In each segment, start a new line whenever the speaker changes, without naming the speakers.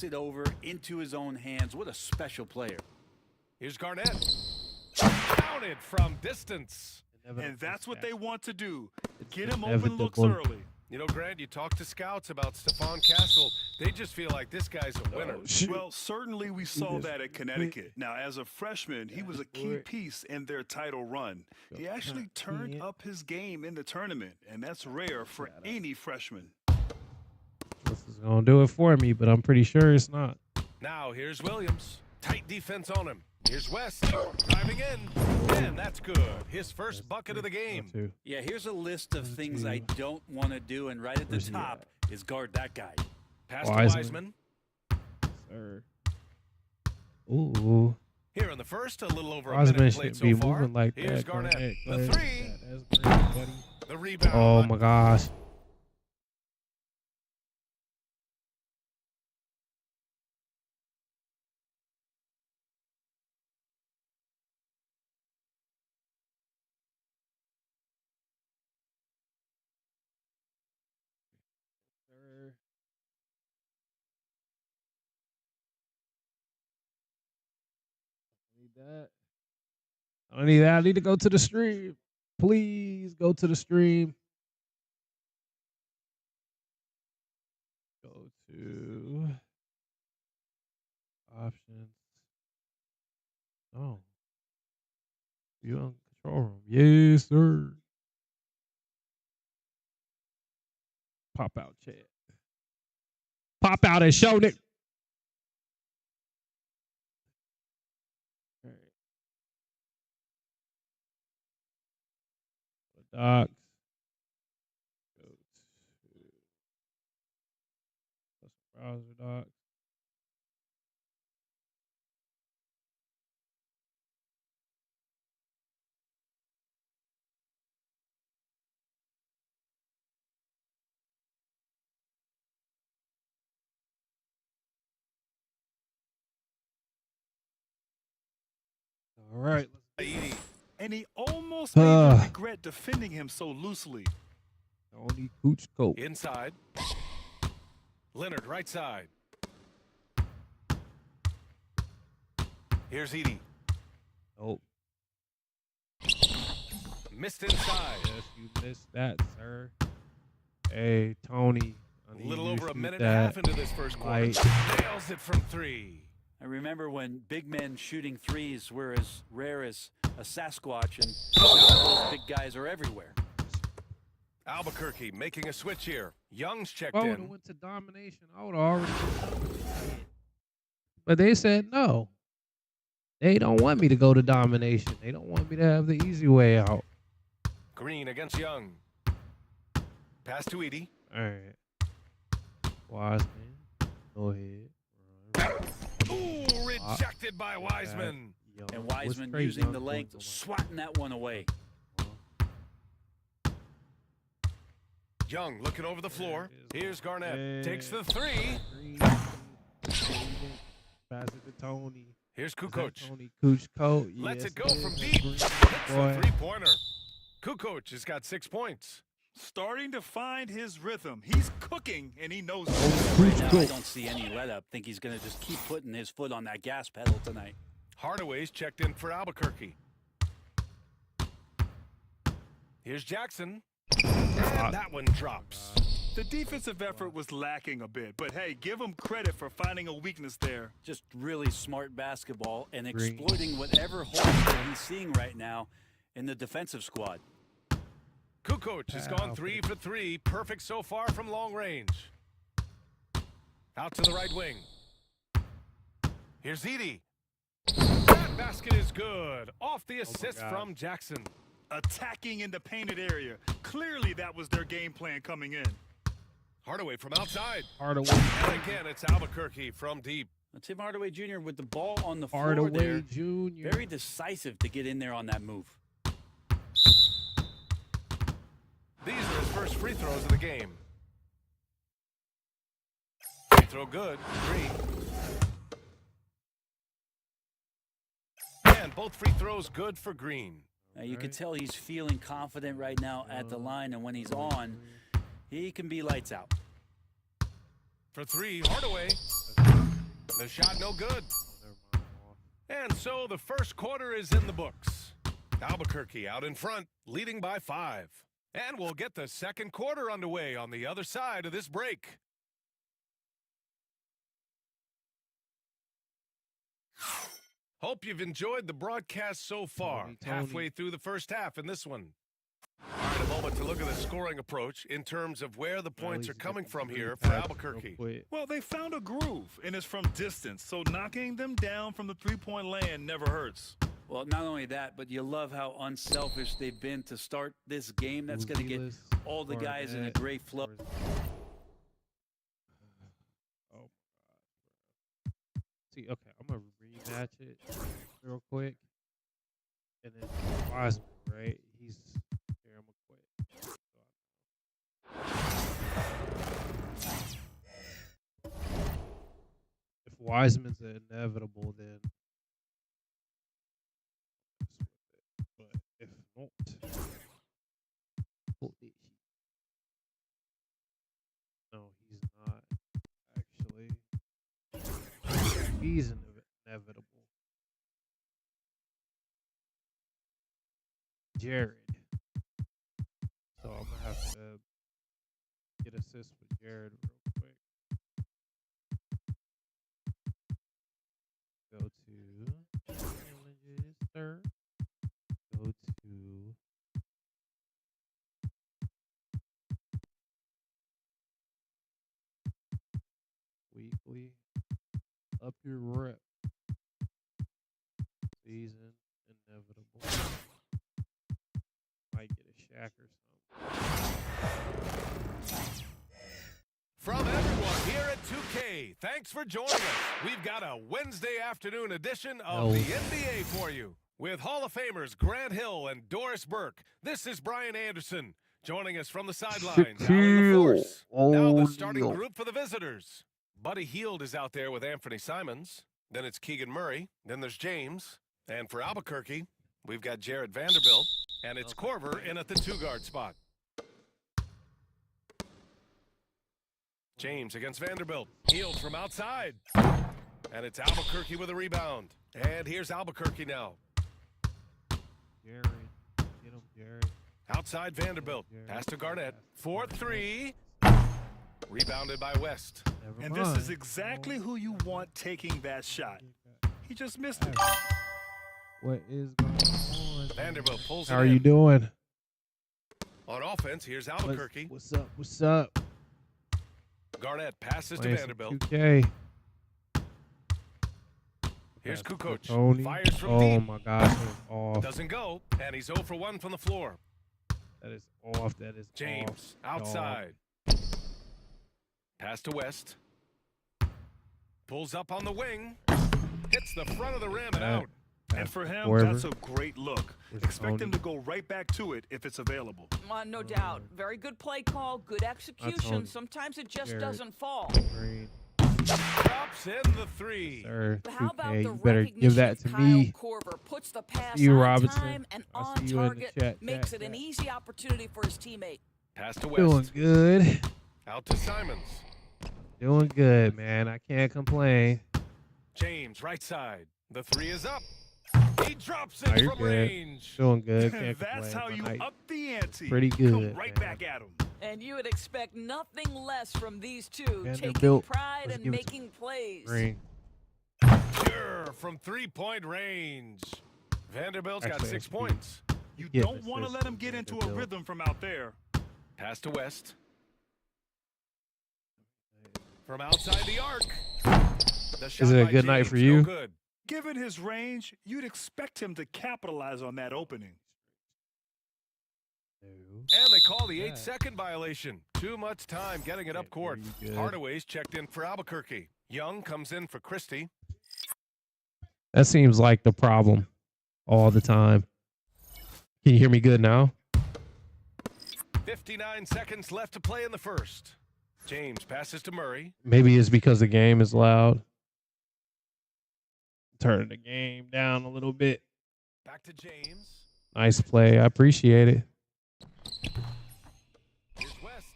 pass it over into his own hands. What a special player.
Here's Garnett. Counted from distance.
And that's what they want to do. Get him open looks
inevitable.
early.
You know, Grant, you talk to scouts about Stephon Castle. They just feel like this guy's a winner.
Well, certainly we saw that at Connecticut. Now, as a freshman, he was a key piece in their title run. He actually turned up his game in the tournament, and that's rare for any freshman.
This is going to do it for me, but I'm pretty sure it's not.
Now, here's Williams. Tight defense on him. Here's West. Driving in. And that's good. His first bucket of the game.
Yeah, here's a list of things I don't want to do, and right at the top is guard that guy.
Pass to Wiseman.
Sir. Ooh.
Here in the first, a little over a
Wiseman
minute played
shouldn't
so
be
far.
moving like
Here's
that.
Garnett.
Go
The
ahead.
three.
That's great, buddy.
The rebound.
Oh, my gosh. I need that. I need to go to the stream. Please go to the stream. Go to options. Oh. You on control room. Yes, sir. Pop out chat. Pop out and show it. Docs. Go to browser docs. All right.
And he almost made me regret defending him so loosely.
Tony Cooch Coat.
Inside. Leonard, right side. Here's Edie.
Oh.
Missed inside.
Yes, you missed that, sir. Hey, Tony.
A little over a minute and a half into this first quarter. Nails it from three.
I remember when big men shooting threes were as rare as a Sasquatch, and now those big guys are everywhere.
Albuquerque making a switch here. Young's checked
I would
in.
have went to domination. I would have already. But they said no. They don't want me to go to domination. They don't want me to have the easy way out.
Green against Young. Pass to Edie.
All right. Wiseman. Go ahead.
Ooh, rejected by Wiseman.
And Wiseman using the length, swatting that one away.
Young looking over the floor. Here's Garnett. Takes the three.
Pass it to Tony.
Here's Kukoc.
Tony Cooch Coat.
Lets
Yes,
it go from deep. Hits the
Boy.
three-pointer. Kukoc has got 6 points.
Starting to find his rhythm. He's cooking, and he knows it.
Right now, I don't see any let-up. Think he's going to just keep putting his foot on that gas pedal tonight.
Hardaway's checked in for Albuquerque. Here's Jackson. And that one drops.
The defensive effort was lacking a bit, but hey, give him credit for finding a weakness there.
Just really smart basketball and exploiting whatever holes that he's seeing right now in the defensive squad.
Kukoc has gone 3 for 3. Perfect so far from long range. Out to the right wing. Here's Edie. That basket is good. Off the assist from Jackson.
Attacking in the painted area. Clearly that was their game plan coming in.
Hardaway from outside.
Hardaway.
And again, it's Albuquerque from deep.
Tim Hardaway Jr. with the ball on the floor
Hardaway
there.
Jr.
Very decisive to get in there on that move.
These are his first free throws of the game. Free throw good. Green. And both free throws good for Green.
Now you can tell he's feeling confident right now at the line, and when he's on, he can be lights out.
For three, Hardaway. The shot no good.
Never mind.
And so the first quarter is in the books. Albuquerque out in front, leading by 5. And we'll get the second quarter underway on the other side of this break. Hope you've enjoyed the broadcast so far.
Tony.
Halfway through the first half in this one. All right, a moment to look at the scoring approach in terms of where the points are coming from here for Albuquerque.
Well, they found a groove, and it's from distance, so knocking them down from the three-point land never hurts.
Well, not only that, but you love how unselfish they've been to start this game. That's going to get all the guys in a great flow.
Oh, see, okay, I'm going to rematch it real quick. And then Wiseman, right? He's here. I'm going to quit. If Wiseman's inevitable, then but if not, no, he's not actually. He's inevitable. Jared. So I'm gonna have to get assists with Jared real quick. Go to challenges, sir. Go to weekly. Up your rep. Season inevitable. Might get a Shaq or something.
From everyone here at 2K, thanks for joining us. We've got a Wednesday afternoon edition of the NBA for you. With Hall of Famers Grant Hill and Doris Burke, this is Brian Anderson joining us from the sidelines. Out in the force. Now the starting group for the visitors. Buddy Hield is out there with Anthony Simons. Then it's Keegan Murray. Then there's James. And for Albuquerque, we've got Jared Vanderbilt. And it's Korver in at the 2-guard spot. James against Vanderbilt. Hield from outside. And it's Albuquerque with a rebound. And here's Albuquerque now.
Jared. Get him, Jared.
Outside Vanderbilt. Pass to Garnett. 4-3. Rebounded by West.
And this is exactly who you want taking that shot. He just missed it.
What is going on?
Vanderbilt pulls it
How are
in.
you doing?
On offense, here's Albuquerque.
What's up? What's up?
Garnett passes
Playing
to
some
Vanderbilt.
2K.
Here's Kukoc.
Tony.
Fires from
Oh
deep.
my gosh, that is off.
Doesn't go. And he's 0 for 1 from the floor.
That is off. That is
James
off.
outside. Pass to West. Pulls up on the wing. Hits the front of the rim and out.
And for him,
Korver.
that's a great look. Expect him to go right back to it if it's available.
No doubt. Very good play call, good execution. Sometimes it just
Jared.
doesn't fall.
Green.
Drops in the 3.
Sir,
But how about
2K,
the
you better give
recognition
that
of
to
Kyle
me.
Korver? Puts the pass
you,
on
Robinson.
time and
I
on
see you in the
target.
chat,
Makes
chat,
it an
chat.
easy opportunity for his teammate.
Pass to
Doing
West.
good.
Out to Simons.
Doing good, man. I can't complain.
James, right side. The 3 is up. He drops
Oh,
it
you're
from
good.
range.
Doing good. Can't
That's how
complain.
you up the ante.
Pretty good,
Come right
man.
back at him.
And you would expect nothing less from these two, taking
Vanderbilt.
pride
Let's
and
give it to
making plays.
Green.
Sure, from 3-point range. Vanderbilt's got
Actually,
6
SP.
points.
You
Give
don't want to
assists
let him
to
get into a
Vanderbilt.
rhythm from out there.
Pass to West. From outside the arc. The shot
Is it a
by
good night
James,
for you?
No good.
Given his range, you'd expect him to capitalize on that opening.
And they call the 8-second violation. Too much time getting it up court.
Very good.
Hardaway's checked in for Albuquerque. Young comes in for Christie.
That seems like the problem all the time. Can you hear me good now?
59 seconds left to play in the first. James passes to Murray.
Maybe it's because the game is loud. Turn the game down a little bit.
Back to James.
Nice play. I appreciate it.
Here's West.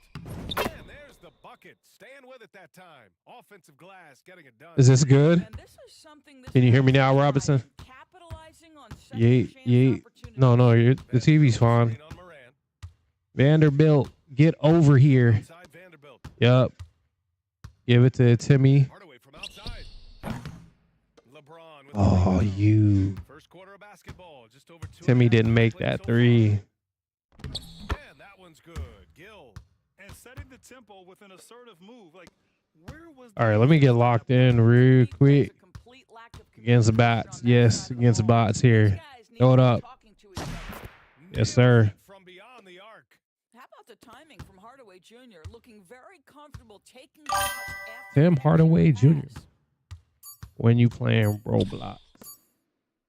And there's the bucket. bucket. Staying with it that time. Offensive glass, getting it done.
Is this good?
And this is something this
Can you hear me now,
guy
Robinson?
capitalizing on
Yeet,
second chance
yeet.
opportunities.
No, the TV's fine.
Screen on Morant.
Vanderbilt, get over here.
Outside Vanderbilt.
Yup. Give it to Timmy.
Hardaway from outside. LeBron with the
Oh,
rebound.
you.
First quarter of basketball, just over 2.
Timmy didn't make that three.
And that one's good. Gill.
And setting the tempo with an assertive move. Like, where was
All right, let me get locked in real quick.
A complete lack of
Against the
communication
bots.
on that
Yes,
side of the
against the
ball.
bots here.
These guys need
Throw it
to be
up.
talking to each other.
Yes, sir.
From beyond the arc.
How about the timing from Hardaway Jr. looking very comfortable taking shots after
Tim
catching
Hardaway
the
Jr.
pass.
When you playing Roblox.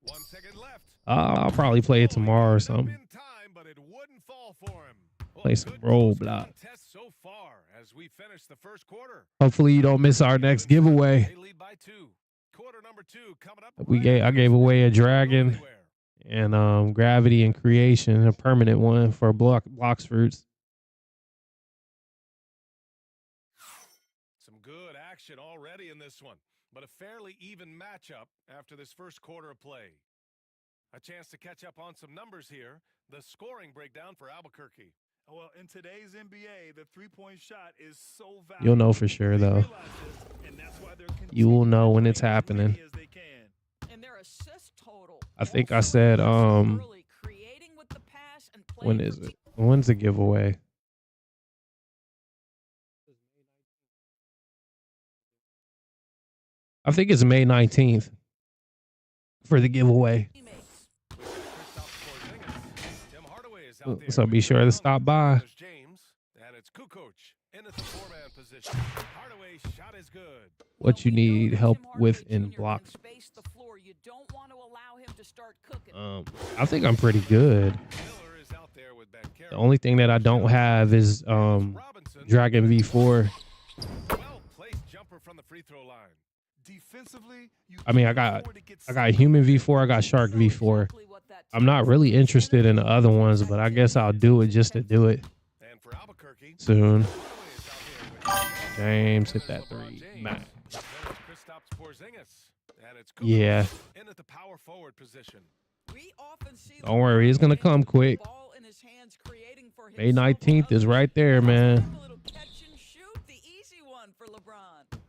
1 second left.
I'll probably play it tomorrow or something.
In time, but it wouldn't fall for him. Well,
Play some
good close
Roblox.
contest so far as we finish the first quarter.
Hopefully you don't miss our next giveaway.
They lead by 2. Quarter number 2 coming up.
I gave away a dragon and gravity and creation, a permanent one for blocks fruits.
Some good action already in this one, but a fairly even matchup after this first quarter of play. A chance to catch up on some numbers here. The scoring breakdown for Albuquerque.
Well, in today's NBA, the three-point shot is so valuable.
You'll know for sure though. You will know when it's happening.
And their assist total.
I think I
also
said
early, creating with the pass and
when
playing
is
for
it? When's the giveaway? I think it's May 19th for the giveaway.
teammates.
Tim Hardaway is out there.
So be sure to stop by.
There's James, and it's Kukoc in at the 4-man position. Hardaway's shot is good.
What you
Well, we know
need
that
help
Tim
with
Hardaway
in
Jr.
blocks.
can space the floor. You don't want to allow him to start cooking.
I think I'm pretty good.
Miller is out there with Bankero.
The only thing that I don't have is
Robinson.
Dragon V4.
Well-placed jumper from the free throw line.
Defensively, you
I mean,
can't
I got
afford to get
Human V4, I got Shark V4.
Exactly what that
I'm not really interested in the other ones, but I guess I'll do it just to do it
And for Albuquerque,
soon.
Hardaway is out here with
James hit that
LeBron
three.
James.
Man.
Then it's Kristaps Porzingis. And it's Kukoc
Yeah.
in at the power forward position.
We often see
Don't worry, it's gonna come quick.
ball in his hands, creating for
May
himself and
19th is
others.
right there, man.
A little catch and shoot, the easy one for LeBron.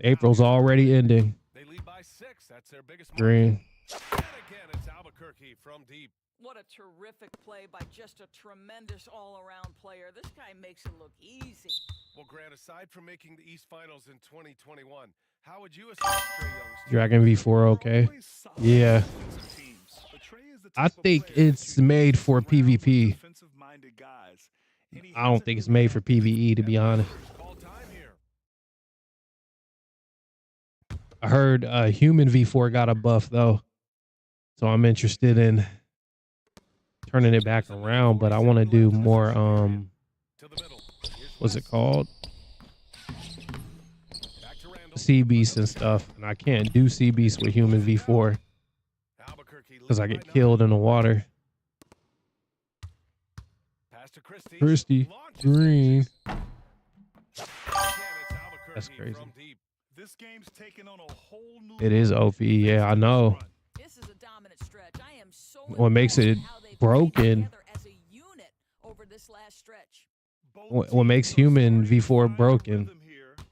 April's already ending.
They lead by 6. That's their biggest
Green.
margin. And again, it's Albuquerque from deep.
What a terrific play by just a tremendous all-around player. This guy makes it look easy.
Well, Grant, aside from making the East Finals in 2021, how would you assess Trae Young's
Dragon V4, okay.
always solid
Yeah.
defensive teams. But Trae is the
I
type of
think
player
it's
that you
made
need
for
to surround with
PvP.
defensive-minded guys. And he
I don't
hasn't
think it's
really
made for PvE, to be honest.
call time here?
I heard Human V4 got a buff, though. So I'm interested in turning it back around, but I want to do more,
To the middle. Here's
what's it
West.
called?
Back to Randall.
Sea Beast and stuff. And I can't do Sea Beast with Human V4
Albuquerque
because I
lead
get
by
killed
9.
in the water.
Pass to Christie.
Christie,
Launches it.
Green.
Again, it's Albuquerque
That's crazy.
from deep.
This game's taken on a whole new
It is OP, yeah, I know.
This is a dominant stretch. I am so
What makes it
impressed how they've played
broken-
together as a unit over this last stretch.
What makes Human V4 broken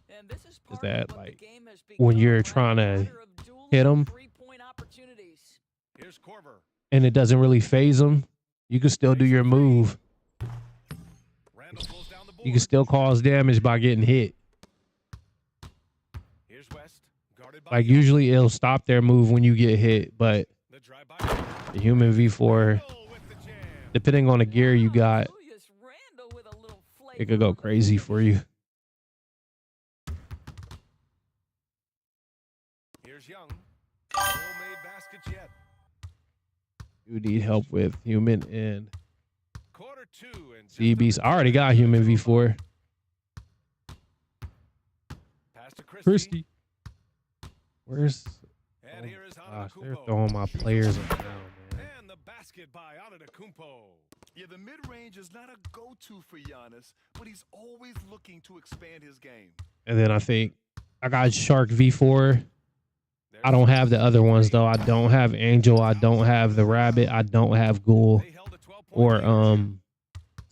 And this is part
that,
of what the
like,
game has
when
become,
you're
right?
trying to
Matter of dual
hit 'em,
three-point opportunities.
Here's Corver.
and it doesn't really phase them, you can still do your move.
Randall pulls down the board.
You can still cause damage by getting hit.
Here's West. Guarded by
Like
Young.
usually it'll stop their move when you get hit, but
The drive-by.
the Human V4,
Randall with the jam.
depending on the gear you got,
Julius Randle with a little
it could go
flavor.
crazy for you.
Here's Young. No made baskets yet.
You need help with Human and
Quarter 2 and
Sea Beast. I already got Human V4.
Pass to
Christie. Where's...
And here is
Gosh, they're
Antetokounmpo.
throwing my players around, man.
And the basket by Antetokounmpo.
Yeah, the mid-range is not a go-to for Giannis, but he's always looking to expand his game.
And then I think I got Shark V4. I don't have the other ones though. I don't have Angel. I don't have the Rabbit. I don't have Ghoul or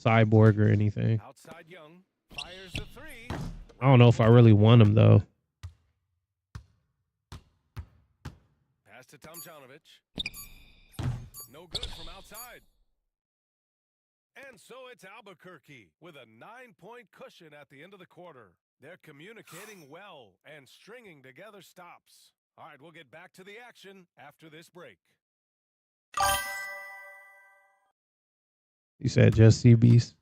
Cyborg or anything.
Outside Young fires the three.
I don't know if I really want them though.
Pass to Tomjanovich. No good from outside. And so it's Albuquerque with a 9-point cushion at the end of the quarter. They're communicating well and stringing together stops. All right, we'll get back to the action after this break.
You said just CBs?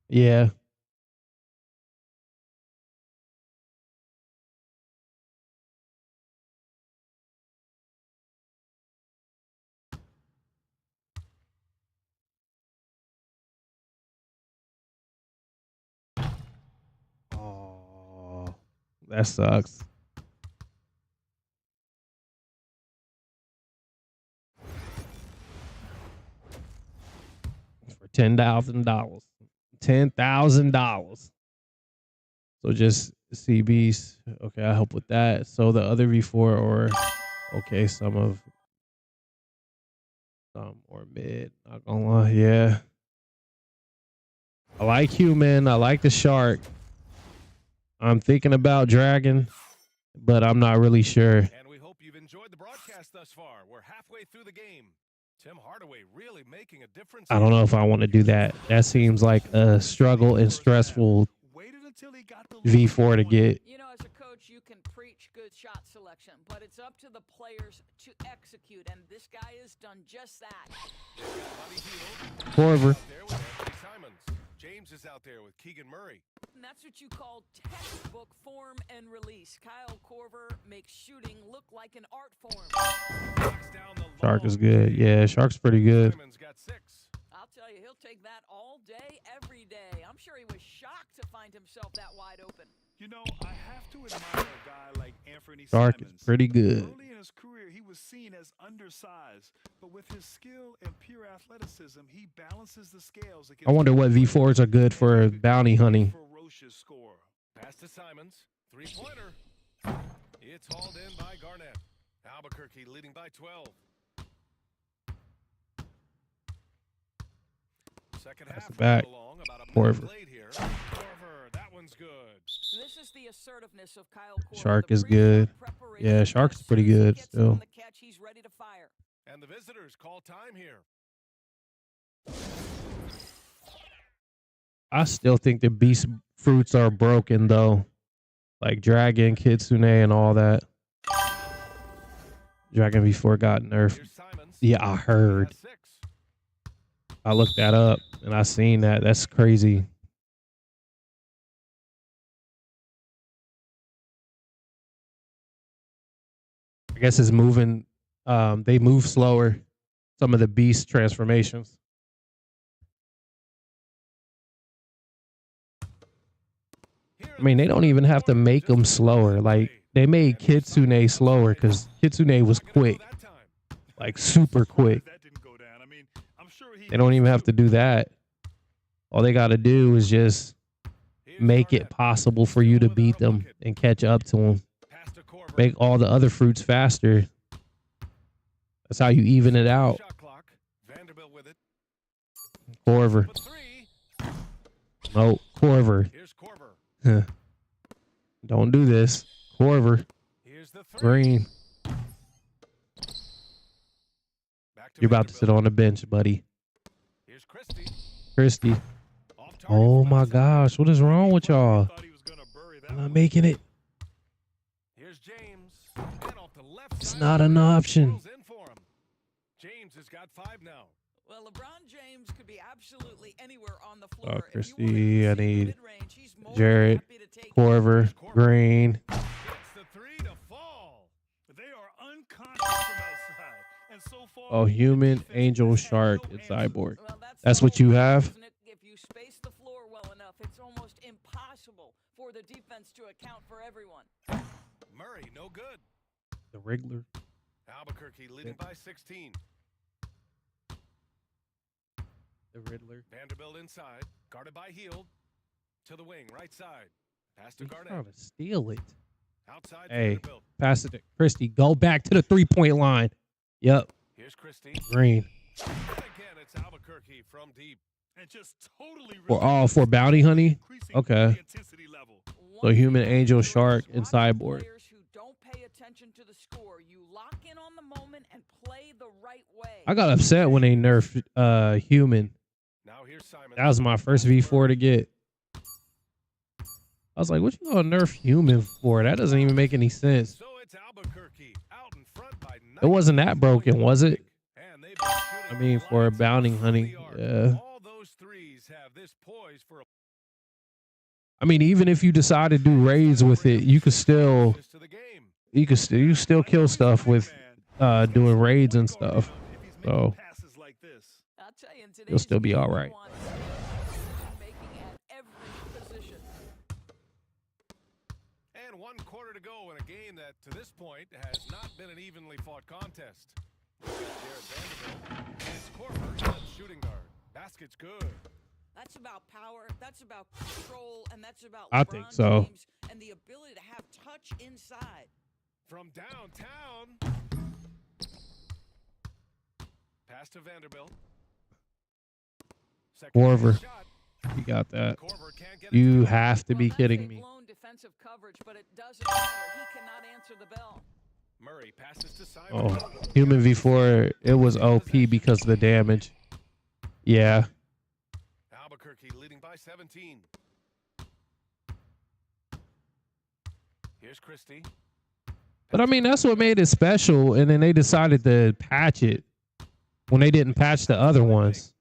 Yeah. Oh, that sucks. For $10,000. $10,000. So just CBs. Okay, I help with that. So the other V4 or okay, some or mid. Not gonna lie, yeah. I like human. I like the shark. I'm thinking about dragon, but I'm not really sure.
And we hope you've enjoyed the broadcast thus far. We're halfway through the game. Tim Hardaway really making a difference.
I don't know if I want to do that. That seems like a struggle and stressful V4 to get.
You know, as a coach, you can preach good shot selection, but it's up to the players to execute, and this guy has done just that.
Corver.
James is out there with Keegan Murray.
And that's what you call textbook form and release. Kyle Korver makes shooting look like an art form.
Shark is good. Yeah, Shark's pretty good.
Got 6.
I'll tell you, he'll take that all day, every day. I'm sure he was shocked to find himself that wide open.
You know, I have to admire a guy like Anthony
Shark
Simons.
is pretty good.
Early in his career, he was seen as undersized, but with his skill and pure athleticism, he balances the scales against.
I wonder what V4s are good for bounty hunting.
Ferocious score.
Pass to Simons. 3-pointer. It's hauled in by Garnett. Albuquerque leading by 12. Second half
back.
along, about a
Korver.
minute here. Korver, that one's good.
This is the assertiveness of Kyle Korver.
Shark
The
is good.
preparation.
Yeah, Shark's
As
pretty
soon as he
good
gets
still.
on the catch, he's ready to fire.
And the visitors call time here.
I still think the beast fruits are broken though. Like Dragon, Kitsune, and all that. Dragon V4 got nerfed.
Here's Simons.
Yeah, I heard.
Has 6.
I looked that up and I seen that. That's crazy. I guess it's moving. They move slower. Some of the beast transformations. I mean, they don't even have to make them slower. Like they made Kitsune slower because Kitsune was quick, like super quick. They don't even have to do that. All they got to do is just make it possible for you to beat them and catch up to them. Make all the other fruits faster. That's how you even it out. Korver. No, Korver. Don't do this. Korver. Green. You're about to sit on the bench, buddy. Christie. Oh my gosh, what is wrong with y'all? I'm not making it. It's not an option.
James has got 5 now.
Well, LeBron James could be absolutely anywhere on the floor.
Oh,
If you
Christie,
wanted to
I
see
need
mid-range, he's more than
Jarrett,
happy to take it.
Korver, Green.
Gets the 3 to fall.
They are unconscious from outside. And so far,
Oh, human, angel, shark, and cyborg.
Well,
That's
the
what you
whole
have?
point, isn't it? If you space the floor well enough, it's almost impossible for the defense to account for everyone.
Murray, no good.
The Wriggler.
Albuquerque leading by 16.
The Riddler.
Vanderbilt inside, guarded by Heald. To the wing, right side. Pass to
He's
Garnett.
trying to steal it.
Outside
Hey,
Vanderbilt.
pass it to Christie. Go back to the 3-point line. Yep.
Here's Christie.
Green.
And again, it's Albuquerque from deep.
And just totally
For Bounty Honey?
increasing
Okay.
the intensity level.
So Human, Angel,
Watch
Shark, and
the
Cyborg.
players who don't pay attention to the score. You lock in on the moment and play the right way.
I got upset when they nerfed Human.
Now here's Simon.
That was my first V4 to get. I was like, what you gonna nerf Human for? That doesn't even make any sense.
So it's Albuquerque out in front by
It wasn't that broken, was it?
And they've been shooting
I mean, for a
lights out
Bounty
from
Honey,
the arc.
yeah.
All those threes have this poise for a
I mean, even if you decide to do raids with it, you could still
to the game.
you still kill stuff with doing raids and stuff.
If he's
So
making passes like this.
I'll tell you, in
you'll still be
today's
all
game,
right.
you want making at every position.
And 1 quarter to go in a game that, to this point, has not been an evenly fought contest. Jared Vanderbilt. It's Corver, shooting guard. Basket's good.
That's about power. That's about control, and that's about
I
LeBron
think so.
James and the ability to have touch inside.
From downtown. Pass to Vanderbilt. Second
Corver.
shot.
You got that.
Corver can't get it
You
to go.
have to be
Well,
kidding
that's a
me.
blown defensive coverage, but it doesn't matter. He cannot answer the bell.
Murray passes to Simon.
Oh, Human V4, it was OP because of the damage. Yeah.
Albuquerque leading by 17. Here's Christie.
But I mean, that's what made it special. And then they decided to patch it when they didn't patch the other ones.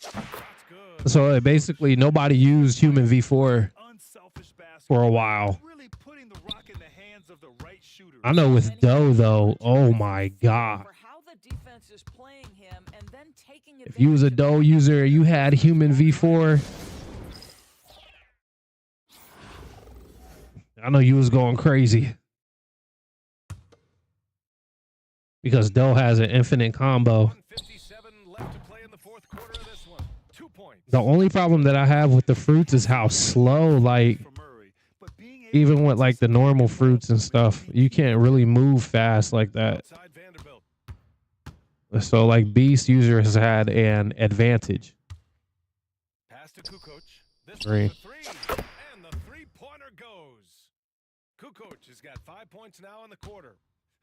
That's good.
So basically, nobody used Human V4
Unselfish basketball.
for a while.
Really putting the rock in the hands of the right shooter.
I know with Doe, though, oh my God.
For how the defense is playing him and then taking
If you was a
advantage of
Doe
it.
user, you had Human V4. I know you was going crazy. Because Doe has an infinite combo.
1:57 left to play in the fourth quarter of this one. 2 points.
The only problem that I have with the fruits is how slow, like,
For Murray. But being able
even
to
with like the normal fruits and stuff, you can't really move fast like that.
Outside Vanderbilt.
So like Beast users had an advantage.
Pass to Kukoc. This
Three.
one's a three. And the three-pointer goes. Kukoc has got 5 points now in the quarter.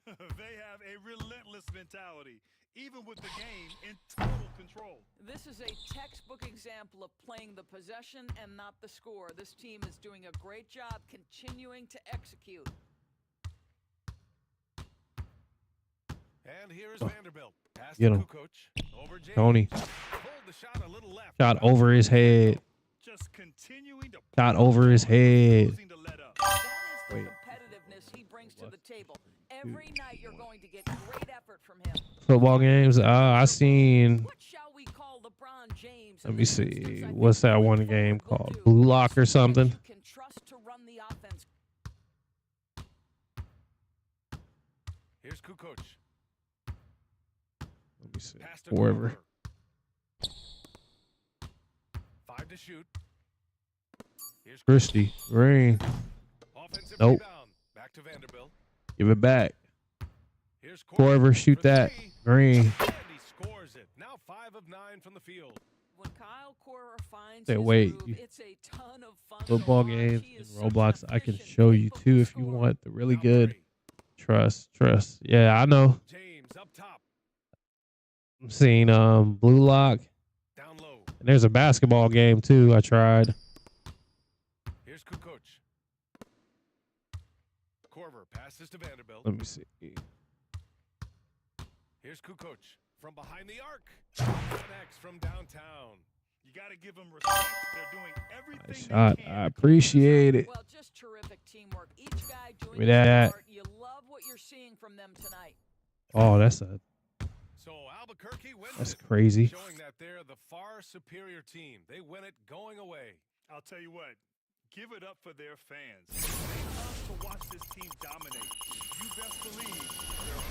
they have a relentless mentality, even with the game in total control.
This is a textbook example of playing the possession and not the score. This team is doing a great job continuing to execute.
And here's Vanderbilt. Pass
Get
to
him.
Kukoc. Over James.
Tony.
Pulled the shot a little left.
Shot over his head.
Just continuing to
Shot over his head.
refusing to let up.
That is the
Wait.
competitiveness he brings to the table. Every night you're going to get great effort from him.
Football games. I seen.
What shall we call LeBron James?
Let
in
me
this
see.
instance? I think
What's that
going
one
forward
game
will
called?
do.
Blue Lock or
That
something?
you can trust to run the offense.
Here's Kukoc.
Let me see.
Pass to
Wherever.
Korver. 5 to shoot. Here's
Christie. Green.
Offensive
Nope.
rebound. Back to Vanderbilt.
Give it back.
Here's
Corver, shoot
for
that.
three.
Green.
And he scores it. Now 5 of 9 from the field.
When Kyle Korver finds
Say,
his
wait,
groove,
you-
it's a ton of fun. to
Football
watch.
games
He
and
is such an
Roblox. I can
efficient,
show you
capable
too if you
scorer.
want. They're really
Now
good.
Murray.
Trust. Yeah, I know.
James up top.
I'm seeing Blue Lock.
Down low.
And there's a basketball game too. I tried.
Here's Kukoc. Korver passes to Vanderbilt.
Let me see.
Here's Kukoc from behind the arc. Connects from downtown.
You got to give them respect. They're doing everything
Nice
they
shot.
can
I
to
appreciate it.
Well, just terrific teamwork. Each guy doing
Give me
his
that.
part. You love what you're seeing from them tonight.
Oh,
So Albuquerque wins
that's
it,
crazy.
showing that they're the far superior team. They win it going away.
I'll tell you what, give it up for their fans. They love to watch this team dominate. You best believe they're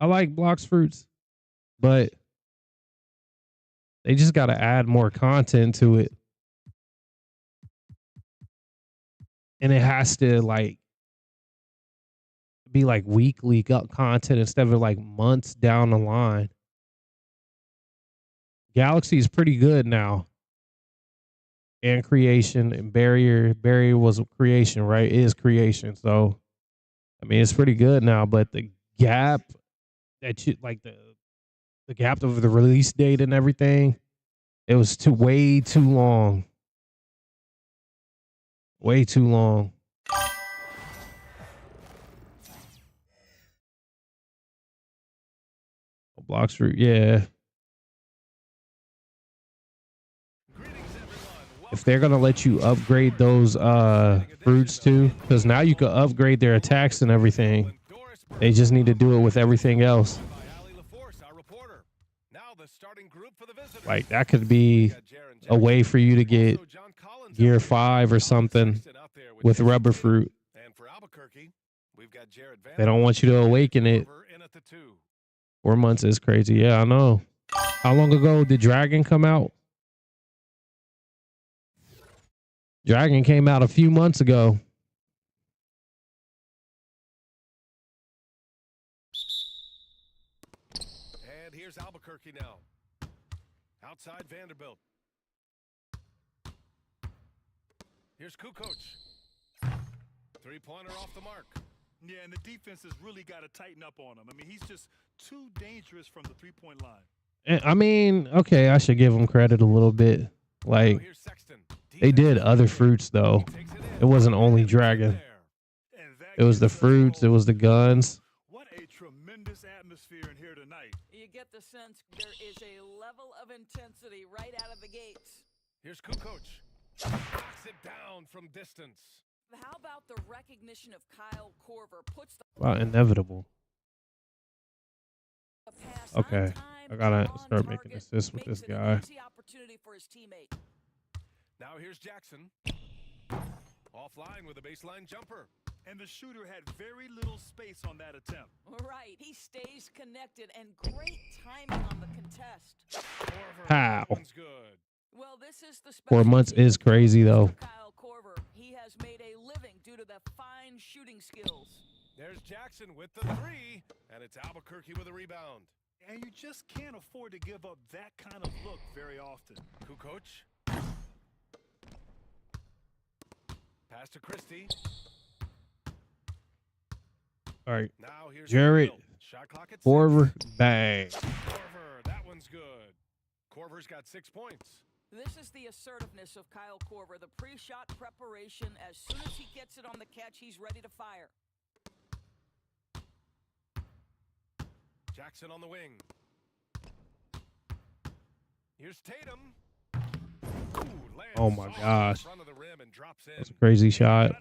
I like blocks fruits, but they just got to add more content to it. And it has to like be like weekly content instead of like months down the line. Galaxy is pretty good now. And creation and barrier was creation, right? It is creation. So I mean it's pretty good now, but the gap that you like the gap of the release date and everything, it was way too long. Way too long. Blocks fruit, yeah. If they're gonna let you upgrade those fruits too, because now you can upgrade their attacks and everything. They just need to do it with everything else. Like that could be a way for you to get Gear 5 or something with rubber fruit. They don't want you to awaken it. 4 months is crazy. Yeah, I know. How long ago did Dragon come out? Dragon came out a few months ago.
And here's Albuquerque now. Outside Vanderbilt. Here's Kukoc. Three-pointer off the mark.
Yeah, and the defense has really got to tighten up on him. I mean, he's just too dangerous from the three-point line.
I mean, okay, I should give them credit a little bit. Like, they did other fruits, though. It wasn't only Dragon. It was the fruits. It was the guns.
What a tremendous atmosphere in here tonight.
You get the sense there is a level of intensity right out of the gates.
Here's Kukoc. Knocks it down from distance.
How about the recognition of Kyle Korver? Puts the
Wow, inevitable.
pass
Okay,
on time
I gotta
and on
start
target,
making assists with
makes
this
it an
guy.
easy opportunity for his teammate.
Now here's Jackson. Offline with a baseline jumper.
And the shooter had very little space on that attempt.
Right, he stays connected and great timing on the contest.
Korver,
How?
that one's good.
Well, this is the
4 months is crazy, though.
Kyle Korver. He has made a living due to the fine shooting skills.
There's Jackson with the three, and it's Albuquerque with a rebound.
And you just can't afford to give up that kind of look very often.
Kukoc. Pass to Christie.
All right,
Now here's
Jarrett,
Vanderbilt. Shot clock at 6.
Korver, bang.
Korver, that one's good. Korver's got 6 points.
This is the assertiveness of Kyle Korver, the pre-shot preparation. As soon as he gets it on the catch, he's ready to fire.
Jackson on the wing. Here's Tatum.
Oh my gosh.
That's
a crazy shot.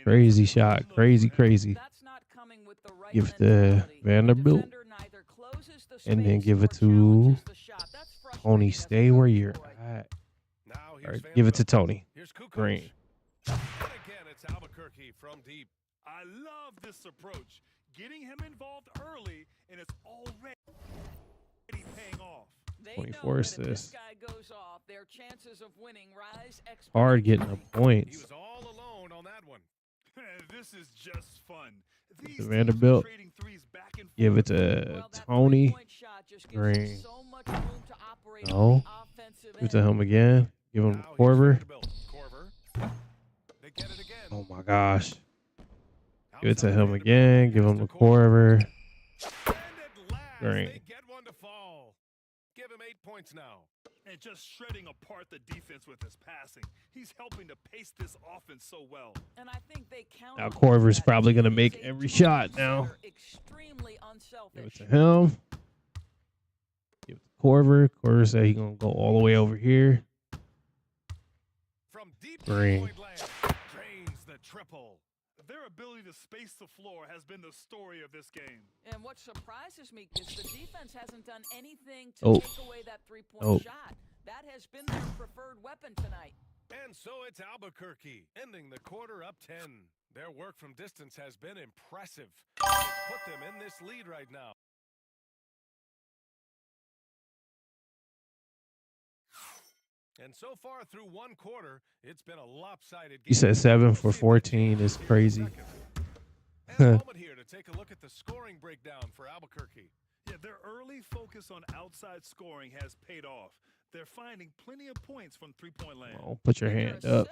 Crazy shot. Crazy.
That's not coming with the right
Give it to
mentality.
Vanderbilt.
The defender neither closes the
And then
space
give it
or
to
challenges the shot. That's
Tony.
frustrating as a
Stay where
coach,
you're
boy.
at.
Now
All
here's
right, give it to
Vanderbilt.
Tony.
Here's Kukoc.
Green.
And again, it's Albuquerque from deep.
I love this approach. Getting him involved early, and it's already paying off.
They
24
know that if this
assists.
guy goes off, their chances of winning rise
Hard getting the
exponentially.
He
points.
was all alone on that one.
This is just fun. These
to
teams are
Vanderbilt.
trading threes back and
Give it
forth.
to
Well, that
Tony.
three-point shot just gives him
Green.
so much room to operate
No.
on the offensive
Give it to
end.
him again. Give him
Now here's
Korver.
Vanderbilt. Korver. They get it again.
Oh my gosh. Give it to
Outside
him
Vanderbilt.
again. Give
Pass
him
to
the Korver.
And at last,
Green.
they get one to fall. Give him 8 points now.
And just shredding apart the defense with his passing. He's helping to pace this offense so well.
And I think they count
Now
on
Korver's
that.
probably gonna
He
make
is a
every
true
shot now.
center, extremely unselfish.
Give it to him. Give it to Korver. Korver said he's gonna go all the way over here.
From deep
Green.
point land, drains the triple.
Their ability to space the floor has been the story of this game.
And what surprises me is the defense hasn't done anything to
Oh.
take away that three-point
Oh.
shot. That has been their preferred weapon tonight.
And so it's Albuquerque, ending the quarter up 10. Their work from distance has been impressive. It's put them in this lead right now. And so far through one quarter, it's been a lopsided game.
You said 7 for 14 is crazy.
And a moment here to take a look at the scoring breakdown for Albuquerque.
Yeah, their early focus on outside scoring has paid off. They're finding plenty of points from three-point land.
Oh, put your hand up.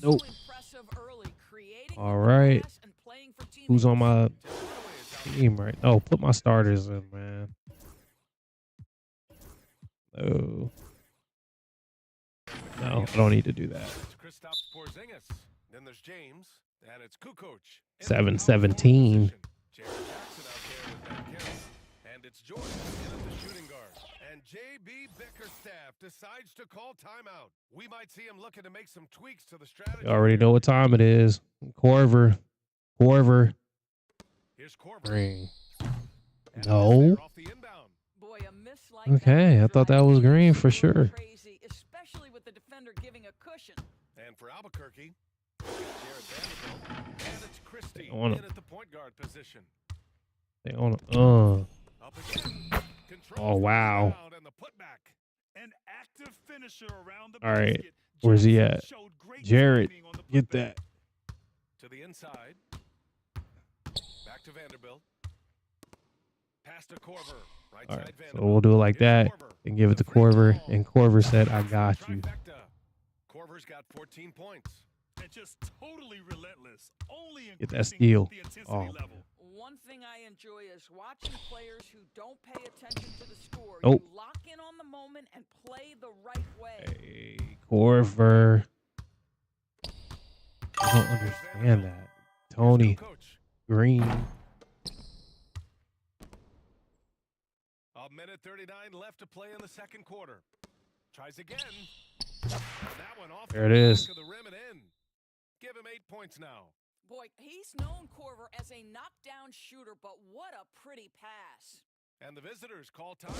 Nope.
All right. Who's on my team right? Oh, put my starters in, man. Oh. No, I don't need to do that.
Then there's James, and it's Kukoc.
7-17.
And it's Jordan in at the shooting guard. And J.B. Bickerstaff decides to call timeout. We might see him looking to make some tweaks to the strategy.
You already know what time it is. Corver.
Here's Corver.
Green. No. Okay, I thought that was green for sure.
Especially with the defender giving a cushion.
And for Albuquerque, Jared Vanderbilt, and it's Christie in at the point guard position.
They on
Up again.
Oh, wow.
And the putback.
An active finisher around the
All right.
basket.
Where's he at?
Showed great
Jared,
timing on the
get
putback.
that.
To the inside. Back to Vanderbilt. Pass to Corver. Right
All
side
right, so
Vanderbilt.
we'll do it like
Here's
that
Corver.
and give it to
The free
Corver.
ball.
And Corver said, I got you.
Trifecta. Corver's got 14 points.
And just totally relentless. Only
Get that
increasing
steal.
the intensity
Oh.
level.
One thing I enjoy is watching players who don't pay attention to the score.
Nope.
You lock in on the moment and play the right way.
Hey, Corver. I don't understand that. Tony Green.
A minute 39 left to play in the second quarter. Tries again. And that one off
There
the
it is.
back of the rim and in. Give him 8 points now.
Boy, he's known Corver as a knockdown shooter, but what a pretty pass.
And the visitors call time.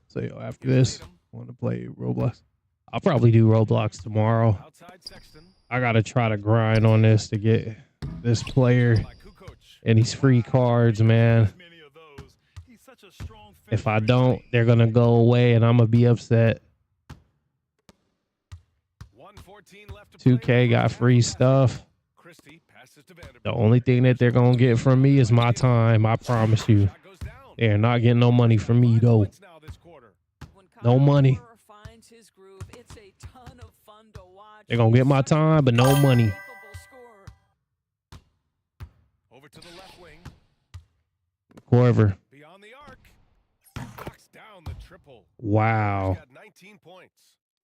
So yo, after this, I want to play Roblox. I'll probably do Roblox tomorrow.
Outside Sexton.
I gotta try to grind on this to get this player
By Kukoc.
and these free cards, man.
Many of those. He's such a strong
If I
finisher.
don't, they're gonna go away and I'm gonna be upset.
1:14 left to play in
2K
the
got
first
free
half.
stuff.
Christie passes to Vanderbilt.
The only thing that they're gonna get from me is my time. I promise you.
Shot goes down.
They're not getting no money from me though.
Points now this quarter.
When
No
Kyle
money.
Korver finds his groove, it's a ton of fun to watch.
They're gonna get my time, but no money.
Capable scorer.
Over to the left wing.
Corver.
Beyond the arc. Knocks down the triple.
Wow.
He's got 19 points.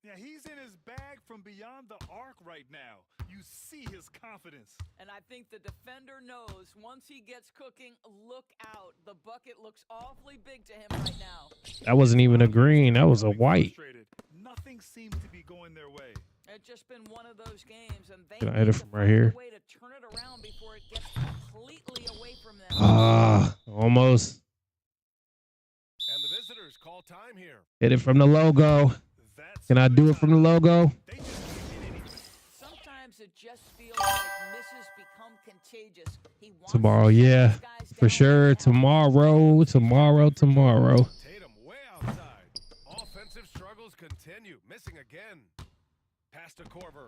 Yeah, he's in his bag from beyond the arc right now. You see his confidence.
And I think the defender knows once he gets cooking, look out. The bucket looks awfully big to him right now.
That wasn't even a green. That was a white.
Frustrated. Nothing seems to be going their way.
It's just been one of those games, and they
Can I
need
hit it
to
from right
find
here?
a way to turn it around before it gets completely away from them.
Ah, almost.
And the visitors call time here.
Hit it from the logo.
That's
Can I do it from the logo?
They just can't get anything.
Sometimes it just feels like misses become contagious. He wants
Tomorrow,
to shut
yeah.
these guys
For
down
sure.
right now.
Tomorrow.
Tatum way outside. Offensive struggles continue. Missing again. Pass to Corver.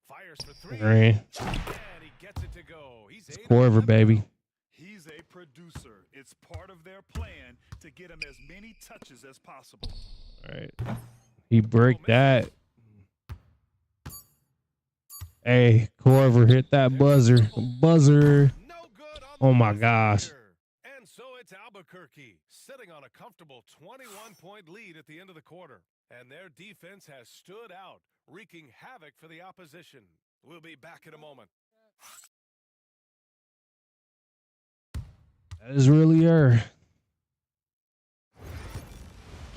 Fires for three.
Green.
And he gets it to go. He's
It's
8 of
Corver,
11
baby.
now.
He's a producer. It's part of their plan to get him as many touches as possible.
All right. He break that. Hey, Corver, hit that buzzer. Buzzer.
No good on
Oh
the
my
buzzer
gosh.
beater. And so it's Albuquerque sitting on a comfortable 21-point lead at the end of the quarter. And their defense has stood out, wreaking havoc for the opposition. We'll be back in a moment.
That is really her.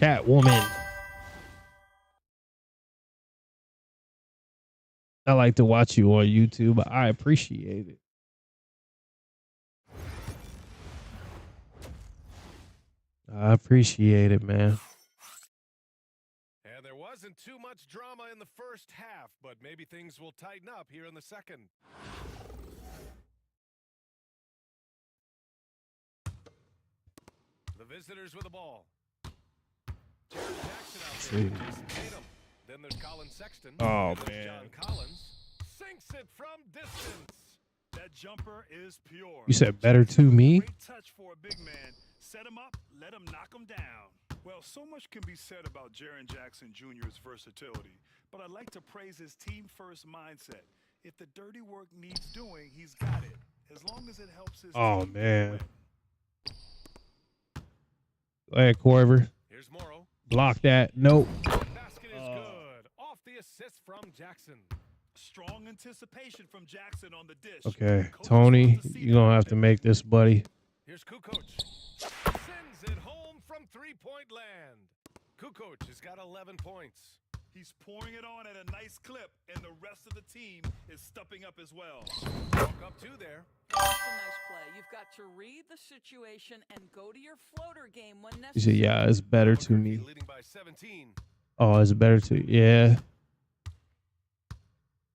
Catwoman. I like to watch you on YouTube. I appreciate it. I appreciate it, man.
And there wasn't too much drama in the first half, but maybe things will tighten up here in the second. The visitors with the ball. Jared Jackson out there. Jason Tatum. Then there's Colin Sexton.
Oh,
Then there's
man.
John Collins. Sinks it from distance.
That jumper is pure.
You said better to me?
Great touch for a big man. Set him up, let him knock him down. Well, so much can be said about Jaren Jackson Jr.'s versatility, but I'd like to praise his team-first mindset. If the dirty work needs doing, he's got it. As long as it helps his team
man.
win.
Go ahead, Corver.
Here's Morrow.
Block that. Nope.
Basket is good. Off the assist from Jackson.
Strong anticipation from Jackson on the dish.
Okay,
Coach
Tony,
wants to see
you're going to
that.
have to make this, buddy.
Here's Kukoc. Sends it home from three-point land. Kukoc has got 11 points.
He's pouring it on at a nice clip, and the rest of the team is stepping up as well.
Walk up two there.
That's a nice play. You've got to read the situation and go to your floater game when
You
necessary.
said, yeah, it's better to
Albuquerque
me.
leading by 17.
Oh, it's better to yeah.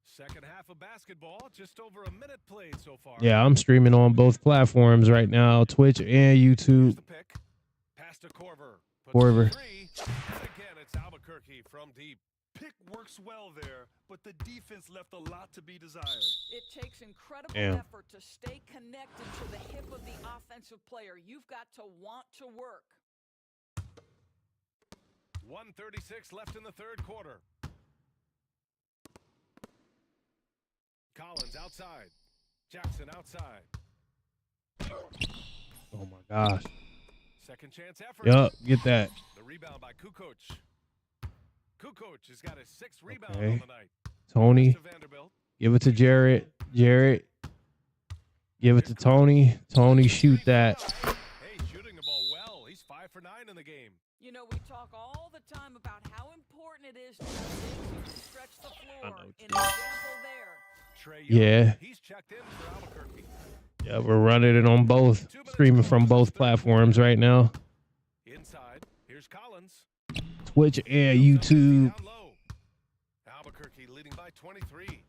Second half of basketball, just over a minute played so far.
Yeah, I'm streaming on both platforms right now, Twitch and
Here's
YouTube.
the pick. Pass to Corver. Puts
Corver.
up three. And again, it's Albuquerque from deep.
Pick works well there, but the defense left a lot to be desired.
It takes incredible
Damn.
effort to stay connected to the hip of the offensive player. You've got to want to work.
1:36 left in the third quarter. Collins outside. Jackson outside.
Oh my gosh.
Second chance effort.
Yup, get that.
The rebound by Kukoc. Kukoc has got his sixth rebound
Okay.
on the night.
Tony,
To Vanderbilt.
give it to Jarrett. Jarrett, give it to Tony. Tony, shoot that.
Hey, shooting the ball well. He's 5 for 9 in the game.
You know, we talk all the time about how important it is to have bigs who can stretch the floor.
know.
An example there.
Trey Young,
Yeah.
He's checked in for Albuquerque.
Yeah, we're running it on both. Streaming from both platforms right now.
Inside. Here's Collins.
Twitch and
Jumps up empty
YouTube.
down low. Albuquerque leading by 23.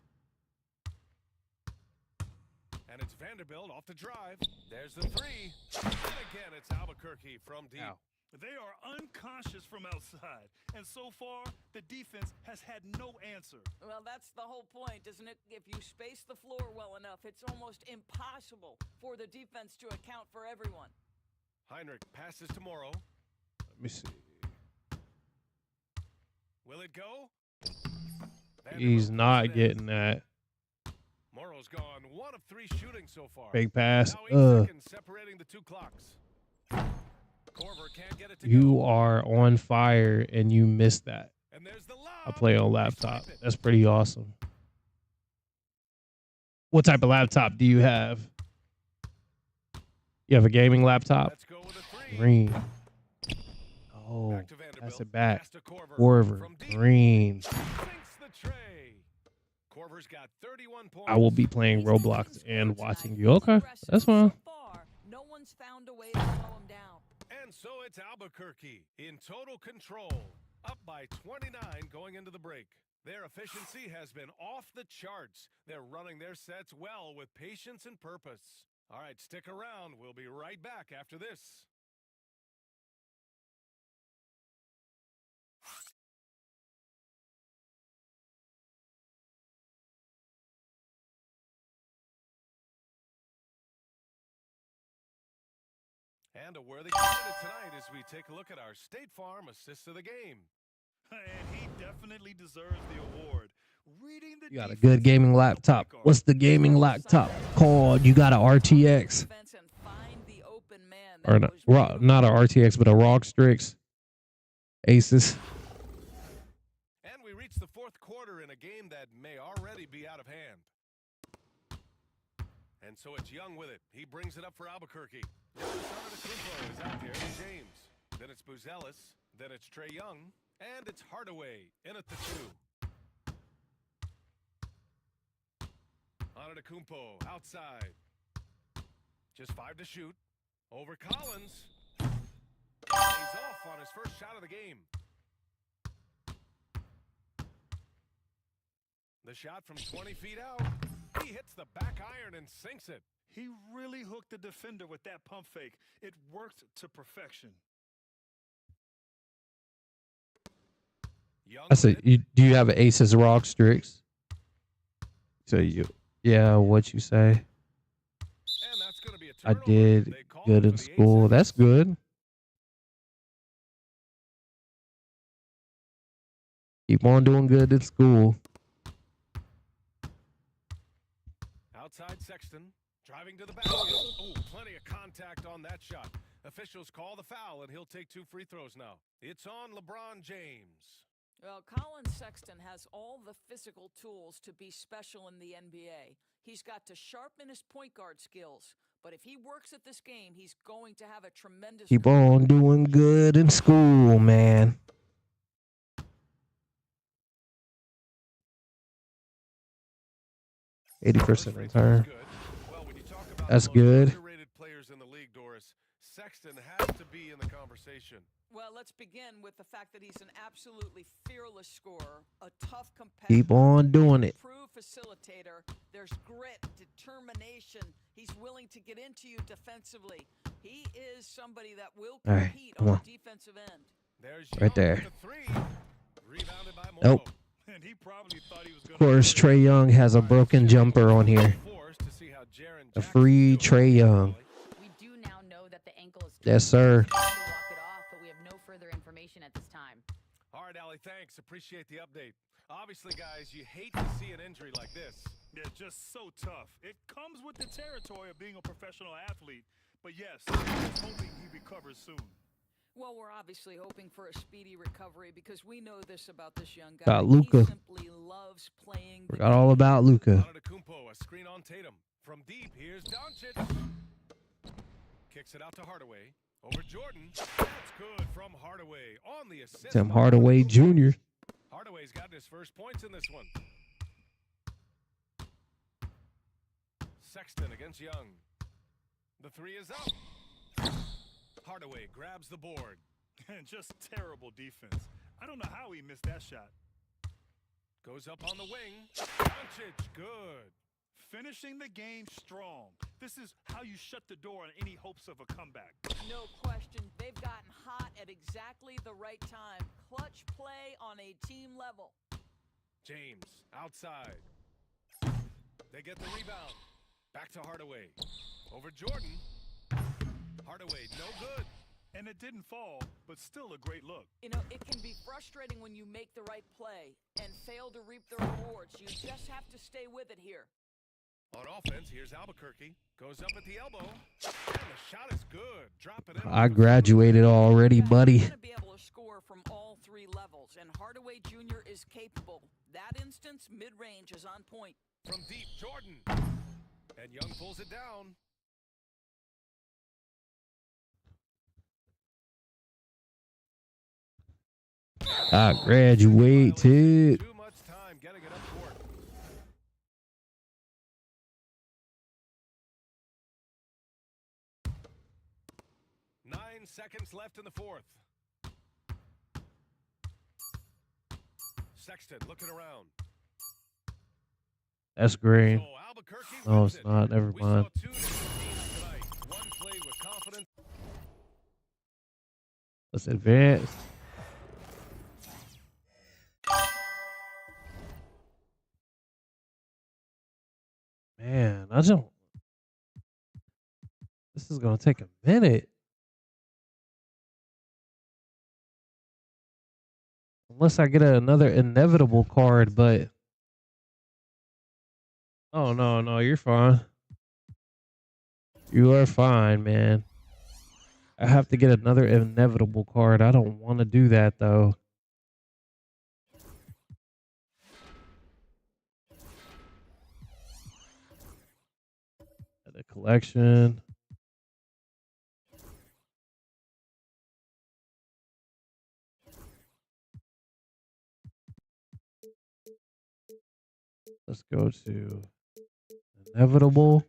And it's Vanderbilt off the drive. There's the three. And again, it's Albuquerque from deep.
Ow.
They are unconscious from outside, and so far, the defense has had no answer.
Well, that's the whole point, isn't it? If you space the floor well enough, it's almost impossible for the defense to account for everyone.
Heinrich passes to Morrow.
Let me see.
Will it go?
He's
Vanderbilt
not
puts it in.
getting that.
Morrow's gone 1 of 3 shooting so far.
Fake pass.
Now 8 seconds separating the two clocks. Corver can't get it to
You
go.
are on fire and you missed that.
And there's the lob.
I play on
They
laptop.
swipe it.
That's pretty awesome. What type of laptop do you have? You have a gaming laptop?
Let's go with a 3.
Green. Oh,
Back to Vanderbilt.
that's a bat.
Pass to Corver.
Corver.
From deep.
Green.
Sinks the tray. Corver's got 31 points.
I will be playing
He's the
Roblox
Kings
and
coach
watching
tonight.
you. Okay,
Aggressive.
that's fine.
So far, no one's found a way to slow him down.
And so it's Albuquerque in total control. Up by 29 going into the break. Their efficiency has been off the charts. They're running their sets well with patience and purpose. All right, stick around. We'll be right back after this. And a worthy candidate tonight as we take a look at our State Farm Assist of the Game.
And he definitely deserves the award. Reading the
You got a
defense
good gaming
is
laptop.
the
What's the gaming laptop called? You got a RTX
Defense and find the open man.
or
That
not?
was
Not a RTX, but a ROG Strix Asus.
And we reach the fourth quarter in a game that may already be out of hand. And so it's Young with it. He brings it up for Albuquerque. Now Antetokounmpo is out there with James. Then it's Buzelis. Then it's Trey Young. And it's Hardaway in at the 2. Antetokounmpo outside. Just 5 to shoot. Over Collins. off on his first shot of the game. The shot from 20 feet out. He hits the back iron and sinks it.
He really hooked the defender with that pump fake. It worked to perfection.
I said, do you have an Aces Rock Strix? So yeah, what you say? I did good in school. That's good. Keep on doing good in school.
Outside Sexton, driving to the basket. Oh, plenty of contact on that shot. Officials call the foul, and he'll take 2 free throws now. It's on LeBron James.
Well, Colin Sexton has all the physical tools to be special in the NBA. He's got to sharpen his point guard skills. But if he works at this game, he's going to have a tremendous...
Keep on doing good in school, man. %80 return. That's good.
Players in the league, Doris. Sexton has to be in the conversation.
Well, let's begin with the fact that he's an absolutely fearless scorer, a tough competitor.
Keep on doing it.
True facilitator. There's grit, determination. He's willing to get into you defensively. He is somebody that will compete on the defensive end.
There's
right there.
Rebounded by
Nope.
And he probably thought he was
Of course, Trae Young has a broken jumper on here. A free Trae Young.
We do now know that the ankle is
Yes, sir.
walk it off, but we have no further information at this time.
All right, Allie, thanks. Appreciate the update. Obviously, guys, you hate to see an injury like this.
Yeah, just so tough. It comes with the territory of being a professional athlete. But yes, I'm just hoping he recovers soon.
Well, we're obviously hoping for a speedy recovery because we know this about this young guy.
Got Luka.
He simply loves playing.
Forgot all about Luka.
Antetokounmpo, a screen on Tatum. From deep, here's Doncic. Kicks it out to Hardaway. Over Jordan. That's good from Hardaway on the assist.
Tim Hardaway Jr.
Hardaway's gotten his first points in this one. Sexton against Young. The three is up. Hardaway grabs the board.
And just terrible defense. I don't know how he missed that shot.
Goes up on the wing. Doncic, good.
Finishing the game strong. This is how you shut the door on any hopes of a comeback.
No question. They've gotten hot at exactly the right time. Clutch play on a team level.
James outside. They get the rebound. Back to Hardaway. Over Jordan. Hardaway, no good.
And it didn't fall, but still a great look.
You know, it can be frustrating when you make the right play and fail to reap the rewards. You just have to stay with it here.
On offense, here's Albuquerque. Goes up at the elbow. And the shot is good. Drop it in.
I graduated already, buddy.
He's going to be able to score from all 3 levels, and Hardaway Jr. is capable. That instance, mid-range, is on point.
From deep, Jordan. And Young pulls it down.
I graduated.
Too much time getting it up court. Nine seconds left in the fourth. Sexton looking around.
That's green.
So Albuquerque
No,
wins
it's
it.
not. Never
We saw
mind.
2 different teams tonight. One played with confidence.
Let's advance. Man, I don't. This is gonna take a minute. Unless I get another inevitable card, but oh no, you're fine. You are fine, man. I have to get another inevitable card. I don't want to do that though. The collection. Let's go to inevitable.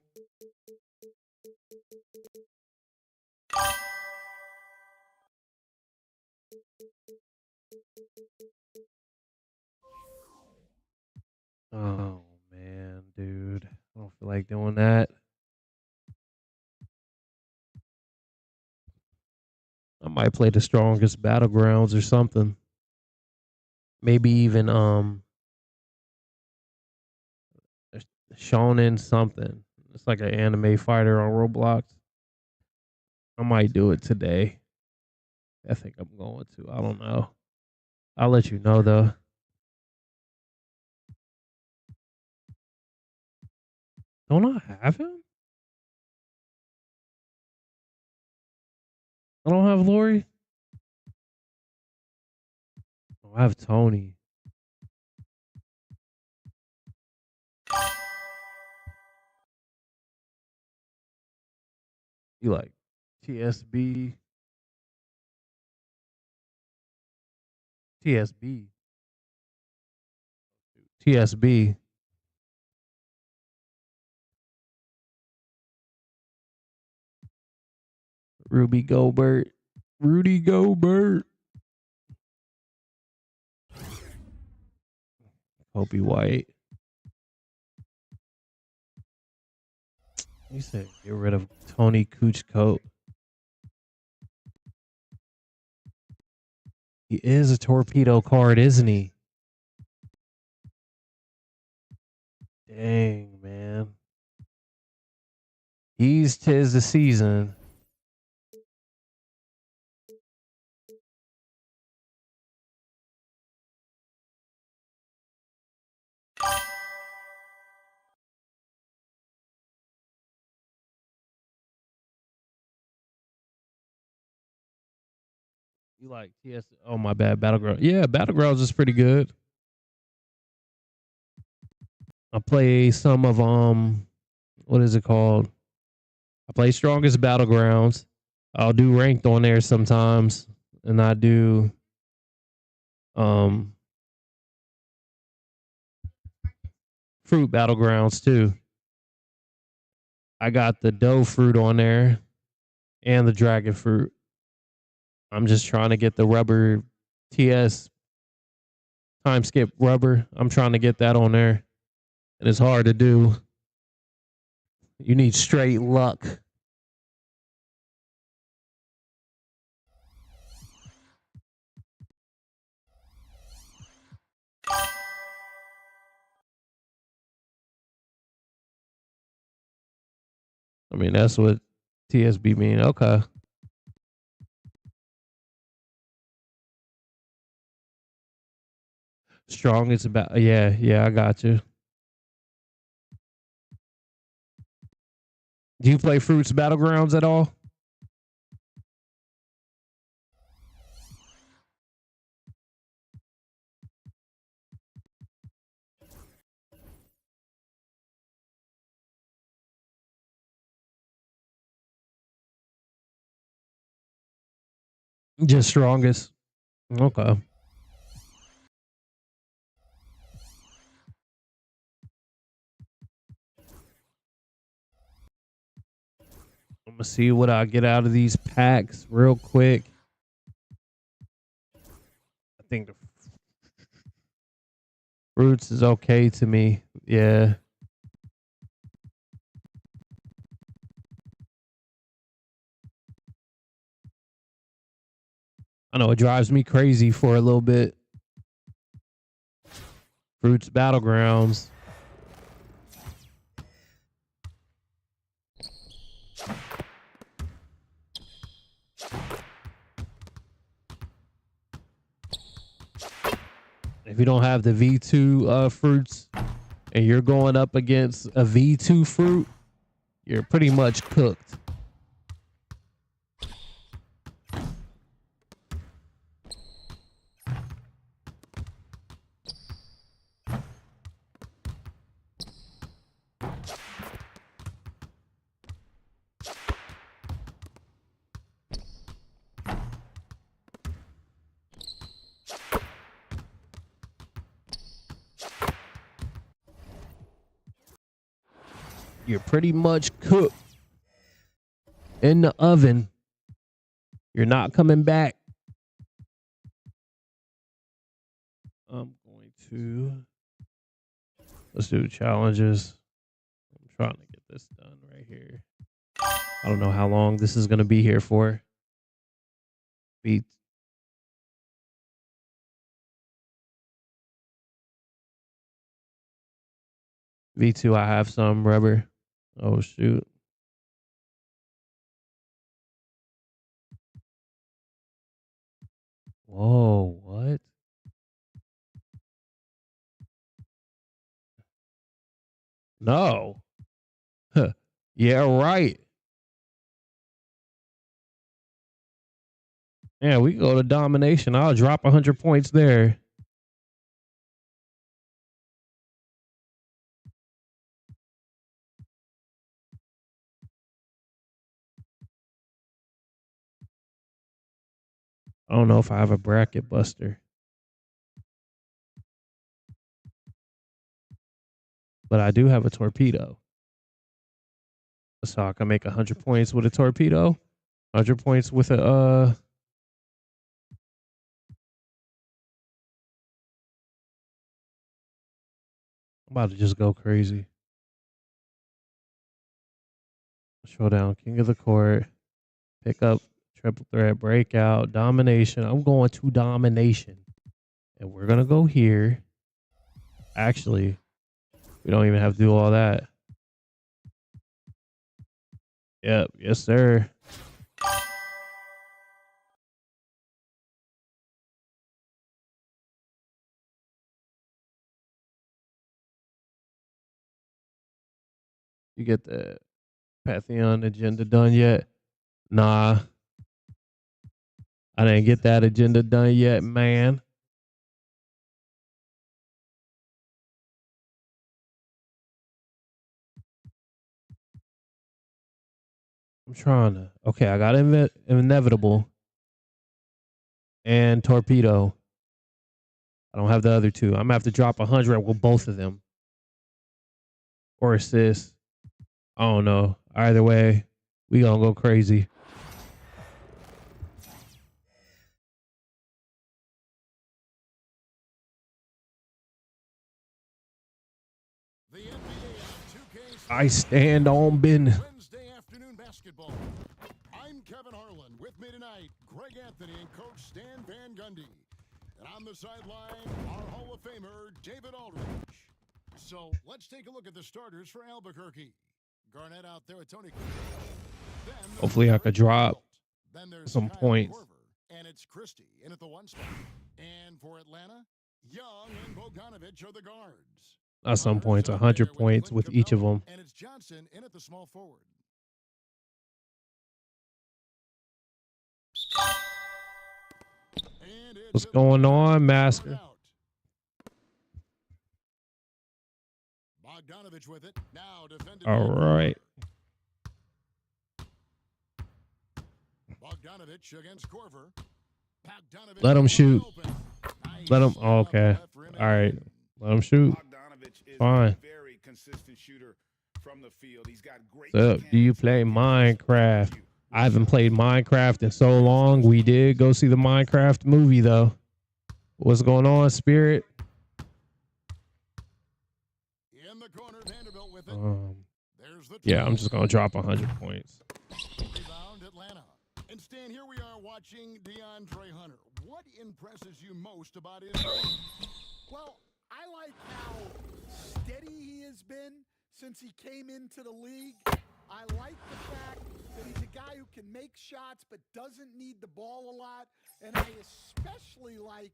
Oh man, dude. I don't feel like doing that. I might play the strongest battlegrounds or something. Maybe even Shonen something. It's like an anime fighter on Roblox. I might do it today. I think I'm going to. I don't know. I'll let you know though. Don't I have him? I don't have Lori. Oh, I have Tony. You like TSB? TSB. TSB. Ruby Gobert. Rudy Gobert. Kobe White. You said get rid of Tony Kuchko. He is a torpedo card, isn't he? Dang, man. He's 'tis the season. You like TS? Oh my bad, Battleground. Yeah, Battlegrounds is pretty good. I play some of what is it called? I play Strongest Battlegrounds. I'll do ranked on there sometimes, and I do fruit battlegrounds too. I got the dough fruit on there and the dragon fruit. I'm just trying to get the rubber TS time skip rubber. I'm trying to get that on there. And it's hard to do. You need straight luck. I mean, that's what TSB mean. Okay. Strong is about, yeah, I got you. Do you play Fruits Battlegrounds at all? Just strongest. Okay. I'm gonna see what I get out of these packs real quick. I think the Fruits is okay to me. Yeah. I know it drives me crazy for a little bit. Fruits Battlegrounds. If you don't have the V2 fruits and you're going up against a V2 fruit, you're pretty much cooked. You're pretty much cooked in the oven. You're not coming back. I'm going to Let's do challenges. I'm trying to get this done right here. I don't know how long this is going to be here for. Beat. V2, I have some rubber. Oh, shoot. Whoa, what? No. Huh. Yeah, right. Yeah, we go to domination. I'll drop 100 points there. I don't know if I have a bracket buster. But I do have a torpedo. So I can make 100 points with a torpedo. 100 points with a I'm about to just go crazy. Showdown, king of the court. Pick up, triple threat, breakout, domination. I'm going to domination. And we're going to go here. Actually, we don't even have to do all that. Yep, yes, sir. You get the Pantheon agenda done yet? Nah. I didn't get that agenda done yet, man. I'm trying to. Okay, I got inevitable and torpedo. I don't have the other two. I'm gonna have to drop 100 with both of them. Or assist. I don't know. Either way, we gonna go crazy.
The NBA 2K
I stand on business.
Wednesday afternoon basketball. I'm Kevin Harlan. With me tonight, Greg Anthony and Coach Stan Van Gundy. And on the sideline, our Hall of Famer, David Aldridge. So let's take a look at the starters for Albuquerque. Garnett out there with Tony.
Hopefully I could drop
Then there's
some
Kyle
points.
Korver, and it's Christie in at the 1 spot. And for Atlanta, Young and Bogdanovich are the guards.
Not some points, 100 points with each of them.
And it's Johnson in at the small forward.
What's going on, Master?
Bogdanovich with it. Now defended.
All right.
Bogdanovich against Korver. Bogdanovich
Let him shoot.
Nice.
Let him. Oh, okay. All right. Let him shoot.
Bogdanovich is
Fine.
a very consistent shooter from the field. He's got great.
What's up? Do you play Minecraft? I haven't played Minecraft in so long. We did go see the Minecraft movie, though. What's going on, Spirit?
In the corner, Vanderbilt with it. There's the
Yeah, I'm just going to drop 100 points.
rebound, Atlanta. And Stan, here we are watching DeAndre Hunter. What impresses you most about his game?
Well, I like how steady he has been since he came into the league. I like the fact that he's a guy who can make shots but doesn't need the ball a lot. And I especially like,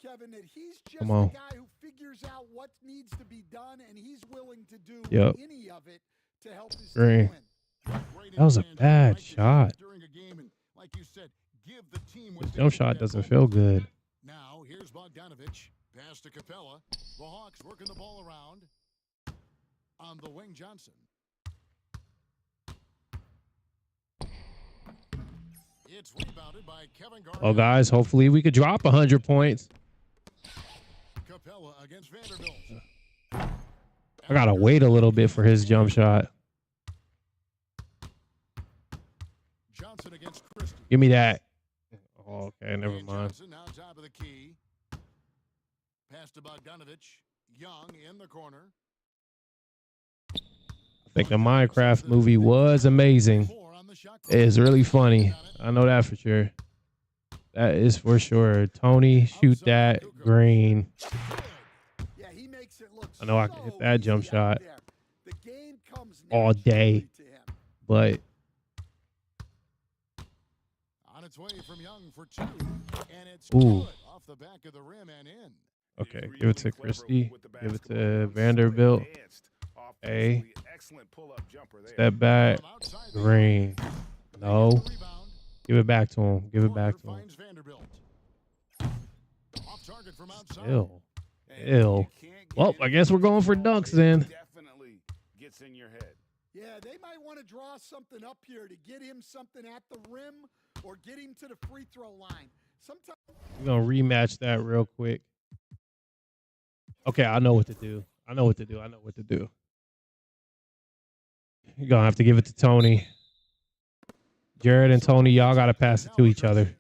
Kevin, that he's just the guy who figures out what needs to be done, and he's willing to do any of it to help his team win.
That was a bad shot.
During a game, and like you said, give the team
This jump shot doesn't feel good.
Now, here's Bogdanovich. Pass to Capella. The Hawks working the ball around. On the wing, Johnson. It's rebounded by Kevin Garnett.
Oh, guys, hopefully we could drop 100 points.
Capella against Vanderbilt.
I got to wait a little bit for his jump shot.
Johnson against Christie.
Give me that. Oh, okay, never mind.
Johnson now top of the key. Pass to Bogdanovich. Young in the corner.
think the Minecraft movie was amazing. It's really funny. I know that for sure. That is for sure. Tony, shoot that green.
Yeah, he makes it look
I know I can hit that jump
so easy out
shot
there. The game comes
all day,
naturally to him.
but
On its way from Young for 2, and it's
ooh.
good off the back of the rim and in.
Okay, give it to Christie. Give it to Vanderbilt. A. Step back. Green. No. Give it back to him. Give it back to him. Still. Still. Well, I guess we're going for dunks then.
Definitely gets in your head.
Yeah, they might want to draw something up here to get him something at the rim or get him to the free throw line. Sometimes
We're going to rematch that real quick. Okay, I know what to do. I know what to do. I know what to do. You're going to have to give it to Tony. Jared and Tony, y'all got to pass it to each other.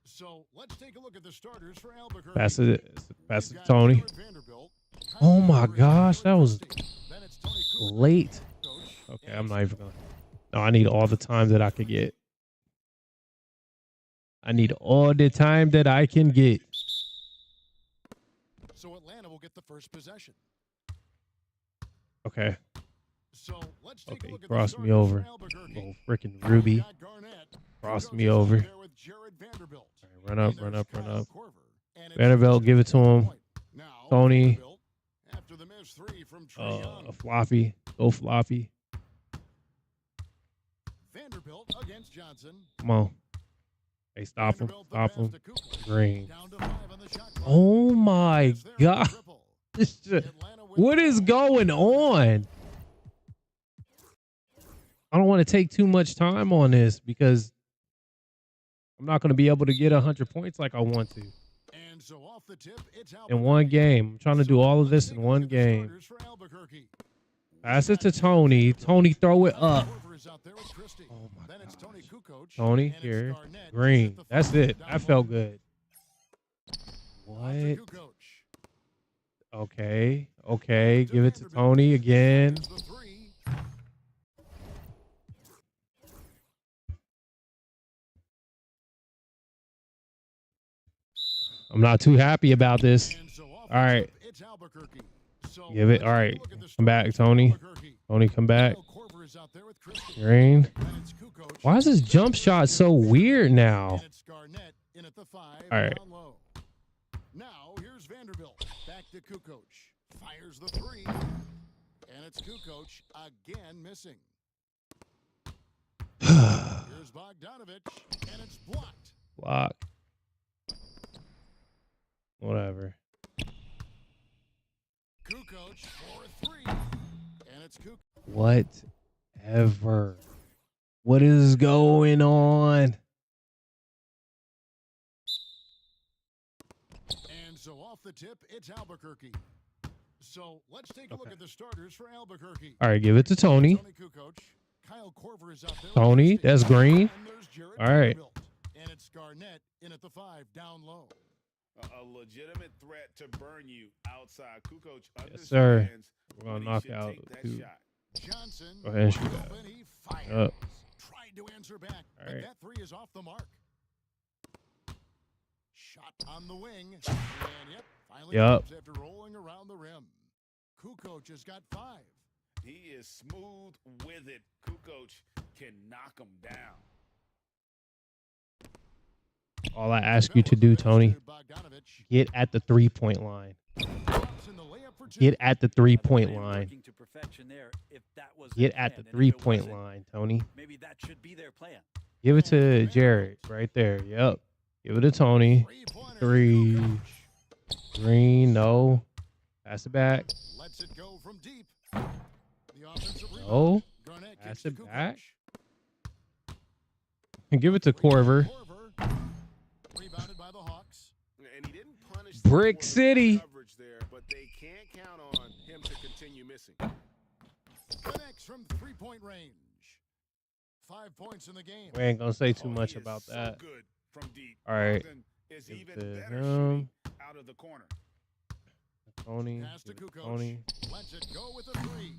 So let's take a look at the starters for Albuquerque.
Pass it to Tony. Oh my gosh, that was late. Okay, I'm not even going to. No, I need all the time that I could get. I need all the time that I can get.
So Atlanta will get the first possession.
Okay.
So let's take
Okay,
a look at
cross
the
me
starters
over.
for Albuquerque.
Oh, freaking Ruby.
Got Garnett.
Cross
Kukoc
me
is out
over.
there with Jared Vanderbilt.
All right, run up,
And
run
there's
up, run
Kyle
up.
Korver. And it's
Vanderbilt, give it to him.
point. Now,
Tony.
Vanderbilt, after the missed 3 from Trae Young.
Floppy. Go Floppy.
Vanderbilt against Johnson.
Come on. Hey, stop him.
Vanderbilt, the
Stop
pass
him.
to Kukoc.
Green.
Down to 5 on the shot clock.
Oh my
It's there on the
God.
triple.
This shit-
Atlanta with
What
the
is
ball.
going on? I don't want to take too much time on this because I'm not going to be able to get 100 points like I want to
And so off the tip, it's
in one game. I'm trying to do all of this in one game. Pass it to Tony. Tony, throw it up. Oh my
Then it's
gosh.
Tony Kukoc.
Tony,
And it's
here.
Garnett
Green.
at the
That's
5
it.
down
That felt
low.
good.
Off to
What?
Kukoc.
Okay. Okay. Give it to Tony again.
Fires the 3.
I'm not too happy about this.
And so off
All right.
the tip, it's Albuquerque. So
Give it.
let's
All
take a
right.
look at the
Come back,
starters for
Tony.
Albuquerque.
Tony, come back.
Kyle Korver is out there with Christie.
Green.
Then it's Kukoc.
Why is this jump shot so weird now?
And it's Garnett in at the 5
All right.
down low. Now here's Vanderbilt. Back to Kukoc. Fires the 3. And it's Kukoc again missing. Here's Bogdanovich. And it's blocked.
Block. Whatever.
Kukoc for a 3. And it's Kukoc.
Whatever. What is going on?
And so off the tip, it's Albuquerque. So let's take a look
Okay.
at the starters for Albuquerque.
All right, give it to Tony.
Tony Kukoc. Kyle Korver is out there. with
Tony,
Christie.
that's green.
And there's Jared
All right.
Vanderbilt. And it's Garnett in at the 5 down low.
A legitimate threat to burn you outside. Kukoc
Yes, sir.
understands
We're going
when
to
he
knock
should
out
take that
two.
shot.
Johnson.
Go ahead and shoot
wide
that.
open, he fires.
Yup.
Tried to answer back,
All
but
right.
that 3 is off the mark. Shot on the wing. And yep, finally
Yup.
comes after rolling around the rim. Kukoc has got 5.
He is smooth with it. Kukoc can knock him down.
All I ask you to do, Tony, get at the 3-point line. Get at the 3-point line.
Working to perfection there, if that was
Get
their
at the
plan, and if it
3-point
wasn't,
line, Tony.
Maybe that should be their plan.
Give it to Jared right there. Yep. Give it to Tony. 3. Green, no. Pass it back.
Lets it go from deep. The offensive rebound.
No.
Garnett
Pass
kicks to
it
Kukoc.
back. And give it to Korver.
Korver. Rebounded by the Hawks.
And he didn't punish them
Brick
for the
City.
coverage there, but they can't count on him to continue missing.
Connects from 3-point range. 5 points in the game.
We ain't going to say too
Oh,
much
he is
about
so
that.
good from deep.
All right.
Bogdan is
Give
even
it to
better
him.
shooting out of the corner.
Tony.
Pass to
Give it to
Kukoc.
Tony.
Lets it go with a 3.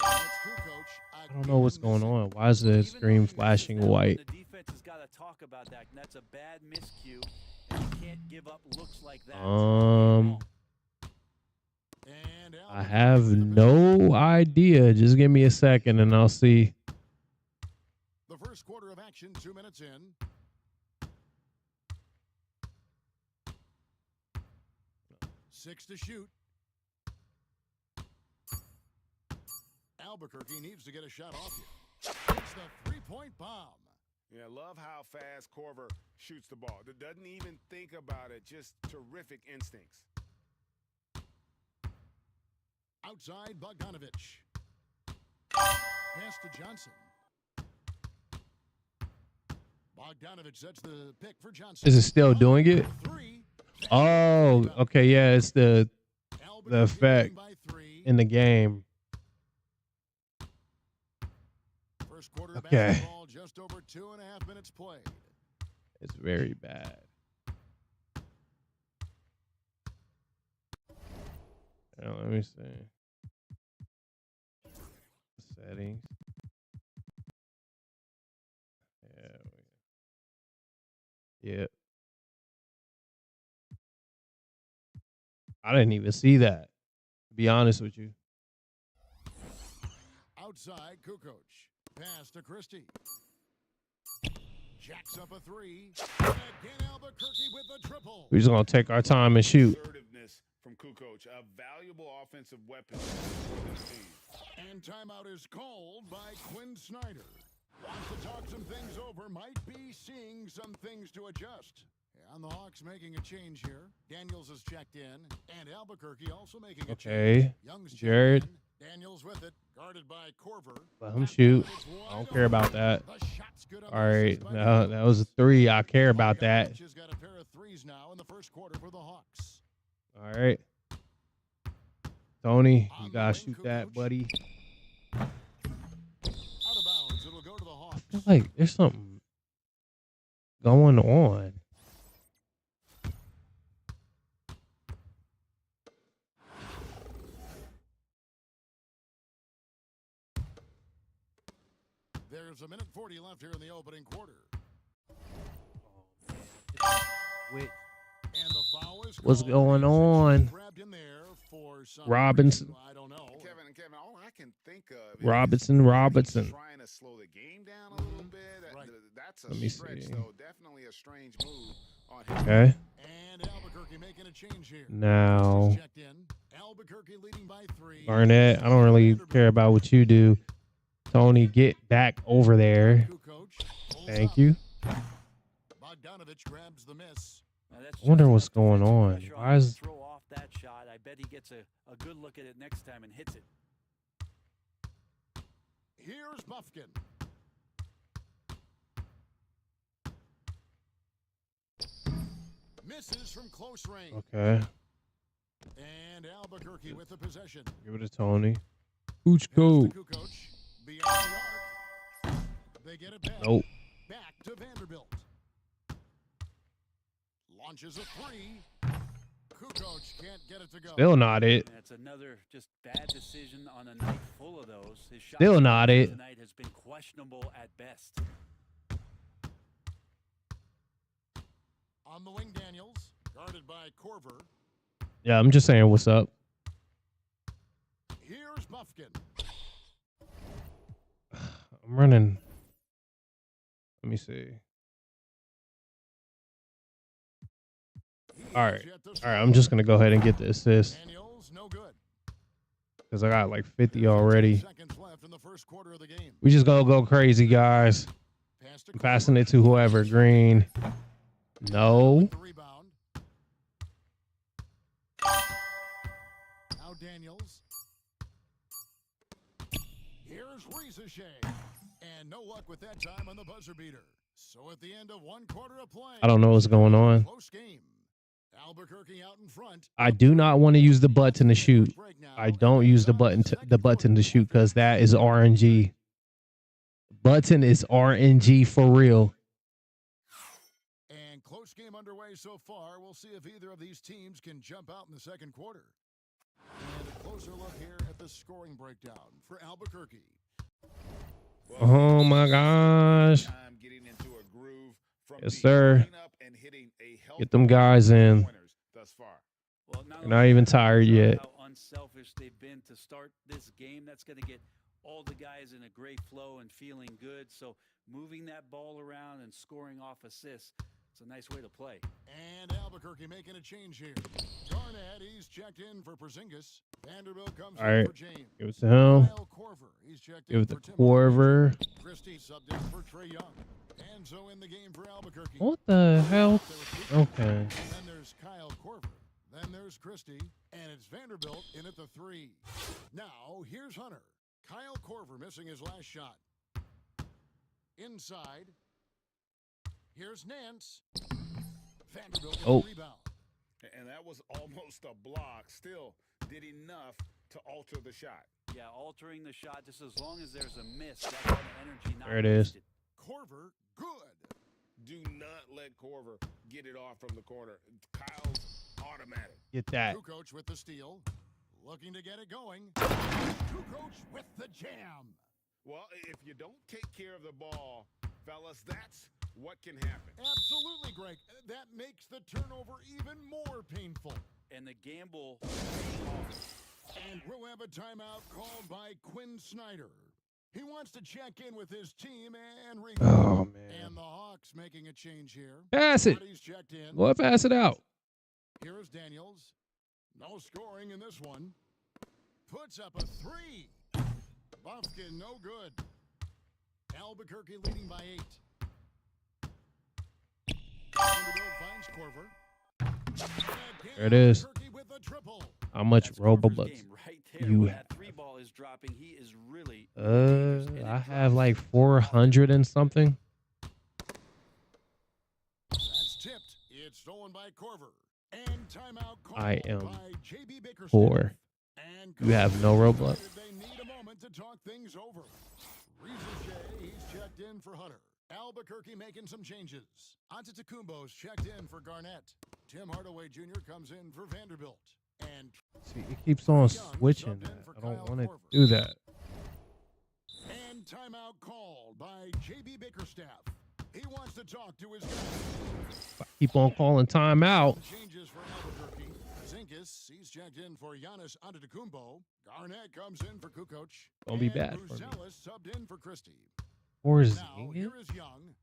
And it's Kukoc
I don't know what's
again
going
missing.
on. Why is the screen flashing white?
The defense has got to talk about that. And that's a bad miscue. And you can't give up looks like that.
And
I have no idea. Just give me a second and I'll see.
the first quarter of action, 2 minutes in. Six to shoot. Albuquerque needs to get a shot off here. It's the three-point bomb.
Yeah, love how fast Corver shoots the ball. Doesn't even think about it. Just terrific instincts.
Outside, Bogdanovich. Pass to Johnson. Bogdanovich sets the pick for Johnson.
Is it still doing it?
Three.
Oh, okay. Yeah, it's the
Albuquerque
effect
leading by three.
in the game.
First quarter
Okay.
basketball, just over 2.5 minutes played.
It's very bad. Now, let me see. Settings. Yeah. I didn't even see that, to be honest with you.
Outside, Kukoc. Pass to Christie. Jacks up a three. Again, Albuquerque with the triple.
We're just going to take our time and shoot.
Assertiveness from Kukoc, a valuable offensive weapon for this team.
And timeout is called by Quinn Snyder. Wants to talk some things over, might be seeing some things to adjust. And the Hawks making a change here. Daniels has checked in, and Albuquerque also making a
Okay.
change. Young's checked
Jared.
in. Daniels with it, guarded by Corver.
Let him shoot. I don't care about that.
The shot's good on
All
the
right.
assist by
No,
Daniels.
that was a 3. I care about that.
Bogdanovich has got a pair of threes now in the first quarter for the Hawks.
All right. Tony,
On
you
the
got to
wing,
shoot that,
Kukoc.
buddy.
Out of bounds, it'll go to the Hawks.
I feel like there's something going on.
There's a minute 40 left here in the opening quarter.
Wait.
And the foul is
What's
called.
going on?
Grabbed in there for some
Robinson.
reason, I don't know.
Kevin, all I can think of is
Robinson.
trying to slow the game down a little bit.
Right.
That's a
Let me
stretch,
see.
though. Definitely a strange move on his
Okay.
And Albuquerque making a change here.
Now,
Checked in. Albuquerque leading by 3.
Barnett, I don't really care about what you do. Tony, get back over there.
Kukoc pulls
Thank
up.
you.
Bogdanovich grabs the miss.
Now, that's
I wonder
just
what's
enough
going
defensive
on.
pressure
Why
him to
is-
throw off that shot? I bet he gets a good look at it next time and hits it.
Here's Buffkin. Misses from close range.
Okay.
And Albuquerque with the possession.
Give it to Tony. Hooch
Here's
go.
the Kukoc. Beyond the arc. They get it back.
Nope.
Back to Vanderbilt. Launches a three. Kukoc can't get it to go.
Still not it.
That's another just bad decision on a night full of those. His shot
Still not
selection
it.
tonight has been questionable at best.
On the wing, Daniels. Guarded by Corver.
Yeah, I'm just saying what's up.
Here's Buffkin.
I'm running. Let me see. All right. All right, I'm just going to go ahead and get the assist
Daniels, no good.
because I got like 50 already.
Seconds left in the first quarter of the game.
We just going to go crazy, guys.
Pass to
I'm passing it to whoever. Green. No.
The rebound. Now Daniels. Here's Rizachet. And no luck with that time on the buzzer beater. So at the end of one quarter of play,
I don't know what's going on.
close game. Albuquerque out in front.
I do not want to use the button to shoot. I don't use the button to shoot because that is RNG. Button is RNG for real.
And close game underway so far. We'll see if either of these teams can jump out in the second quarter. And Closer look here at the scoring breakdown for Albuquerque.
Oh my gosh.
Time getting into a groove from
Yes,
the
sir.
cleanup and hitting a
Get them guys in.
pointers thus far.
Well,
They're not even tired yet.
How unselfish they've been to start this game. That's going to get all the guys in a great flow and feeling good. So moving that ball around and scoring off assists, it's a nice way to play.
And Albuquerque making a change here. Garnett, he's checked in for Porzingis. Vanderbilt comes
All
in
right.
for James.
Give it to him.
Kyle Korver, he's checked
Give
in
it to
for Tim
Korver.
Christie subbed in for Trey Young. And so in the game for Albuquerque.
What the hell? Okay.
Then there's Kyle Korver. Then there's Christie. And it's Vanderbilt in at the 3. Now, here's Hunter. Kyle Korver missing his last shot. Inside. Here's Nance. Vanderbilt with
Oh.
the rebound.
And that was almost a block. Still did enough to alter the shot.
Yeah, altering the shot just as long as there's a miss. That kind of energy not
There it is.
wasted.
Korver, good.
Do not let Korver get it off from the corner. Kyle's automatic.
Get that.
Kukoc with the steal. Looking to get it going. Kukoc with the jam.
Well, if you don't take care of the ball, fellas, that's what can happen.
Absolutely, Greg. That makes the turnover even more painful.
And the gamble.
And we'll have a timeout called by Quinn Snyder. He wants to check in with his team and regroup.
Oh, man.
And the Hawks making a change here.
Pass it.
Bodies checked in.
Go pass it out.
Here is Daniels. No scoring in this one. Puts up a 3. Buffkin, no good. Albuquerque leading by 8. Vanderbilt finds Korver.
There it is.
Albuquerque with a triple.
How much
That's Korver's
Robobux
game right there.
you
When
have?
that 3 ball is dropping, he is really dangerous, and it
I have
drops.
like 400 and something.
That's tipped. It's stolen by Korver. And timeout called
I am
by JB Bickerstaff.
poor.
And
You have no Roblox.
They need a moment to talk things over. Rizuche, he's checked in for Hunter. Albuquerque making some changes. Antetokounmpo's checked in for Garnett. Tim Hardaway Jr. comes in for Vanderbilt. And
See, it keeps on switching that. I don't want to do that.
And timeout called by JB Bickerstaff. He wants to talk to his guys.
Keep on calling timeout.
Changes for Albuquerque. Zinkis, he's checked in for Giannis Antetokounmpo. Garnett comes in for Kukoc.
Don't be
And
bad for me.
Bruzelis subbed in for Christie.
Or
Now,
Zingis?
here is Young.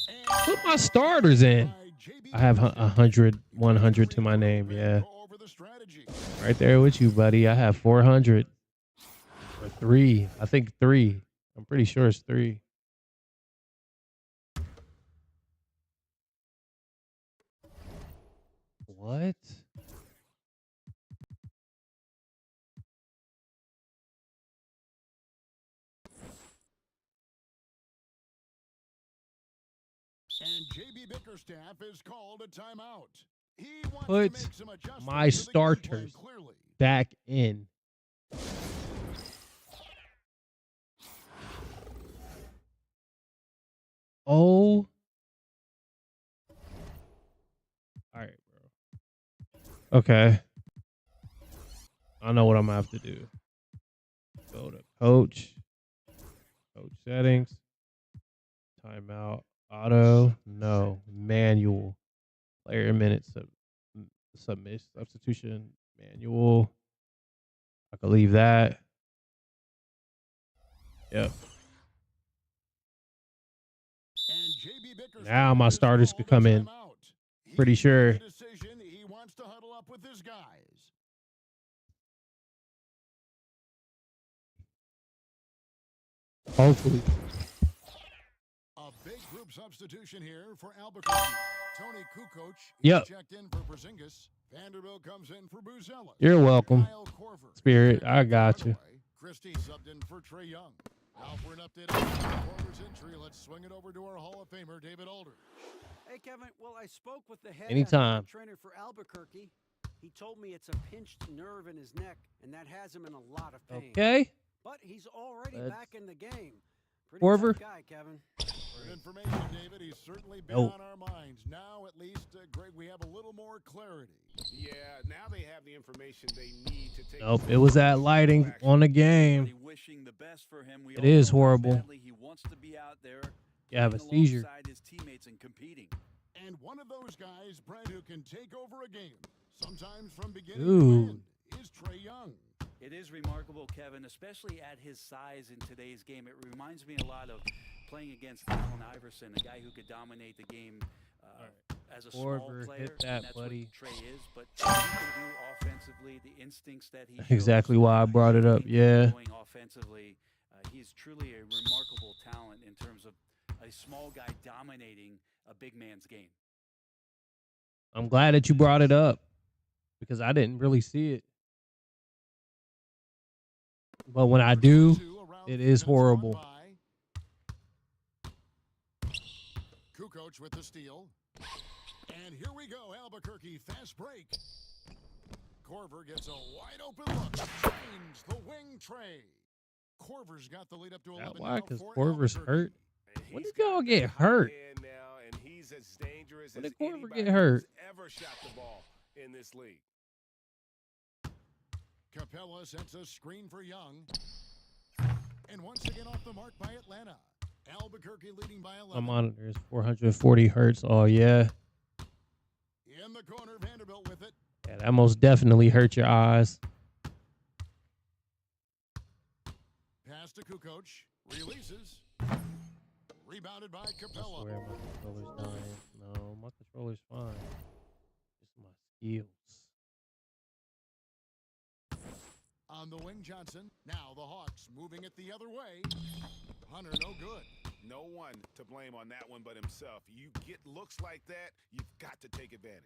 And
Put my starters in.
by JB
I have
Bickerstaff.
100 to my name. Yeah.
Go over the strategy.
Right there with you, buddy. I have 400. Or 3. I think 3. I'm pretty sure it's 3. What?
And JB Bickerstaff is called a timeout. He wants
Put
to make some adjustments
my
to the game plan,
starters
clearly.
back in. Oh. All right, bro. Okay. I know what I'm going to have to do. Go to coach. Coach settings. Timeout. Auto. No. Manual. Player minutes. Submit. Substitution. Manual. I can leave that. Yep.
And JB Bickerstaff
Now my
is
starters could
called a
come in.
timeout. He
Pretty
made
sure.
the decision. He wants to huddle up with his guys.
Hopefully.
A big group substitution here for Albuquerque. Tony Kukoc
Yep.
checked in for Porzingis. Vanderbilt comes in for Bruzelis.
You're welcome.
Kyle Korver.
Spirit, I got you.
Christie subbed in for Trey Young. Now for an update on Korver's injury, let's swing it over to our Hall of Famer, David Alder.
Hey, Kevin. Well, I spoke with the head
Anytime.
athletic trainer for Albuquerque. He told me it's a pinched nerve in his neck, and that has him in a lot of pain.
Okay.
But he's already
Let's-
back in the game. Pretty
Korver.
tough guy, Kevin.
Good information, David. He's certainly been
Nope.
on our minds. Now, at least, Greg, we have a little more clarity.
Yeah, now they have the information they need to take.
Nope. It was that lighting on the game.
Wishing the best for him. We
It
all
is
know how
horrible.
badly he wants to be out there.
You have a
playing
seizure.
alongside his teammates and competing.
And one of those guys, Brent, who can take over a game, sometimes from beginning
Dude.
to end, is Trey Young.
It is remarkable, Kevin, especially at his size in today's game. It reminds me a lot of playing against Allen Iverson, a guy who could dominate the game as a small
Korver,
player.
hit that,
and that's
buddy.
what Trey is, but what he can do offensively, the instincts that he
Exactly
shows,
why I brought it up.
everything
Yeah.
going offensively, he's truly a remarkable talent in terms of a small guy dominating a big man's game.
I'm glad that you brought it up because I didn't really see it. But when I do, it is horrible.
Kukoc with the steal. And here we go, Albuquerque, fast break. Korver gets a wide open look. Finds the wing tray. Korver's got the lead up to 11.
Why?
Now
Because
for
Korver's
Albuquerque.
hurt. When
He's
did y'all
got
get
that
hurt?
hand now, and he's as dangerous
When
as
did Korver
anybody
get hurt?
who's ever shot the ball in this league.
Capella sets a screen for Young. And once again off the mark by Atlanta. Albuquerque leading by 11.
My monitor is 440 hertz. Oh, yeah.
In the corner, Vanderbilt with it.
Yeah, that most definitely hurt your eyes.
Pass to Kukoc. Releases. Rebounded by
I
Capella.
swear my controller's dying. No, my controller's fine. Just my skills.
On the wing, Johnson. Now the Hawks moving it the other way. Hunter, no good.
No one to blame on that one but himself. You get looks like that, you've got to take advantage.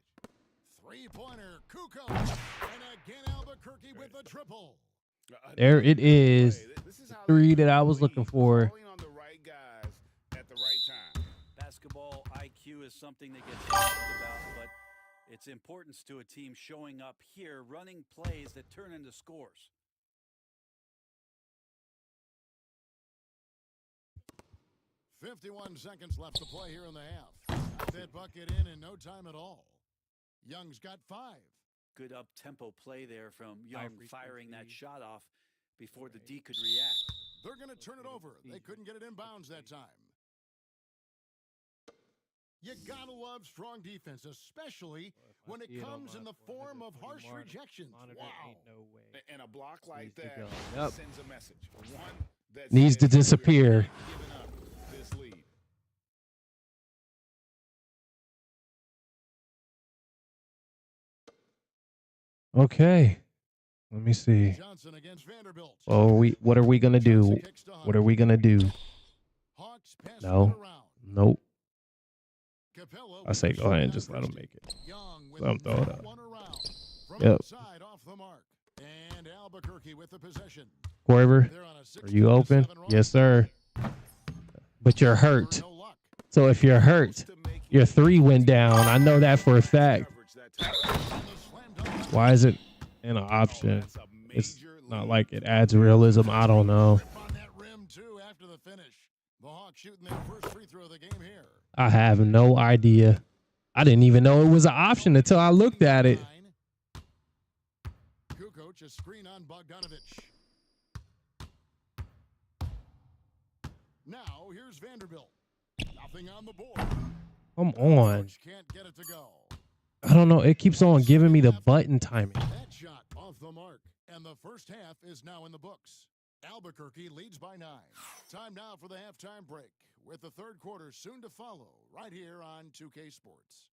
Three-pointer, Kukoc. And again, Albuquerque with a triple.
There it is.
This is
The
how
three
they
that I
lead,
was looking for.
calling on the right guys at the right time.
Basketball IQ is something that gets talked about, but its importance to a team showing up here, running plays that turn into scores.
.51 seconds left to play here in the half. Got that bucket in no time at all. Young's got 5.
Good up-tempo play there from Young, firing that
frequency.
shot off before the D could react.
They're going to turn it over. They couldn't get it in bounds that time. You gotta love strong defense, especially when it comes in the form of harsh rejections. Wow.
And a block like
Needs to
that
go. Yep.
sends a message. One that
Needs to
says, "We're
disappear."
not giving up this lead.
Okay. Let me see.
Johnson against Vanderbilt.
Oh, what are we gonna do?
Johnson kicks to
What are we gonna do?
Hawks pass
No.
it around.
Nope.
Capella
I
with
say
the
go ahead and
shot
just let him
Christie.
make it.
Young with
Let him throw it up.
one around. From
Yep.
outside off the mark. And Albuquerque with the possession.
Corver,
They're on a
are you open?
16-7 run.
Yes, sir. But you're hurt.
No luck.
So if you're hurt, your 3 went down. I know that for a fact.
Coverage that time.
On the slam dunk.
Why is it an option?
That's a
It's
major
not
lead.
like it adds realism. I don't know.
Rip on that rim, too, after the finish. The Hawks shooting their first free throw of the game here.
I have no idea. I didn't even know it was an option until I looked at it.
Kukoc, a screen on Bogdanovich. Now, here's Vanderbilt. Nothing on the board.
Come on.
Kukoc can't get it to go.
I don't know. It keeps on giving me the button timing.
That shot off the mark. And the first half is now in the books. Albuquerque leads by 9. Time now for the halftime break, with the third quarter soon to follow, right here on 2K Sports.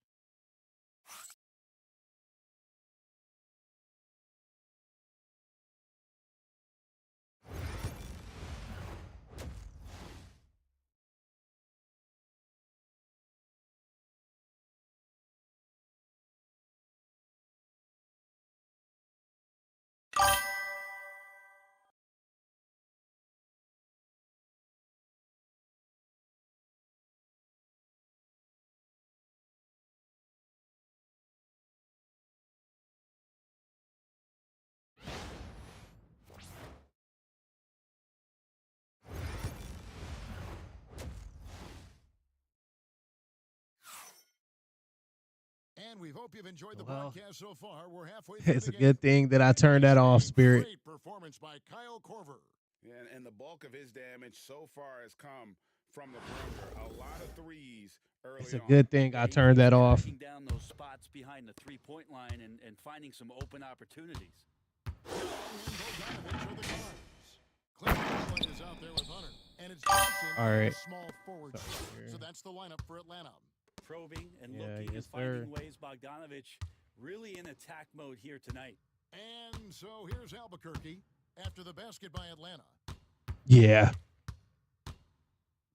And we hope you've enjoyed the
Well,
broadcast so far. We're halfway through
it's
the
a
game.
good thing that I turned that off, Spirit.
Great performance by Kyle Korver.
Yeah, and the bulk of his damage so far has come from the perimeter. A lot of threes early
It's a
on.
good thing I
Yeah,
turned
he's
that off.
cracking down those spots behind the three-point line and finding some open opportunities.
Young and Bogdanovich are the guards. Cleveland is out there with Hunter. And it's Johnson,
All right.
a small forward. So that's the lineup for Atlanta.
Probing and
Yeah,
looking
yes,
and finding
sir.
ways. Bogdanovich really in attack mode here tonight.
And so here's Albuquerque after the basket by Atlanta.
Yeah.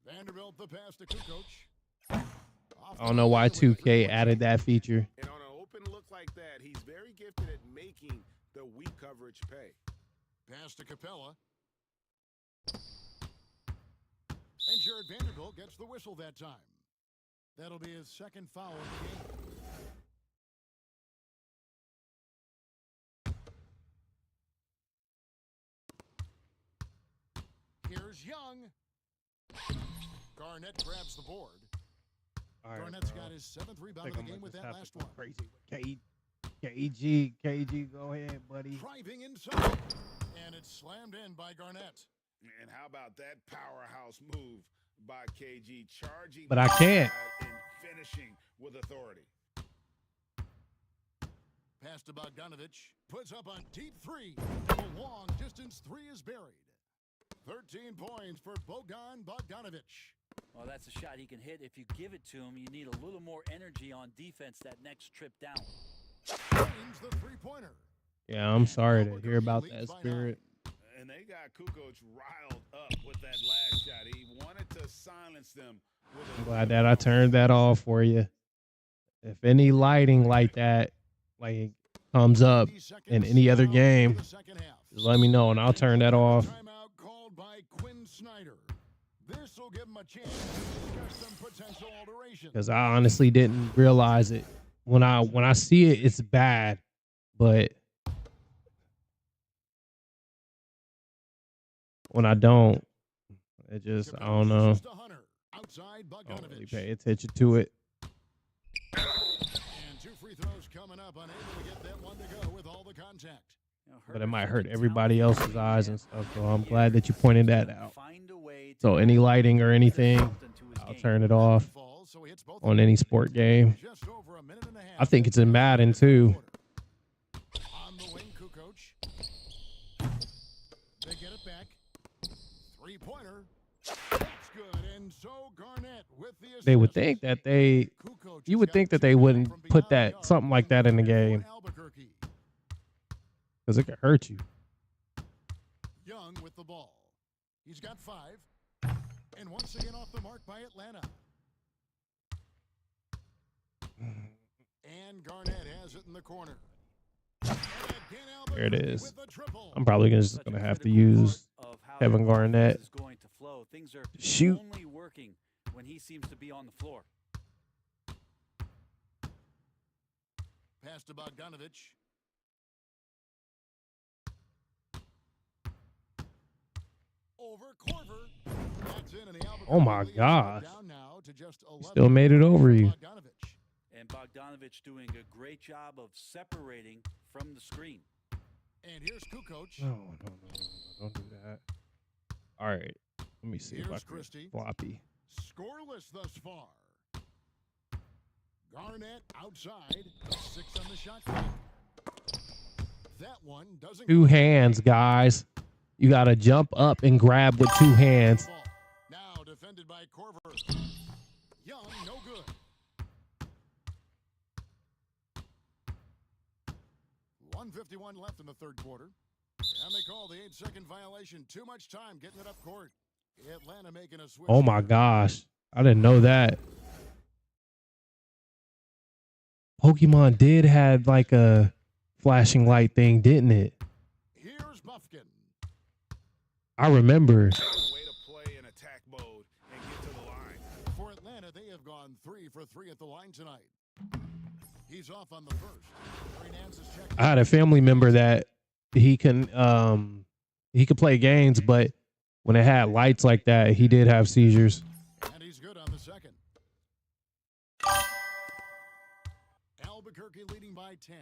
Vanderbilt the pass to Kukoc.
I don't know why 2K added that feature.
And on an open look like that, he's very gifted at making the weak coverage pay.
Pass to Capella. And Jared Vanderbilt gets the whistle that time. That'll be his second foul of the game. Here's Young. Garnett grabs the board.
All right,
Garnett's
bro.
got his 7th
I
rebound
think
of the
I'm
game with
gonna
that
just
last
have to
one.
go crazy with KG, go ahead, buddy.
Driving inside. And it's slammed in by Garnett.
And how about that powerhouse move by KG, charging
But I can't.
and finishing with authority.
Pass to Bogdanovich. Puts up a deep three. The long distance three is buried. 13 points for Bogdanovich.
Well, that's a shot he can hit. If you give it to him, you need a little more energy on defense that next trip down.
Drains the three-pointer.
Yeah, I'm sorry to hear about that, Spirit.
And they got Kukoc riled up with that last shot. He wanted to silence them.
I'm glad that I turned that off for you. If any lighting like that like comes up in any other game, just let me know and I'll turn that off.
Timeout called by Quinn Snyder. This will give him a chance to discuss some potential alteration.
Because I honestly didn't realize it. When I see it, it's bad, but when I don't, it just, I don't know.
Outside
I don't really
Bogdanovich.
pay attention to it.
And two free throws coming up, unable to get that one to go with all the contact.
But it might hurt everybody else's eyes and stuff, so I'm glad that you pointed that out. So any lighting or anything, I'll turn it off on any sport game. I think it's in Madden too.
On the wing, Kukoc. They get it back. Three-pointer. That's good. And so Garnett with the assist.
They would think that you would think that they wouldn't put that something like that in the game because it could hurt you.
Young with the ball. He's got 5. And once again off the mark by Atlanta. And Garnett has it in the corner.
There it is. I'm probably just gonna have to use Kevin Garnett.
Things are
Shoot.
only working when he seems to be on the floor.
Pass to Bogdanovich. Over Korver. That's in, and the
Oh my
Albuquerque
gosh.
down now to just
He
11
still made it over you.
Bogdanovich.
And Bogdanovich doing a great job of separating from the screen.
And here's Kukoc.
No, don't do that. All right, let me see if I
Here's
can
Christie.
floppy.
Scoreless thus far. Garnett outside. 6 on the shot clock. That one doesn't.
Two hands, guys. You gotta jump up and grab with two hands.
Now defended by Korver. Young, no good. .151 left in the third quarter. And they call the 8-second violation. Too much time getting it up court. Atlanta making a switch.
Oh my gosh, I didn't know that. Pokemon did have like a flashing light thing, didn't it?
Here's Buffkin.
I remember.
Way to play in attack mode and get to the line.
For Atlanta, they have gone 3 for 3 at the line tonight. He's off on the first. Larry Nance is checked.
I had a family member that he could play games, but when it had lights like that, he did have seizures.
And he's good on the second. Albuquerque leading by 10.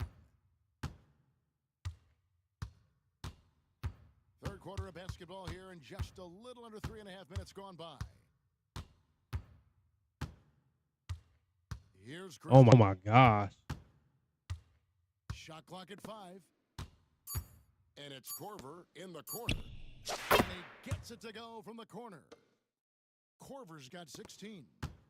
Third quarter of basketball here, and just a little under 3.5 minutes gone by. Here's Chris.
Oh my gosh.
Shot clock at 5. And it's Korver in the corner. And he gets it to go from the corner. Korver's got 16.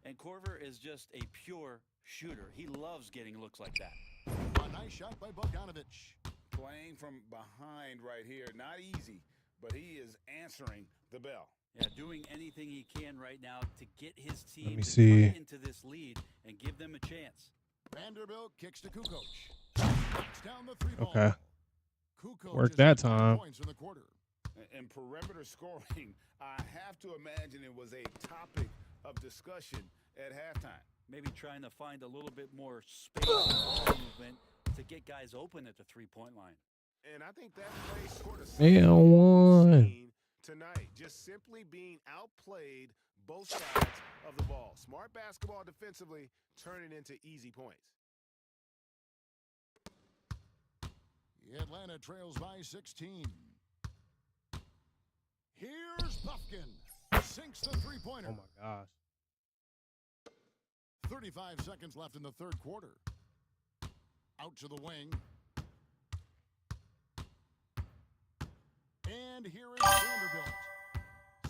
And Korver is just a pure shooter. He loves getting looks like that.
A nice shot by Bogdanovich.
Playing from behind right here. Not easy, but he is answering the bell.
Yeah, doing anything he can right now to get his
Let
team
me
to
see.
cut into this lead and give them a chance.
Vanderbilt kicks to Kukoc. Knocks down the three ball.
Okay.
Kukoc
Work
has
that
got 10
time.
points in the quarter.
And perimeter scoring, I have to imagine it was a topic of discussion at halftime.
Maybe trying to find a little bit more space and ball movement to get guys open at the three-point line.
And I think that play scored a
Man, one.
tonight. Just simply being outplayed both sides of the ball. Smart basketball defensively, turning into easy points.
Atlanta trails by 16. Here's Buffkin. Sinks the three-pointer.
Oh my gosh.
35 seconds left in the third quarter. Out to the wing. And here is Vanderbilt.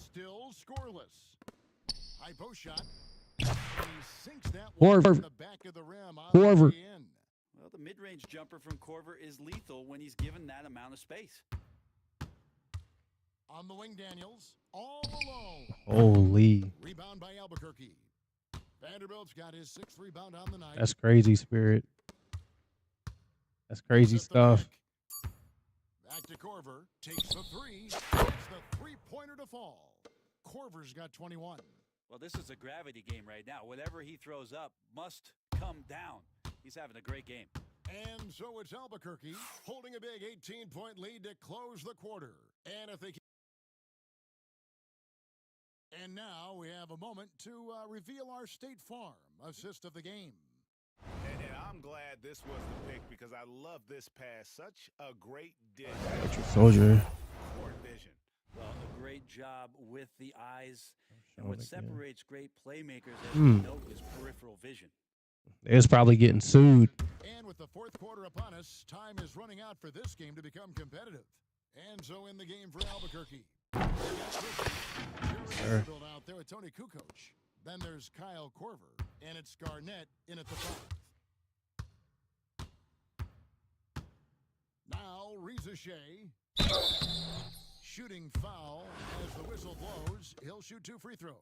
Still scoreless. High post shot. And he sinks that one
Korver.
in the back of the rim. On
Korver.
the way in.
Well, the mid-range jumper from Korver is lethal when he's given that amount of space.
On the wing, Daniels. All alone.
Holy.
Rebound by Albuquerque. Vanderbilt's got his 6th rebound on the night.
That's crazy, Spirit. That's crazy
Set the
stuff.
pick. Back to Korver. Takes the three. It's the three-pointer to fall. Korver's got 21.
Well, this is a gravity game right now. Whatever he throws up must come down. He's having a great game.
And so it's Albuquerque holding a big 18-point lead to close the quarter. And if they can... And now we have a moment to reveal our State Farm assist of the game.
And I'm glad this was the pick because I love this pass. Such a great dish.
Soldier.
Court vision.
Well, a great job with the eyes. And
Show
what
it again.
separates great playmakers, as we know, is peripheral vision.
They was probably getting sued.
And with the fourth quarter upon us, time is running out for this game to become competitive. And so in the game for Albuquerque.
Sure.
Out there with Tony Kukoc. Then there's Kyle Korver. And it's Garnett in at the 5. Now Reza Shea. Shooting foul as the whistle blows. He'll shoot 2 free throws.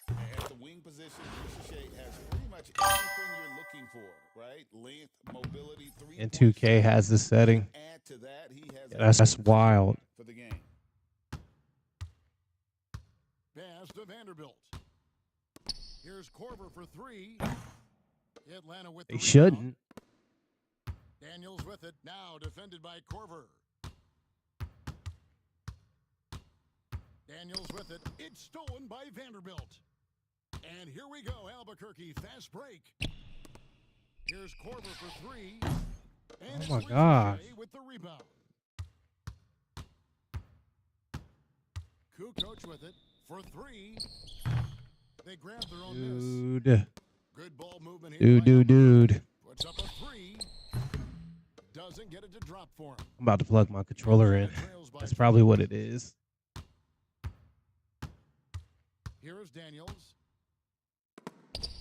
At the wing position, Ricochet has pretty much everything you're looking for, right? Length, mobility, 3
And 2K has this setting.
Add to that, he has
Yeah, that's wild.
for the game.
Pass to Vanderbilt. Here's Korver for 3. Atlanta with the
They
rebound.
shouldn't.
Daniels with it. Now defended by Korver. Daniels with it. It's stolen by Vanderbilt. And here we go, Albuquerque. Fast break. Here's Korver for 3. And
Oh my
it's
gosh.
Ricochet with the rebound. Kukoc with it for 3. They grab their own miss.
Dude.
Good ball movement here.
Dude.
Puts up a 3. Doesn't get it to drop for him.
I'm about to plug my controller in. That's probably what it is.
Here is Daniels.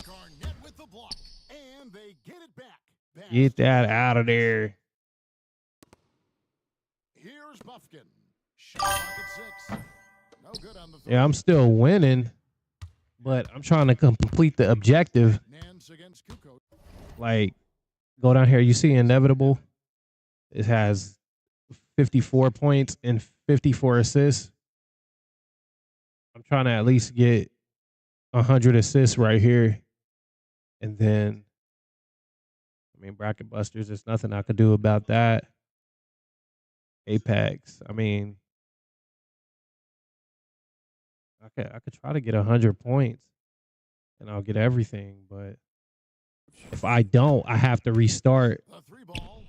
Garnett with the block. And they get it back. Pass
Get
to
that
Garnett.
out of there.
Here's Buffkin. Shot clock at 6. No good on the
Yeah, I'm still winning, but I'm trying to complete the objective.
Nance against Kukoc.
Like, go down here. You see Inevitable? It has 54 points and 54 assists. I'm trying to at least get 100 assists right here. And then, I mean, Bracket Busters, there's nothing I could do about that. Apex, I mean, I could try to get 100 points and I'll get everything, but If I don't, I have to restart.
The 3-ball.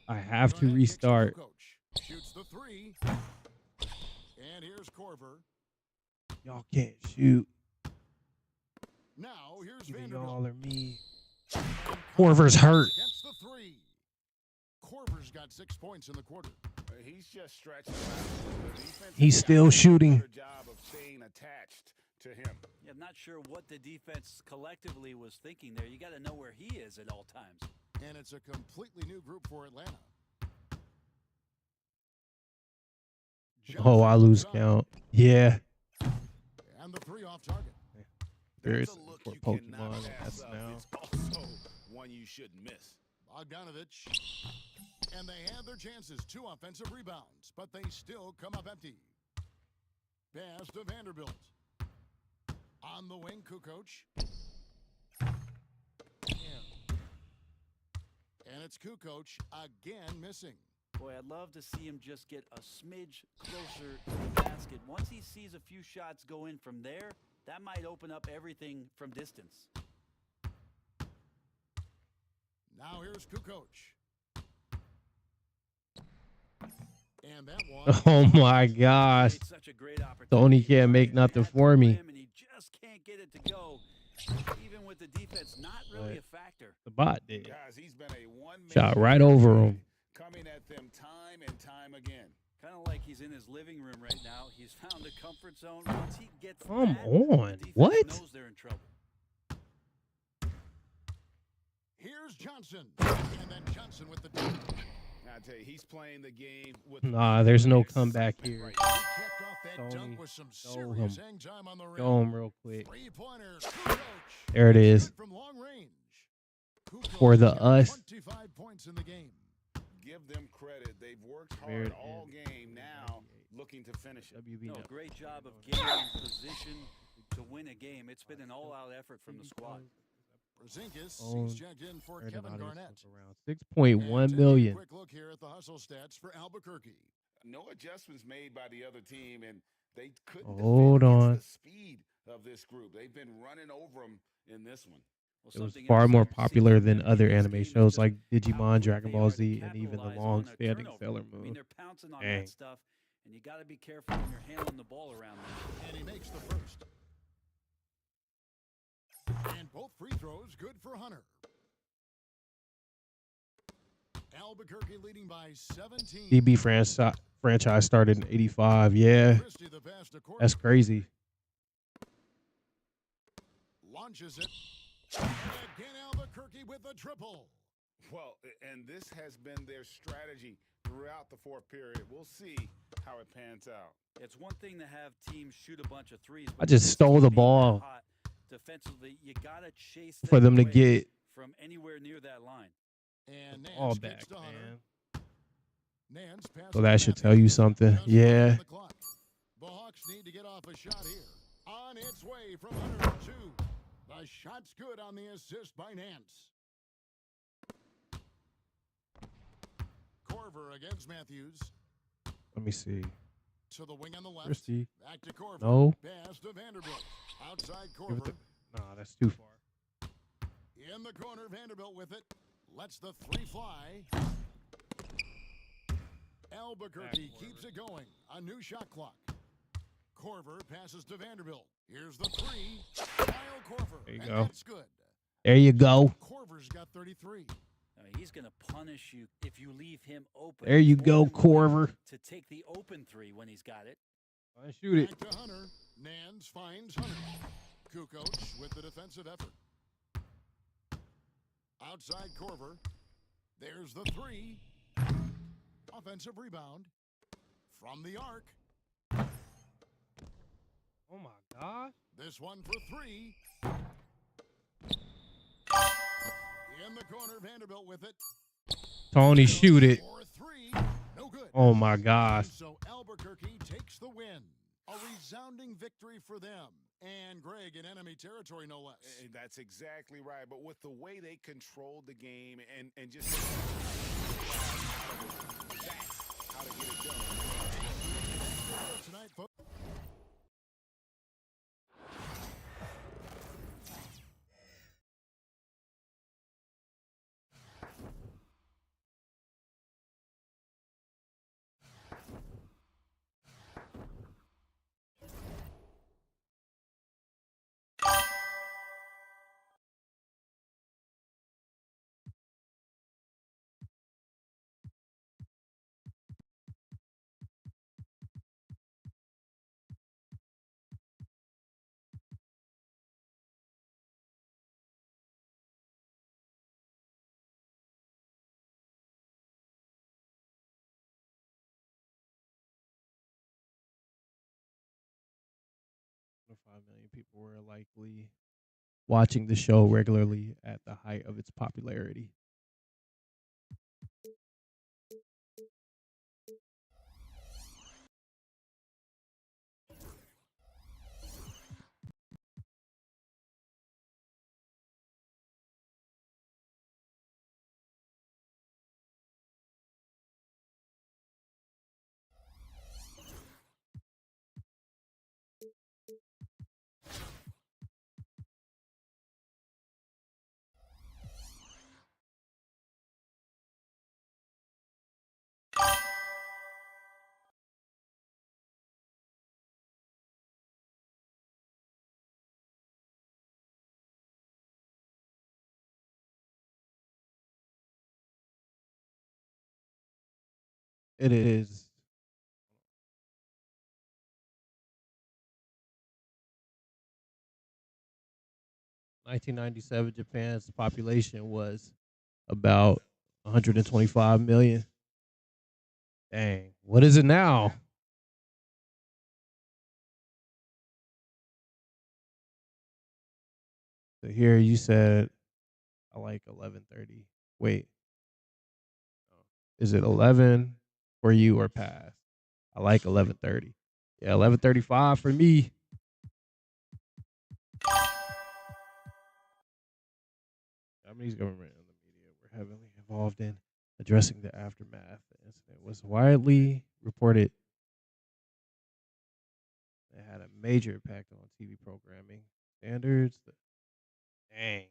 I have to
Garnett kicks to
restart.
Kukoc. Shoots the 3. And here's Korver.
Y'all can't shoot.
Now here's
Either
Vanderbilt.
y'all or me. Korver's hurt.
Gets the 3. Korver's got 6 points in the quarter.
He's just stretching out. The defense
He's
has
still
done a
shooting.
better job of staying attached to him.
Yeah, I'm not sure what the defense collectively was thinking there. You got to know where he is at all times.
And it's a completely new group for Atlanta.
Oh, I lose count. Yeah.
And the 3 off target.
There's
That's a look
for
you
Pokemon.
cannot pass
That's
up.
now.
It's also one you shouldn't miss.
Bogdanovich. And they had their chances. 2 offensive rebounds, but they still come up empty. Pass to Vanderbilt. On the wing, Kukoc. And it's Kukoc again missing.
Boy, I'd love to see him just get a smidge closer to the basket. Once he sees a few shots go in from there, that might open up everything from distance.
Now here's Kukoc. And that one.
Oh my gosh.
It's such a great opportunity.
Tony can't make
Right
nothing
at the
for me.
rim, and he just can't get it to go. Even with the defense, not really a factor.
The bot did.
Guys, he's been a one-man
Shot right over him.
coming at them time and time again.
Kind of like he's in his living room right now. He's found a comfort zone. Once he gets
Come
that,
on.
the defense
What?
knows they're in trouble.
Here's Johnson. And then Johnson with the dunk.
I tell you, he's playing the game with
Nah, there's no
excitement
comeback
right
here.
now.
He kept off that
Tony,
dunk with some
show
serious
him.
hang time on the rim.
Show him real quick.
3-pointer. Kukoc.
There it is.
Good from long range. Kukoc
For the
got
us.
25 points in the game.
Give them credit. They've worked
There
hard
it
all
is.
game now, looking to finish it.
WB
No,
now.
great job of getting in position to win a game. It's been an all-out effort from the squad.
Porzingis,
Oh,
he's checked in for
Heard
Kevin
about it.
Garnett.
Around 6.1
And taking
million.
a quick look here at the hustle stats for Albuquerque.
No adjustments made by the other team, and they couldn't
Hold
defend
on.
against the speed of this group. They've been running over them in this one.
Well,
It was
something
far
else
more
that we're
popular
seeing
than
in
other
this
anime
game is
shows
just
like
how
Digimon,
quick
Dragon
they
Ball
are to
Z, and even the
capitalize
long
on a
standing
turnover.
Sailor
I mean,
Moon.
they're pouncing on
Dang.
that stuff, and you got to be careful when you're handling the ball around them.
And he makes the first. And both free throws good for Hunter. Albuquerque leading by 17.
DB franchise started in 85. Yeah,
Christie the pass to Korver.
that's crazy.
Launches it. And again Albuquerque with a triple.
Well, and this has been their strategy throughout the fourth period. We'll see how it pans out.
It's one thing to have teams shoot a bunch of threes.
I
but
just
with
stole
teams
the
being that
ball
hot defensively, you got to chase
for them to
away
get
from anywhere near that line.
And Nance
all
kicks
back,
to Hunter.
man.
Nance passes
So that
to
should
Matthews.
tell you something.
Just
Yeah.
on the clock. The Hawks need to get off a shot here. On its way from Hunter to 2. The shot's good on the assist by Nance. Korver against Matthews.
Let me see.
To the wing on the left.
Christie.
Back to Korver.
No.
Pass to Vanderbilt. Outside
Give it
Korver.
to, nah, that's too far.
In the corner, Vanderbilt with it. Lets the 3 fly. Albuquerque
Back,
keeps it going. A new shot clock. Korver passes to Vanderbilt. Here's the 3. Kyle Korver.
There you
and
go.
that's good.
There you go.
Korver's got 33.
He's going to punish you if you leave him open.
There you
He's
go,
more than willing
Corver.
to take the open three when he's got it.
Shoot it.
Back to Hunter. Nance finds Hunter. Kukoc with the defensive effort. Outside Korver. There's the 3. Offensive rebound. From the arc.
Oh my gosh.
This one for 3. In the corner, Vanderbilt with it.
Tony, shoot it.
For 3. No good.
Oh my gosh.
And so Albuquerque takes the win. A resounding victory for them. And Greg in enemy territory, no less.
That's exactly right. But with the way they controlled the game and just that's how to get it done.
Tonight, folks.
million people were likely watching the show regularly at the height of its popularity. It is 1997. Japan's population was about 125 million. Dang, what is it now? So here you said I like 11:30. Wait, is it 11 for you or pass? I like 11:30. Yeah, 11:35 for me. Japanese government and the media were heavily involved in addressing the aftermath. The incident was widely reported. It had a major impact on TV programming standards. Dang.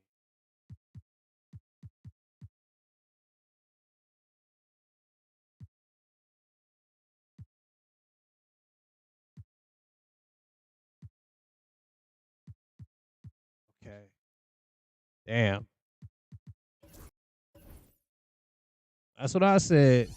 Okay. Damn. That's what I said.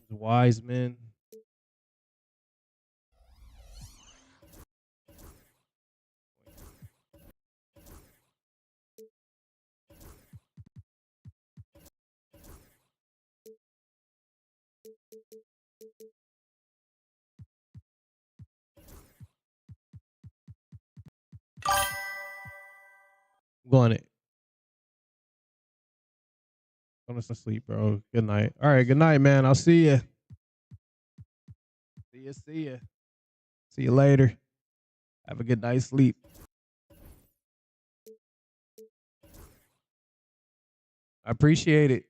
Wise men. I'm going to sleep, bro. Good night. All right, good night, man. I'll see you. See you. See you later. Have a good night's sleep. I appreciate it.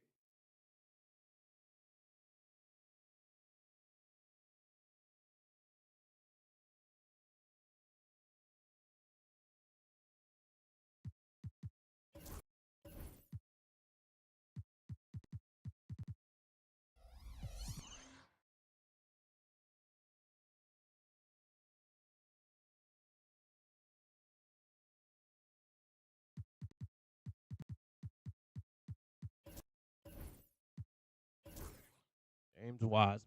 James Wise.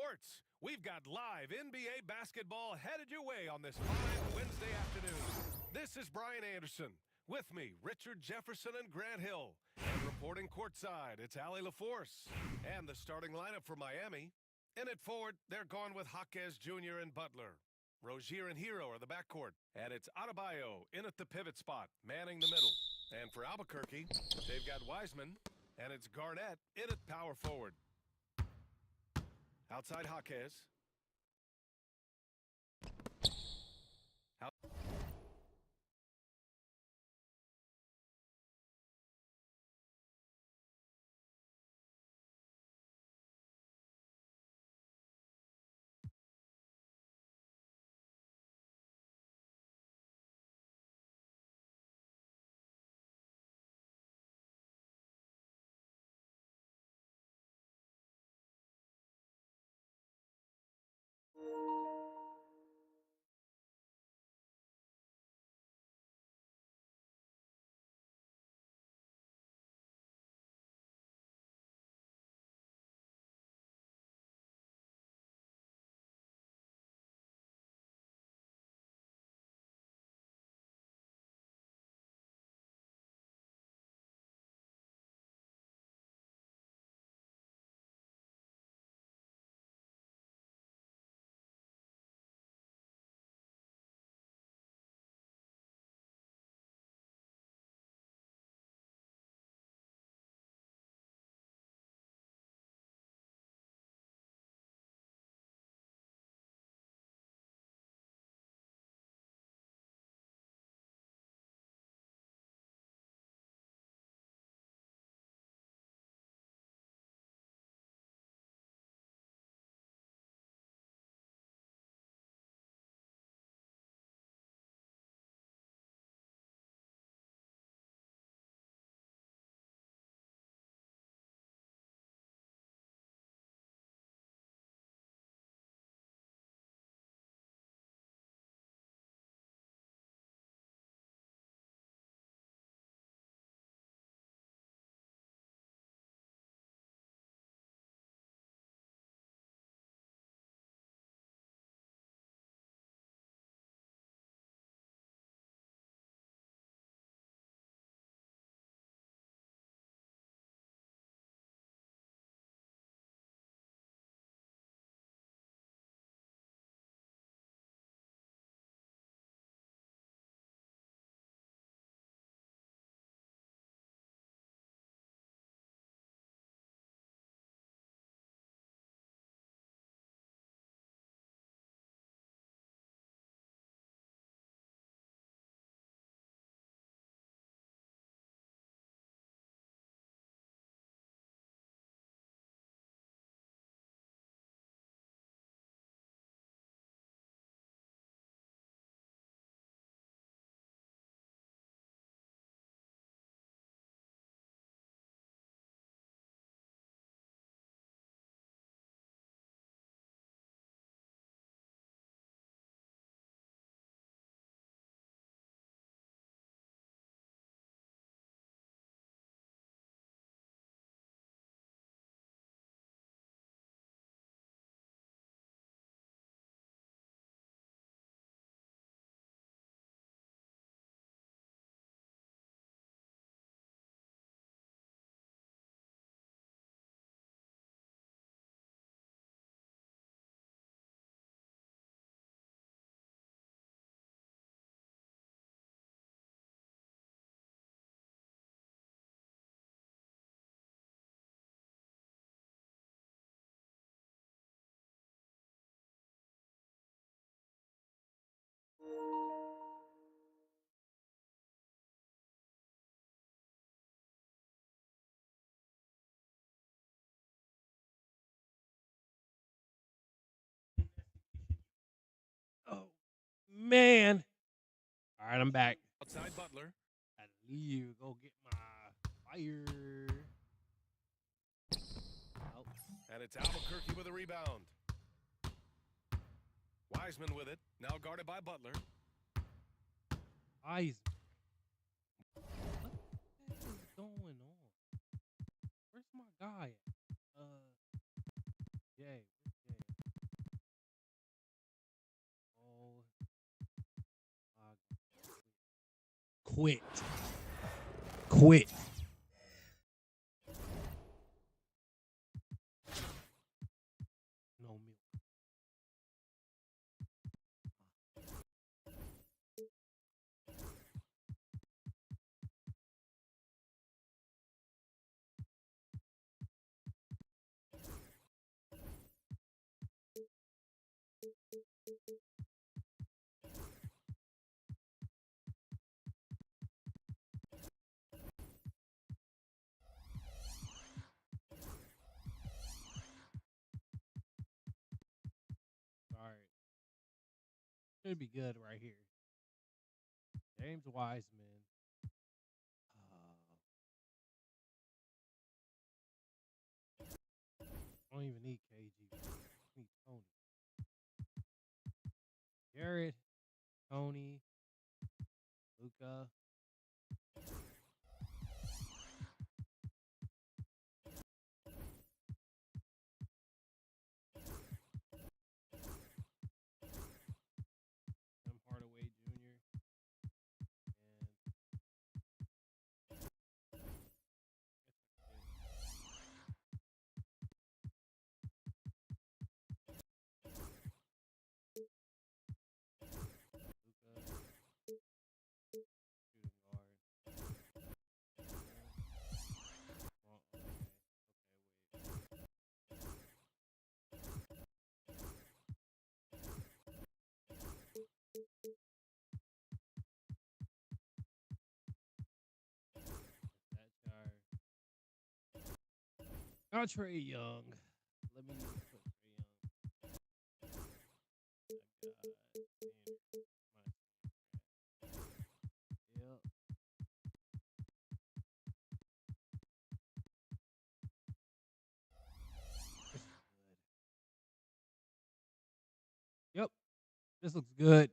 sports. We've got live NBA basketball headed your way on this fine Wednesday afternoon. This is Brian Anderson. With me, Richard Jefferson and Grant Hill. And reporting courtside, it's Allie LaForce. And the starting lineup for Miami. In at forward, they're going with Jaquez Jr. and Butler. Rozier and Hero are the backcourt. And it's Adebayo in at the pivot spot, manning the middle. And for Albuquerque, they've got Wiseman. And it's Garnett in at power forward. Outside Jaquez.
Oh, man. All right, I'm back.
Outside Butler.
I leave. Go get my fire. Oh.
And it's Albuquerque with a rebound. Wiseman with it. Now guarded by Butler.
Eyes. What the heck is going on? Where's my guy at? Jay. Where's Jay? Quit. Quit. No milk. All right. Should be good right here. James Wiseman. I don't even need KG. I need Tony. Jared, Tony, Luca. Tim Hardaway Jr. Not Trey Young. Let me put Trey Young. Yep. Yep. This looks good.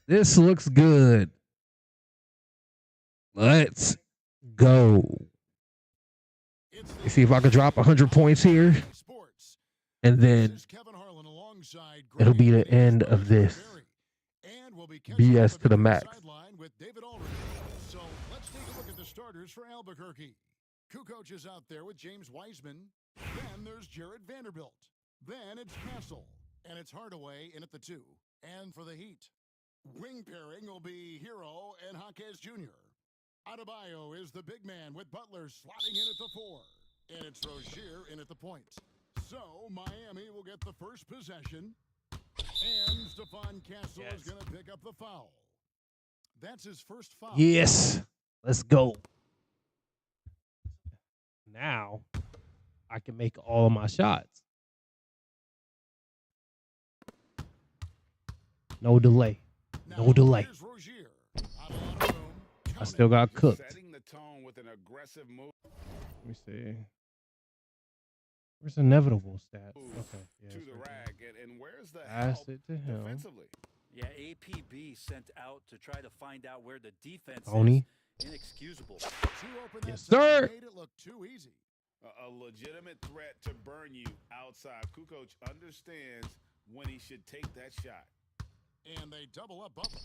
This looks good. Let's go. You see if I can drop 100 points here. And then it'll be the end of this. BS to the max.
So let's take a look at the starters for Albuquerque. Kukoc is out there with James Wiseman. Then there's Jared Vanderbilt. Then it's Castle. And it's Hardaway in at the 2. And for the Heat, wing pairing will be Hero and Jaquez Jr. Adebayo is the big man with Butler slotting in at the 4. And it's Rozier in at the point. So Miami will get the first possession. And Stephon Castle is going to pick up the foul. That's his first foul.
Yes. Let's go. Now I can make all of my shots. No delay. No delay. I still got cooked.
Setting the tone with an aggressive move.
Let me see. Where's inevitable stats? Okay. Yeah,
to the rag, and where's the
pass
help
it to him.
defensively?
Yeah, APB sent out to try to find out where the defense
Tony.
is. Inexcusable.
Yes, sir.
Made it look too easy.
A legitimate threat to burn you outside. Kukoc understands when he should take that shot.
And they double up Butler.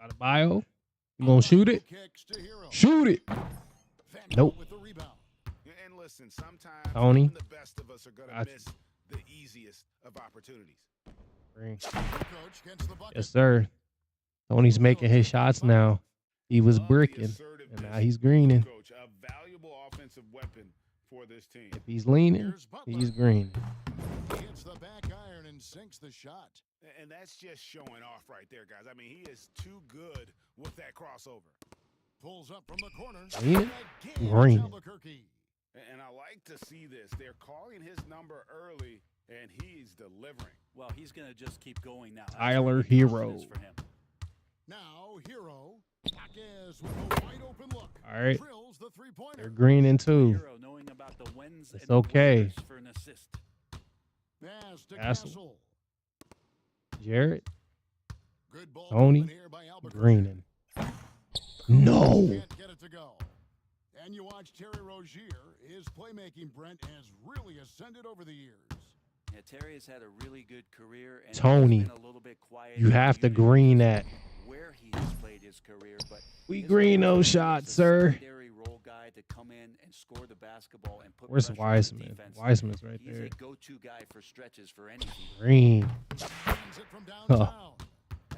Adebayo. You gonna shoot it? Shoot it. Nope.
With the rebound. And listen, sometimes
Tony.
the best of us are gonna miss the easiest of opportunities.
Yes, sir. Tony's making his shots now. He was bricking, and now he's greening.
A valuable offensive weapon for this team.
If he's leaning, he's greening.
He hits the back iron and sinks the shot.
And that's just showing off right there, guys. I mean, he is too good with that crossover.
Pulls up from the corner.
Green.
And I like to see this. They're calling his number early, and he's delivering.
Well, he's going to just keep going now.
Tyler Hero.
For him.
Now, Hero. Jaquez with a wide open look.
All right.
Drills the three-pointer.
They're greening too.
Hero knowing about the wins
it's
and
okay.
For an assist.
Pass to
Castle. Jared.
Good ball
Tony. Greening. No.
Can't get it to go. And you watch Terry Rozier. His playmaking, Brent, has really ascended over the years.
Yeah, Terry has had a really good career, and
Tony,
he's been a little bit quiet.
you have to green that.
Where he has played his career, but
We green those shots, sir.
Secondary role guy to come in and score the basketball and put
Where's
pressure on the
Wiseman?
defense.
Wiseman's right
He's
there.
a go-to guy for stretches for anything.
Green. Oh.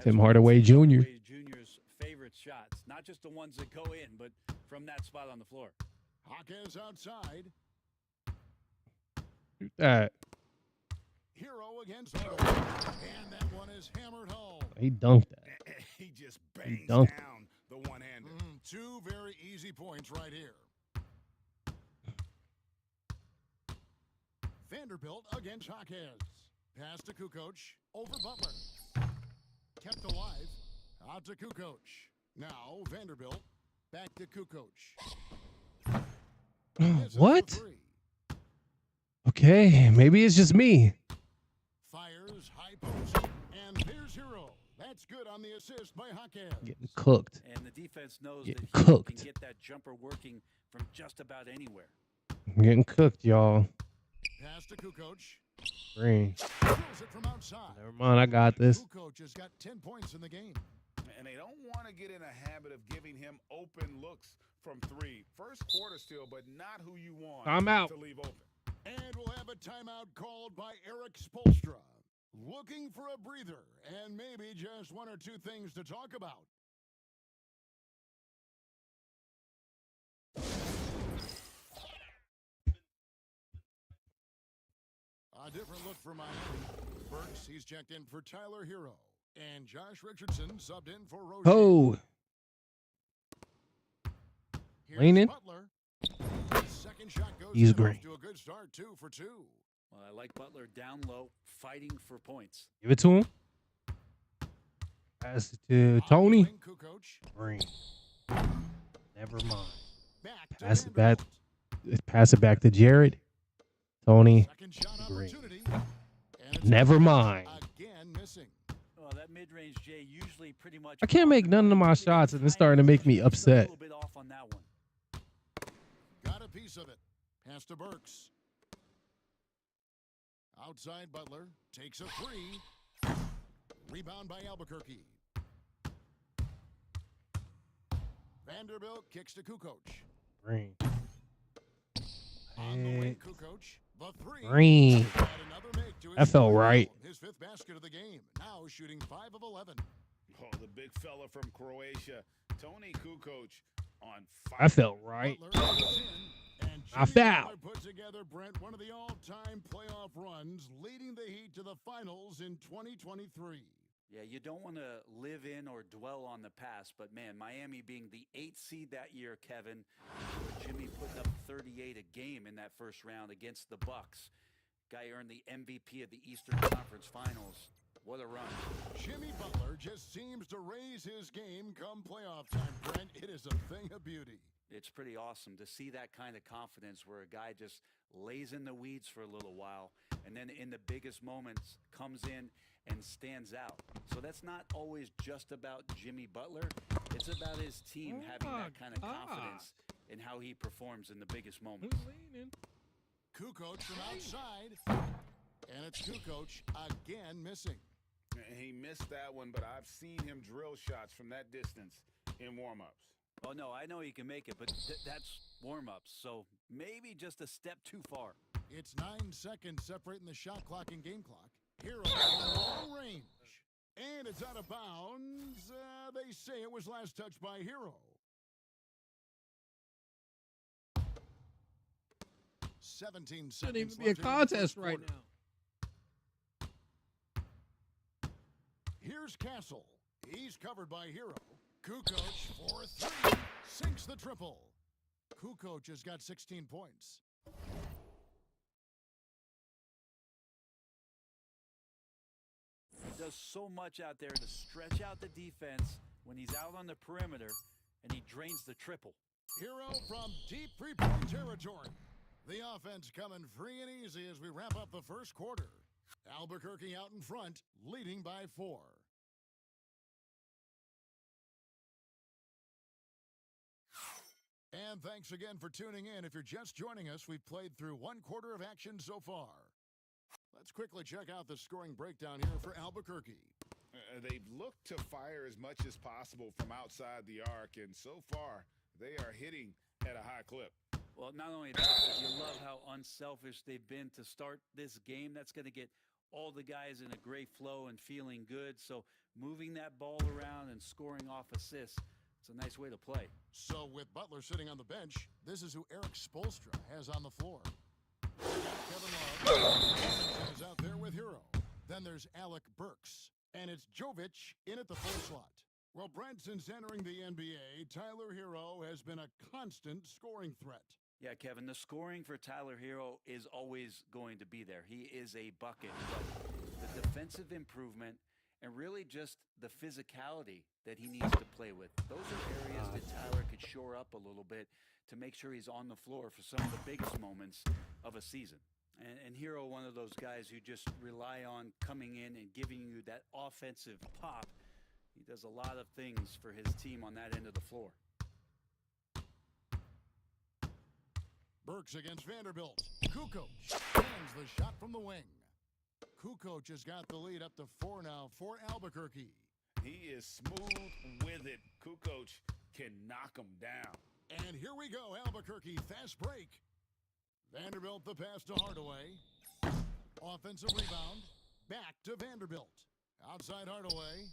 Tim Hardaway Jr.
Jr.'s favorite shots, not just the ones that go in, but from that spot on the floor.
Hawkins outside.
Shoot that.
Hero against Hero. And that one is hammered home.
He dunked that.
He just bangs
dunked
down the one-hander.
Two very easy points right here. Vanderbilt against Hawkins. Pass to Kukoc. Over Butler. Kept alive. Out to Kukoc. Now Vanderbilt. Back to Kukoc.
What? Okay, maybe it's just me.
Fires high post. And there's Hero. That's good on the assist by Hawkins.
Getting cooked.
And the defense knows
Getting
that he
cooked.
can get that jumper working from just about anywhere.
I'm getting cooked, y'all.
Pass to Kukoc.
Green.
Throws it from outside.
Never mind, I got this.
Kukoc has got 10 points in the game.
And they don't want to get in a habit of giving him open looks from three. First quarter still, but not who you want
I'm out.
to leave open.
And we'll have a timeout called by Eric Spoelstra. Looking for a breather and maybe just one or two things to talk about. A different look for Miami. Burks, he's checked in for Tyler Hero. And Josh Richardson subbed in for Rozier.
Oh.
Here's
Leaning.
Butler. Second shot goes
He's
in,
green.
off to a good start, 2 for 2.
Well, I like Butler down low, fighting for points.
Give it to him. Pass it to Tony.
Kukoc.
Green. Never mind.
Back to
Pass it back.
Vanderbilt.
Pass it back to Jared. Tony.
Second shot
Green.
opportunity. And it's
Never mind.
again missing.
Well, that mid-range J usually pretty much.
I can't make none of my shots, and it's starting to make me upset.
A little bit off on that one.
Got a piece of it. Pass to Burks. Outside Butler. Takes a three. Rebound by Albuquerque. Vanderbilt kicks to Kukoc.
Green.
On the wing, Kukoc. The three.
Green.
Had another make to his
That felt
fourth
right.
goal, his 5th basket of the game. Now shooting 5 of 11.
Oh, the big fella from Croatia, Tony Kukoc on fire.
I felt right.
Butler goes in, and
I
Jimmy
foul.
Butler put together, Brent, one of the all-time playoff runs, leading the Heat to the finals in 2023.
Yeah, you don't want to live in or dwell on the past, but man, Miami being the 8th seed that year, Kevin, with Jimmy putting up 38 a game in that first round against the Bucks. Guy earned the MVP of the Eastern Conference Finals. What a run.
Jimmy Butler just seems to raise his game come playoff time, Brent. It is a thing of beauty.
It's pretty awesome to see that kind of confidence where a guy just lays in the weeds for a little while and then in the biggest moments comes in and stands out. So that's not always just about Jimmy Butler. It's about his team having that kind of confidence in how he performs in the biggest moments.
Kukoc from outside, and it's Kukoc again missing.
And he missed that one, but I've seen him drill shots from that distance in warm-ups.
Oh, no, I know he can make it, but that's warm-ups, so maybe just a step too far.
It's 9 seconds separating the shot clock and game clock. Hero in long range, and it's out of bounds. They say it was last touched by Hero. 17 seconds.
Shouldn't even be a
left in the
contest
first
right
quarter.
now.
Here's Castle. He's covered by Hero. Kukoc for 3. Sinks the triple. Kukoc has got 16 points.
He does so much out there to stretch out the defense when he's out on the perimeter, and he drains the triple.
Hero from deep three-point territory. The offense coming free and easy as we wrap up the first quarter. Albuquerque out in front, leading by 4. And thanks again for tuning in. If you're just joining us, we've played through 1 quarter of action so far. Let's quickly check out the scoring breakdown here for Albuquerque.
They've looked to fire as much as possible from outside the arc, and so far, they are hitting at a high clip.
Well, not only that, but you love how unselfish they've been to start this game. That's going to get all the guys in a great flow and feeling good. So moving that ball around and scoring off assists, it's a nice way to play.
So with Butler sitting on the bench, this is who Eric Spoelstra has on the floor. Kevin Love is out there with Hero. Then there's Alec Burks. And it's Jovic in at the 4 slot. Well, Brent, since entering the NBA, Tyler Hero has been a constant scoring threat.
Yeah, Kevin, the scoring for Tyler Hero is always going to be there. He is a bucket. But the defensive improvement and really just the physicality that he needs to play with, those are areas that Tyler could shore up a little bit to make sure he's on the floor for some of the biggest moments of a season. And Hero, one of those guys who just rely on coming in and giving you that offensive pop. He does a lot of things for his team on that end of the floor.
Burks against Vanderbilt. Kukoc lands the shot from the wing. Kukoc has got the lead up to 4 now for Albuquerque.
He is smooth with it. Kukoc can knock him down.
And here we go, Albuquerque, fast break. Vanderbilt the pass to Hardaway. Offensive rebound. Back to Vanderbilt. Outside Hardaway.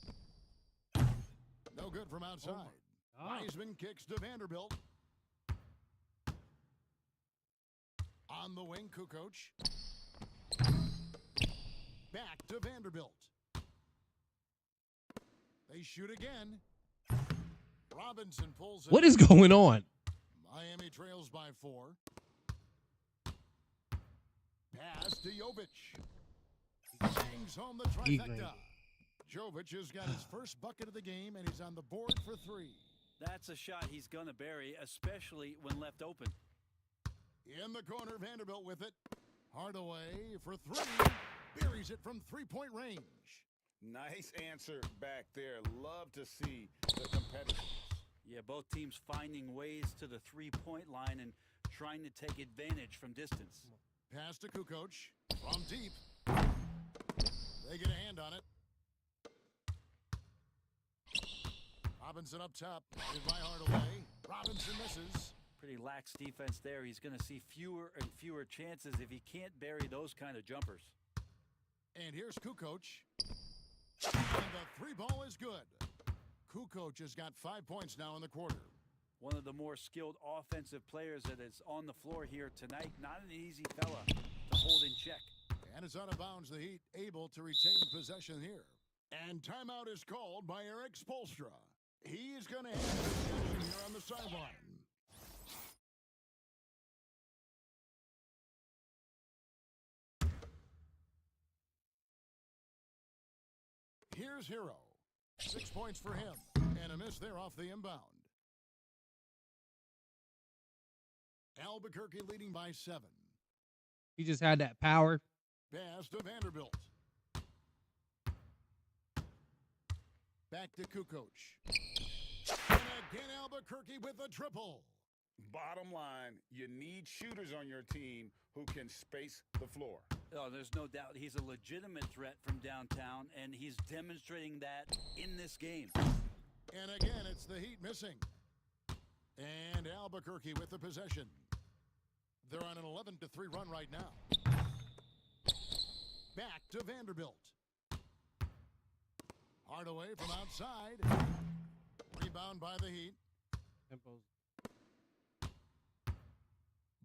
No good from outside. Wiseman kicks to Vanderbilt. On the wing, Kukoc. Back to Vanderbilt. They shoot again. Robinson pulls it.
What is going on?
Miami trails by 4. Pass to Jovic. Bangs home the trifecta. Jovic has got his first bucket of the game, and he's on the board for 3.
That's a shot he's going to bury, especially when left open.
In the corner, Vanderbilt with it. Hardaway for 3. Buries it from 3-point range.
Nice answer back there. Love to see the competitiveness.
Yeah, both teams finding ways to the 3-point line and trying to take advantage from distance.
Pass to Kukoc from deep. They get a hand on it. Robinson up top. Hit by Hardaway. Robinson misses.
Pretty lax defense there. He's going to see fewer and fewer chances if he can't bury those kind of jumpers.
And here's Kukoc. And the 3 ball is good. Kukoc has got 5 points now in the quarter.
One of the more skilled offensive players that is on the floor here tonight. Not an easy fella to hold in check.
And it's out of bounds. The Heat able to retain possession here. And timeout is called by Eric Spoelstra. He's going to have possession here on the sideline. Here's Hero. 6 points for him. And a miss there off the inbound. Albuquerque leading by 7.
He just had that power.
Pass to Vanderbilt. Back to Kukoc. And again, Albuquerque with a triple.
Bottom line, you need shooters on your team who can space the floor.
Oh, there's no doubt he's a legitimate threat from downtown, and he's demonstrating that in this game.
And again, it's the Heat missing. And Albuquerque with the possession. They're on an 11-3 run right now. Back to Vanderbilt. Hardaway from outside. Rebound by the Heat.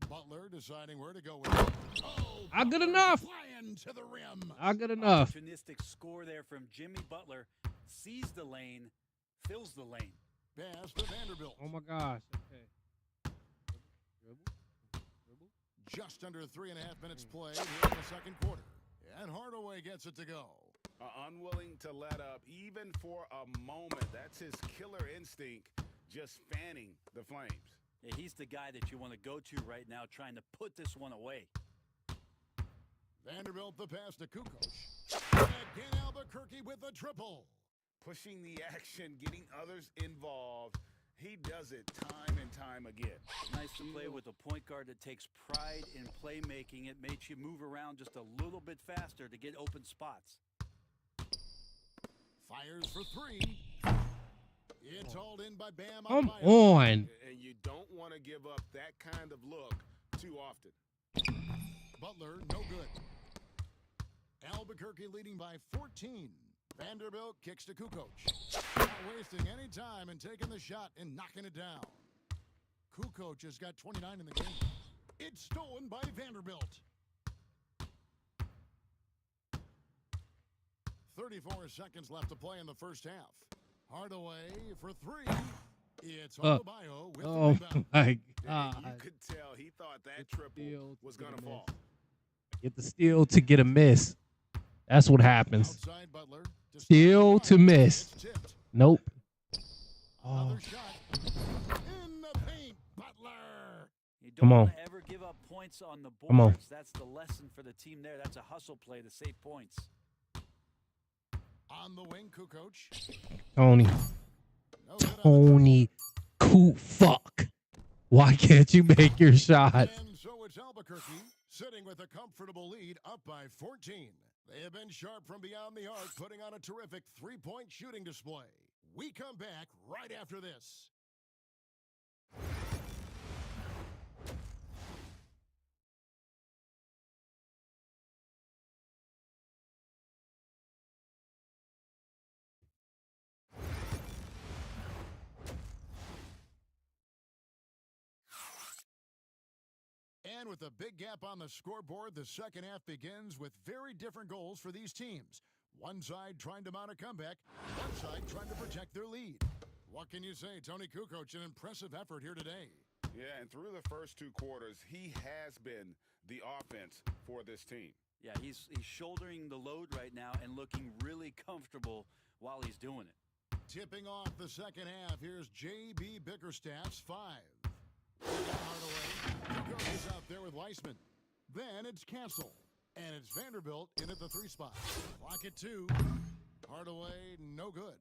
Butler deciding where to go with it. Oh,
Not good enough.
Flying to the rim.
Not good enough.
Opportunistic score there from Jimmy Butler. Sees the lane, fills the lane.
Pass to Vanderbilt.
Oh my gosh. Okay.
Just under 3.5 minutes played here in the second quarter. And Hardaway gets it to go.
Unwilling to let up even for a moment. That's his killer instinct, just fanning the flames.
Yeah, he's the guy that you want to go to right now, trying to put this one away.
Vanderbilt the pass to Kukoc. And again, Albuquerque with a triple.
Pushing the action, getting others involved. He does it time and time again.
Nice to play with a point guard that takes pride in playmaking. It makes you move around just a little bit faster to get open spots.
Fires for three. It's hauled in by Bam.
Come on.
And you don't want to give up that kind of look too often.
Butler, no good. Albuquerque leading by 14. Vanderbilt kicks to Kukoc. Not wasting any time and taking the shot and knocking it down. Kukoc has got 29 in the game. It's stolen by Vanderbilt. 34 seconds left to play in the first half. Hardaway for three. It's Adebayo with the rebound.
My
You
God.
could tell he thought that triple was going to fall.
Get the steal to get a miss. That's what happens.
Outside Butler.
Steal to miss.
It's tipped.
Nope.
Another shot. In the paint, Butler.
You don't
Come on.
want to ever give up points on the boards.
Come on.
That's the lesson for the team there. That's a hustle play to save points.
On the wing, Kukoc.
Tony.
No good on the
Tony. Fuck. Why can't you make your shots?
And so it's Albuquerque sitting with a comfortable lead up by 14. They have been sharp from beyond the arc, putting on a terrific three-point shooting display. We come back right after this. And with a big gap on the scoreboard, the second half begins with very different goals for these teams. One side trying to mount a comeback, one side trying to protect their lead. What can you say, Tony Kukoc? An impressive effort here today.
Yeah, and through the first two quarters, he has been the offense for this team.
Yeah, he's shouldering the load right now and looking really comfortable while he's doing it.
Tipping off the second half, here's J.B. Bickerstaff's 5. Hardaway. Kukoc is out there with Weissman. Then it's Castle. And it's Vanderbilt in at the 3 spot. Clock at 2. Hardaway, no good.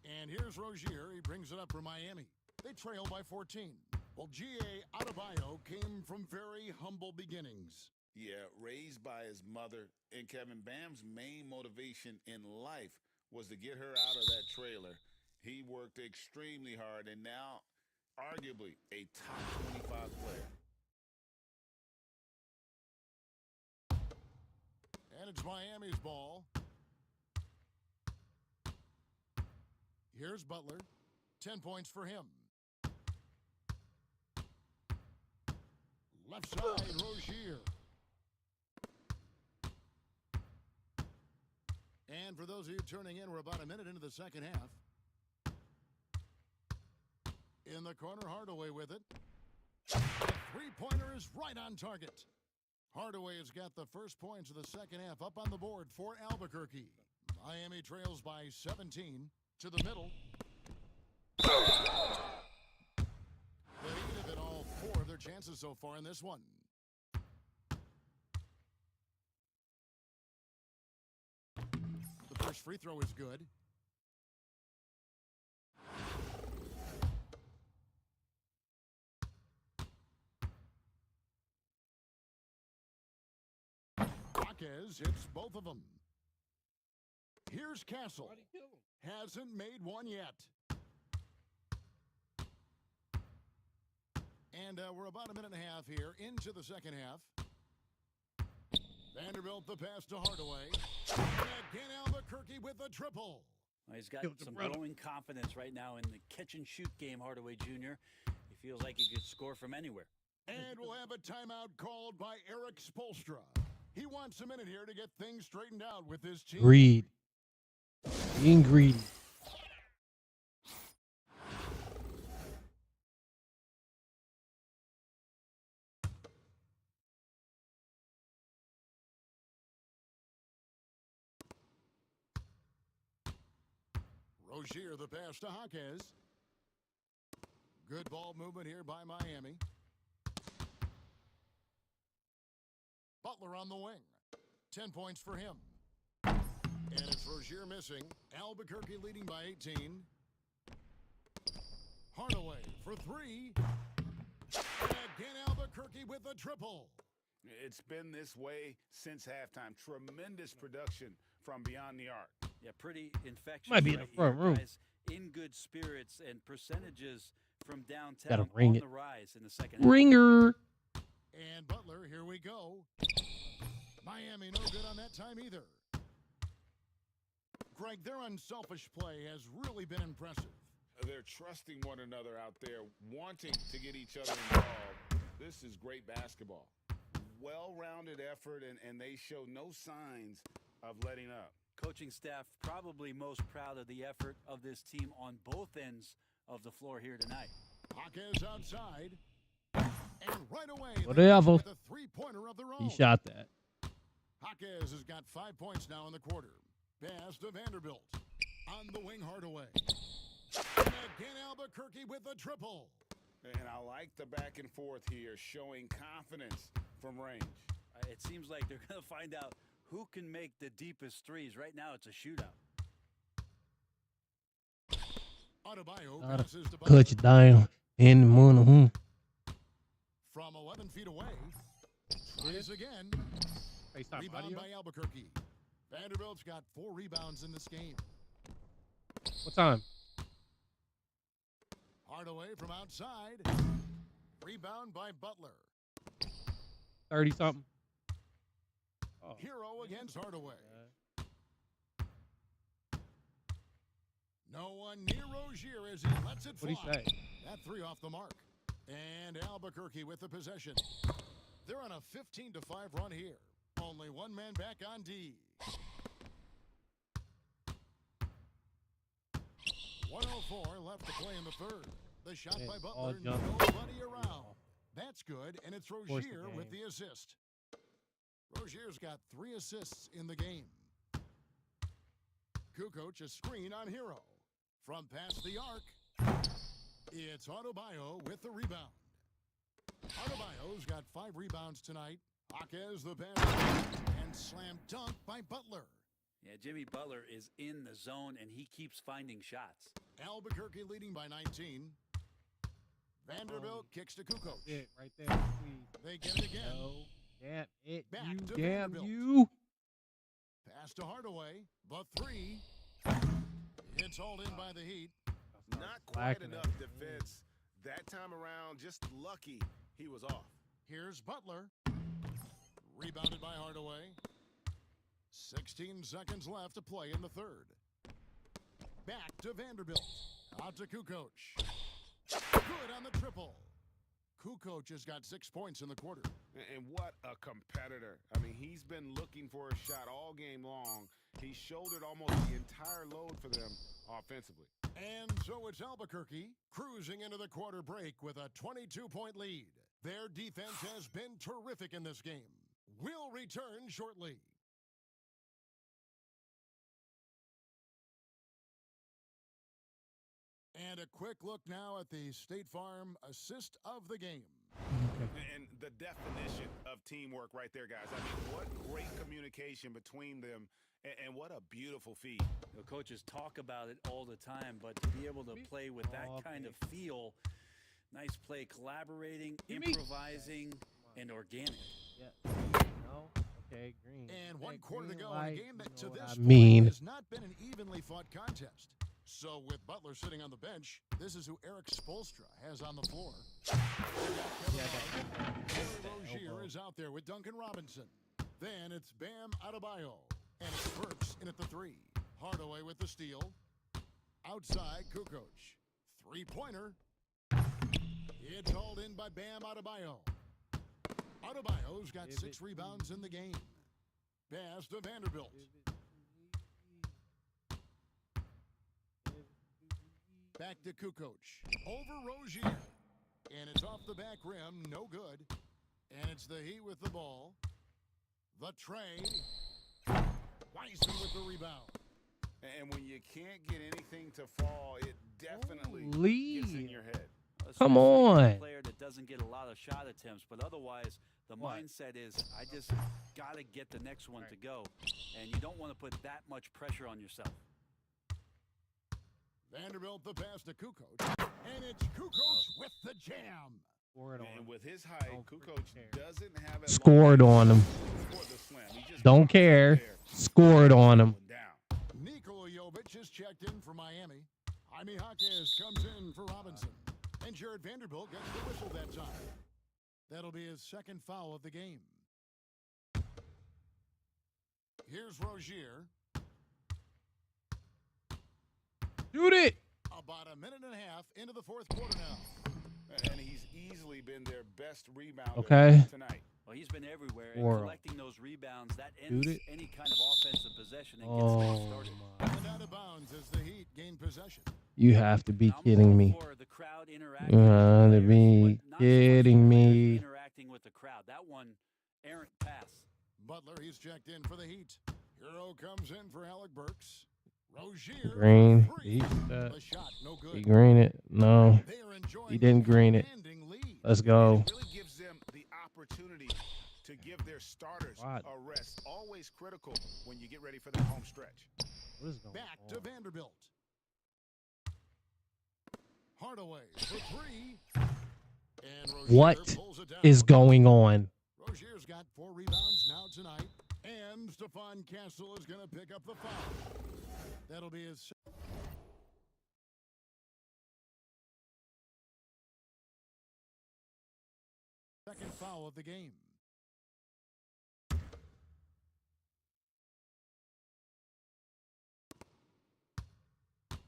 And here's Rozier. He brings it up for Miami. They trail by 14. Well, G.A. Adebayo came from very humble beginnings.
Yeah, raised by his mother. And Kevin Bam's main motivation in life was to get her out of that trailer. He worked extremely hard and now arguably a top 25 player.
And it's Miami's ball. Here's Butler. 10 points for him. Left side, Rozier. And for those of you turning in, we're about a minute into the second half. In the corner, Hardaway with it. The three-pointer is right on target. Hardaway has got the first points of the second half up on the board for Albuquerque. Miami trails by 17 to the middle. They have hit all 4 of their chances so far in this one. The first free throw is good. Marquez hits both of them. Here's Castle. Hasn't made one yet. And we're about a minute and a half here into the second half. Vanderbilt the pass to Hardaway. And again Albuquerque with a triple.
Well, he's got some growing confidence right now in the catch-and-shoot game, Hardaway Jr. He feels like he could score from anywhere.
And we'll have a timeout called by Eric Spoelstra. He wants a minute here to get things straightened out with his team.
Greed. Being greedy.
Rozier the pass to Jaquez. Good ball movement here by Miami. Butler on the wing. 10 points for him. And it's Rozier missing. Albuquerque leading by 18. Hardaway for three. And again, Albuquerque with a triple.
It's been this way since halftime. Tremendous production from beyond the arc.
Yeah, pretty infectious.
Might be in the front
here,
room.
Guys in good spirits and percentages from downtown
Gotta ring
on
it.
the rise in the second half.
Ringer.
And Butler, here we go. Miami no good on that time either. Greg, their unselfish play has really been impressive.
They're trusting one another out there, wanting to get each other involved. This is great basketball. Well-rounded effort, and they show no signs of letting up.
Coaching staff probably most proud of the effort of this team on both ends of the floor here tonight.
Jaquez outside. And right away,
Whatever.
with a three-pointer of their own.
He shot that.
Jaquez has got 5 points now in the quarter. Pass to Vanderbilt. On the wing, Hardaway. And again, Albuquerque with a triple.
And I like the back and forth here, showing confidence from range.
It seems like they're going to find out who can make the deepest threes. Right now, it's a shootout.
Adebayo passes to Butler.
Cut you down in the morning.
From 11 feet away. Tries again. Rebound by Albuquerque. Vanderbilt's got 4 rebounds in this game.
What time?
Hardaway from outside. Rebound by Butler.
30-something. Oh.
Hero against Hardaway. No one near Rozier as he lets it fly.
What'd he say?
That 3 off the mark. And Albuquerque with the possession. They're on a 15-5 run here. Only one man back on D. 104 left to play in the third. The shot by Butler, nobody around. That's good, and it's Rozier with the assist. Rozier's got 3 assists in the game. Kukoc a screen on Hero. From past the arc, it's Adebayo with the rebound. Adebayo's got 5 rebounds tonight. Jaquez the pass and slam dunk by Butler.
Yeah, Jimmy Butler is in the zone, and he keeps finding shots.
Albuquerque leading by 19. Vanderbilt kicks to Kukoc.
It right there.
They get it again.
No. Damn it.
Back
You
to
damn
Vanderbilt.
you.
Pass to Hardaway. The 3. It's hauled in by the Heat.
Not quite enough defense. That time around, just lucky he was off.
Here's Butler. Rebounded by Hardaway. 16 seconds left to play in the third. Back to Vanderbilt. Out to Kukoc. Good on the triple. Kukoc has got 6 points in the quarter.
And what a competitor. I mean, he's been looking for a shot all game long. He shouldered almost the entire load for them offensively.
And so it's Albuquerque cruising into the quarter break with a 22-point lead. Their defense has been terrific in this game. We'll return shortly. And a quick look now at the State Farm assist of the game.
And the definition of teamwork right there, guys. I mean, what great communication between them, and what a beautiful feed.
You know, coaches talk about it all the time, but to be able to play with that kind of feel, nice play, collaborating, improvising, and organic.
Yeah. No. Okay, green.
And 1 quarter to go in a game that to this
point
has not been an evenly fought contest. So with Butler sitting on the bench, this is who Eric Spoelstra has on the floor. Rozier is out there with Duncan Robinson. Then it's Bam Adebayo. And it's Burks in at the 3. Hardaway with the steal. Outside, Kukoc. 3-pointer. It's hauled in by Bam Adebayo. Adebayo's got 6 rebounds in the game. Pass to Vanderbilt. Back to Kukoc. Over Rozier. And it's off the back rim. No good. And it's the Heat with the ball. The tray. Bison with the rebound.
And when you can't get anything to fall, it definitely gets in your head.
Come on.
A player that doesn't get a lot of shot attempts, but otherwise the mindset is, I just got to get the next one to go. And you don't want to put that much pressure on yourself.
Vanderbilt the pass to Kukoc. And it's Kukoc with the jam.
And with his height, Kukoc doesn't have a
Scored on him. Don't care. Scored on him.
Nikola Jovic is checked in for Miami. Jaime Jaquez comes in for Robinson. And Jared Vanderbilt gets the whistle that time. That'll be his second foul of the game. Here's Rozier.
Shoot it.
About a minute and a half into the fourth quarter now.
And he's easily been their best rebounder tonight.
Well, he's been everywhere, and
Or-
collecting those rebounds, that ends
Shoot it.
any kind of offensive possession and gets them started.
And out of bounds as the Heat gain possession.
You have to be
I'm
kidding
all
me.
for the crowd
You
interacting with the
have to
players,
be
but not so much the
kidding
players
me.
interacting with the crowd. That one, errant pass.
Butler, he's checked in for the Heat. Hero comes in for Alec Burks. Rozier.
Green.
for three.
He shoot that.
The shot, no good.
He green it. No.
They are enjoying
He didn't
the
green it.
commanding lead.
Let's go.
It really gives them the opportunity to give their starters
What?
a rest. Always critical when you get ready for that home stretch.
What is going
Back
on?
to Vanderbilt. Hardaway for three. And Rozier
What
pulls it down.
is going on?
Rozier's got 4 rebounds now tonight. And Stephon Castle is going to pick up the foul. That'll be his second foul of the game.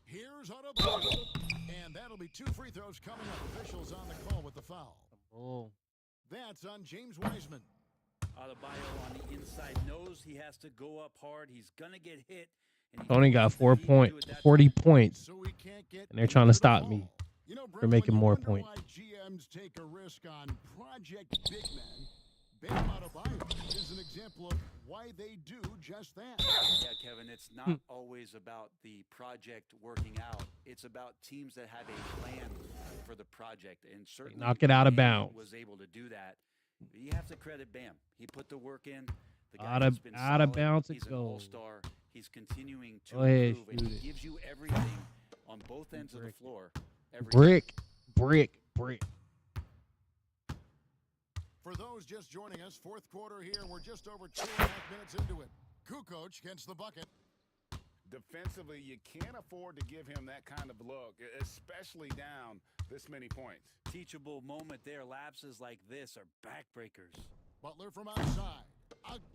Here's Adebayo. And that'll be 2 free throws coming up. Officials on the call with the foul.
Oh.
That's on James Wiseman.
Adebayo on the inside knows he has to go up hard. He's going to get hit. And he
Tony
knows
got
that
4
he can do it that
40
time.
points.
So we can't get
And they're trying to
into the
stop
ball.
me
You know,
for
Brent,
making
when you
more
wonder
points.
why GMs take a risk on Project Big Men, Bam Adebayo is an example of why they do just that.
Yeah, Kevin, it's not always about the project working out. It's about teams that have a plan for the project. And certainly
knock it out of
Miami
bounds.
was able to do that. You have to credit Bam. He put the work in. The guy
Out of-
has been
out of
solid.
bounds it
He's an
goes.
all-star. He's continuing to
Go ahead,
improve, and
shoot
he
it.
gives you everything on both ends of the
Brick.
floor. Every
Brick. Brick. Brick.
For those just joining us, fourth quarter here. We're just over 2.5 minutes into it. Kukoc gets the bucket.
Defensively, you can't afford to give him that kind of look, especially down this many points.
teachable moment there. Lapses like this are backbreakers.
Butler from outside.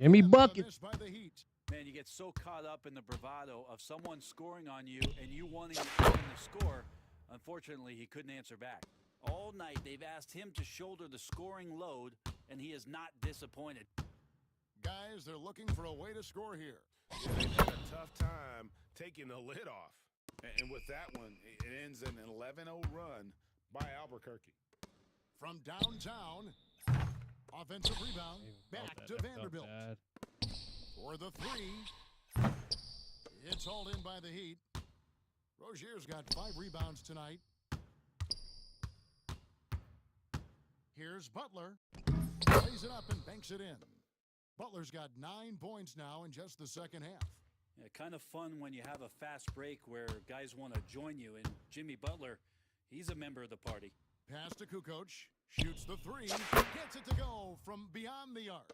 Jimmy
Again,
bucket.
missed by the Heat.
Man, you get so caught up in the bravado of someone scoring on you and you wanting to win the score. Unfortunately, he couldn't answer back. All night, they've asked him to shoulder the scoring load, and he is not disappointed.
Guys, they're looking for a way to score here.
Yeah, they've had a tough time taking the lid off.
And with that one, it ends in an 11-0 run by Albuquerque.
From downtown, offensive rebound, back to Vanderbilt. For the three, it's hauled in by the Heat. Rozier's got 5 rebounds tonight. Here's Butler. Lays it up and banks it in. Butler's got 9 points now in just the second half.
Yeah, kind of fun when you have a fast break where guys want to join you. And Jimmy Butler, he's a member of the party.
Pass to Kukoc. Shoots the 3. Gets it to go from beyond the arc.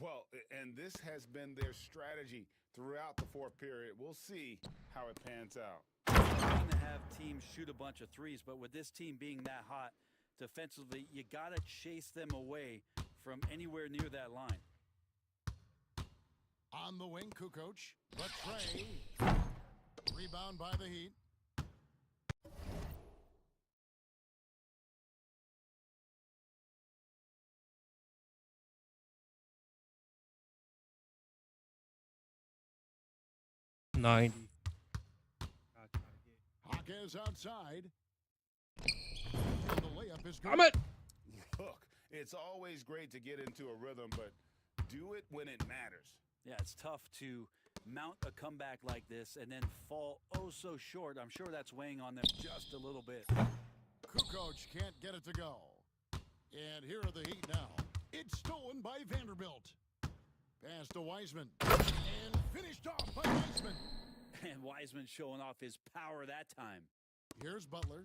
Well, and this has been their strategy throughout the fourth period. We'll see how it pans out.
It's fun to have teams shoot a bunch of threes, but with this team being that hot defensively, you got to chase them away from anywhere near that line.
On the wing, Kukoc. The tray. Rebound by the Heat.
$90.
Jaquez outside. And the layup is good.
Come it.
Look, it's always great to get into a rhythm, but do it when it matters.
Yeah, it's tough to mount a comeback like this and then fall oh so short. I'm sure that's weighing on them just a little bit.
Kukoc can't get it to go. And here are the Heat now. It's stolen by Vanderbilt. Pass to Wiseman. And finished off by Wiseman.
And Wiseman showing off his power that time.
Here's Butler.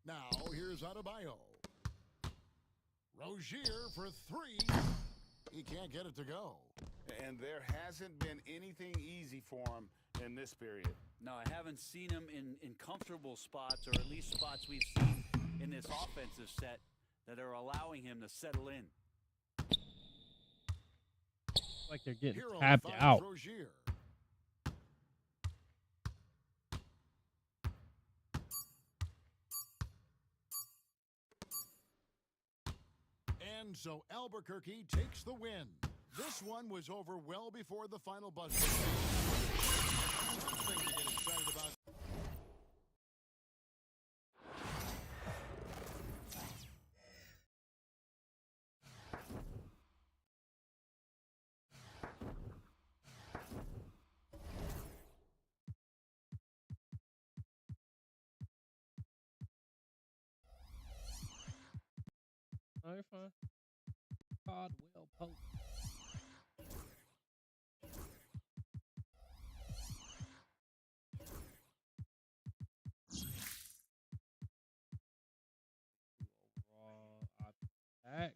Now, here's Adebayo. Rozier for three. He can't get it to go.
And there hasn't been anything easy for him in this period.
No, I haven't seen him in comfortable spots, or at least spots we've seen in this offensive set that are allowing him to settle in.
Like they're getting
Hero
tapped
finds
out.
Rozier. And so Albuquerque takes the win. This one was over well before the final buzzer. Something to get excited about.
Oh, you're fine. Caldwell Pope. Overall attack.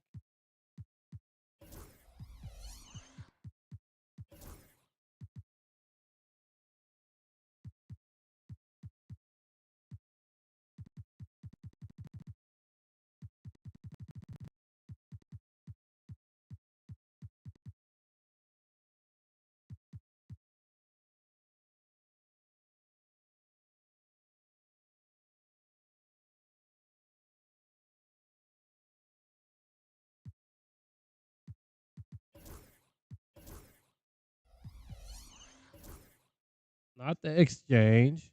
Not the exchange.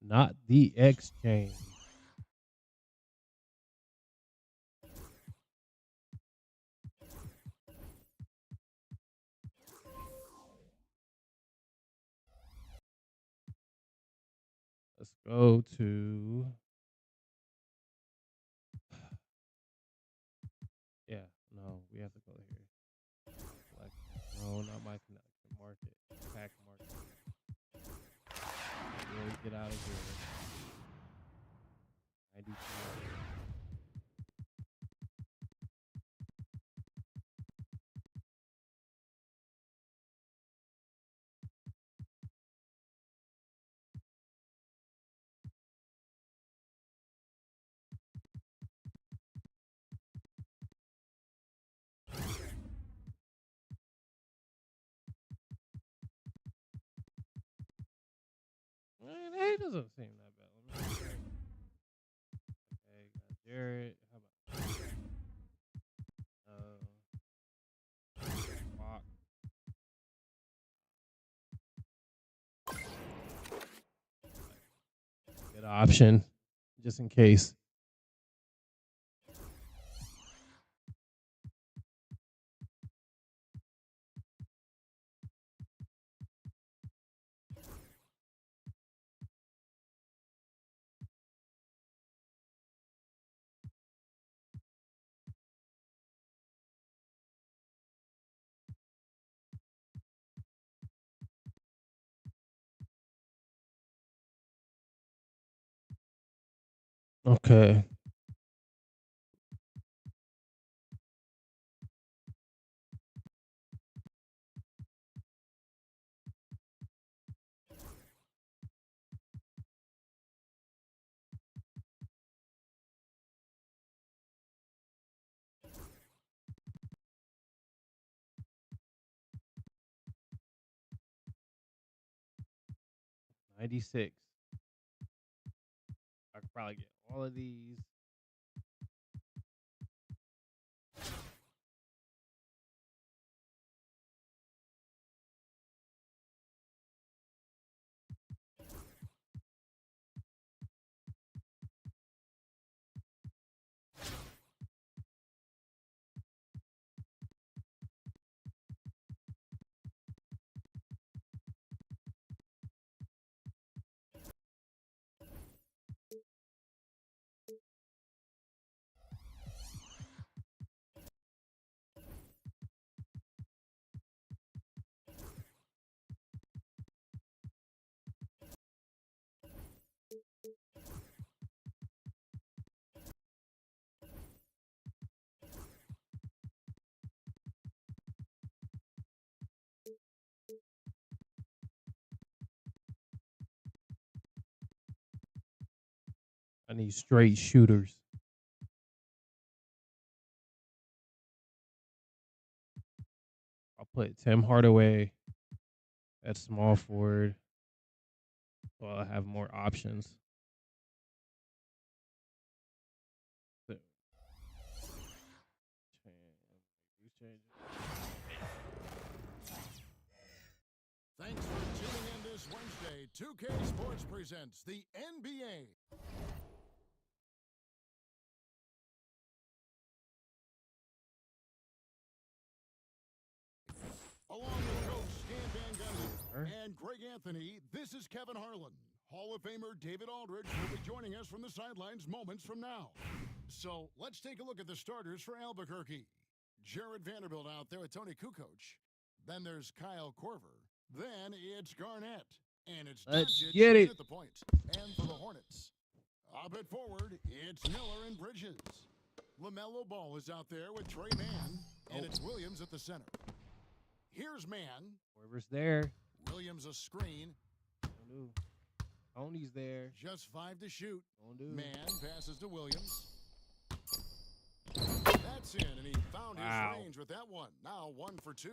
Not the exchange. Let's go to. Yeah, no, we have to go here. Select. No, not my connection. Market. Pack market. Really get out of here. 92. He doesn't seem that bad. Let me see. Okay, got Jarrett. How about Fox? Good option, just in case. Okay. $96. I could probably get all of these. need straight shooters. I'll put Tim Hardaway at small forward. So I'll have more options.
Thanks for tuning in this Wednesday. 2K Sports presents the NBA. Along with Coach Stan Van Gundy and Greg Anthony, this is Kevin Harlan. Hall of Famer David Aldridge will be joining us from the sidelines moments from now. So let's take a look at the starters for Albuquerque. Jared Vanderbilt out there with Tony Kukoc. Then there's Kyle Korver. Then it's Garnett. And it's
Let's
Doncic
get it.
at the point. And for the Hornets, up at forward, it's Miller and Bridges. LaMelo Ball is out there with Trey Mann. And it's Williams at the center. Here's Mann.
Whoever's there.
Williams a screen.
Tony's there.
Just 5 to shoot.
Don't
Mann passes to Williams. That's in, and he found his range with that one. Now 1 for 2.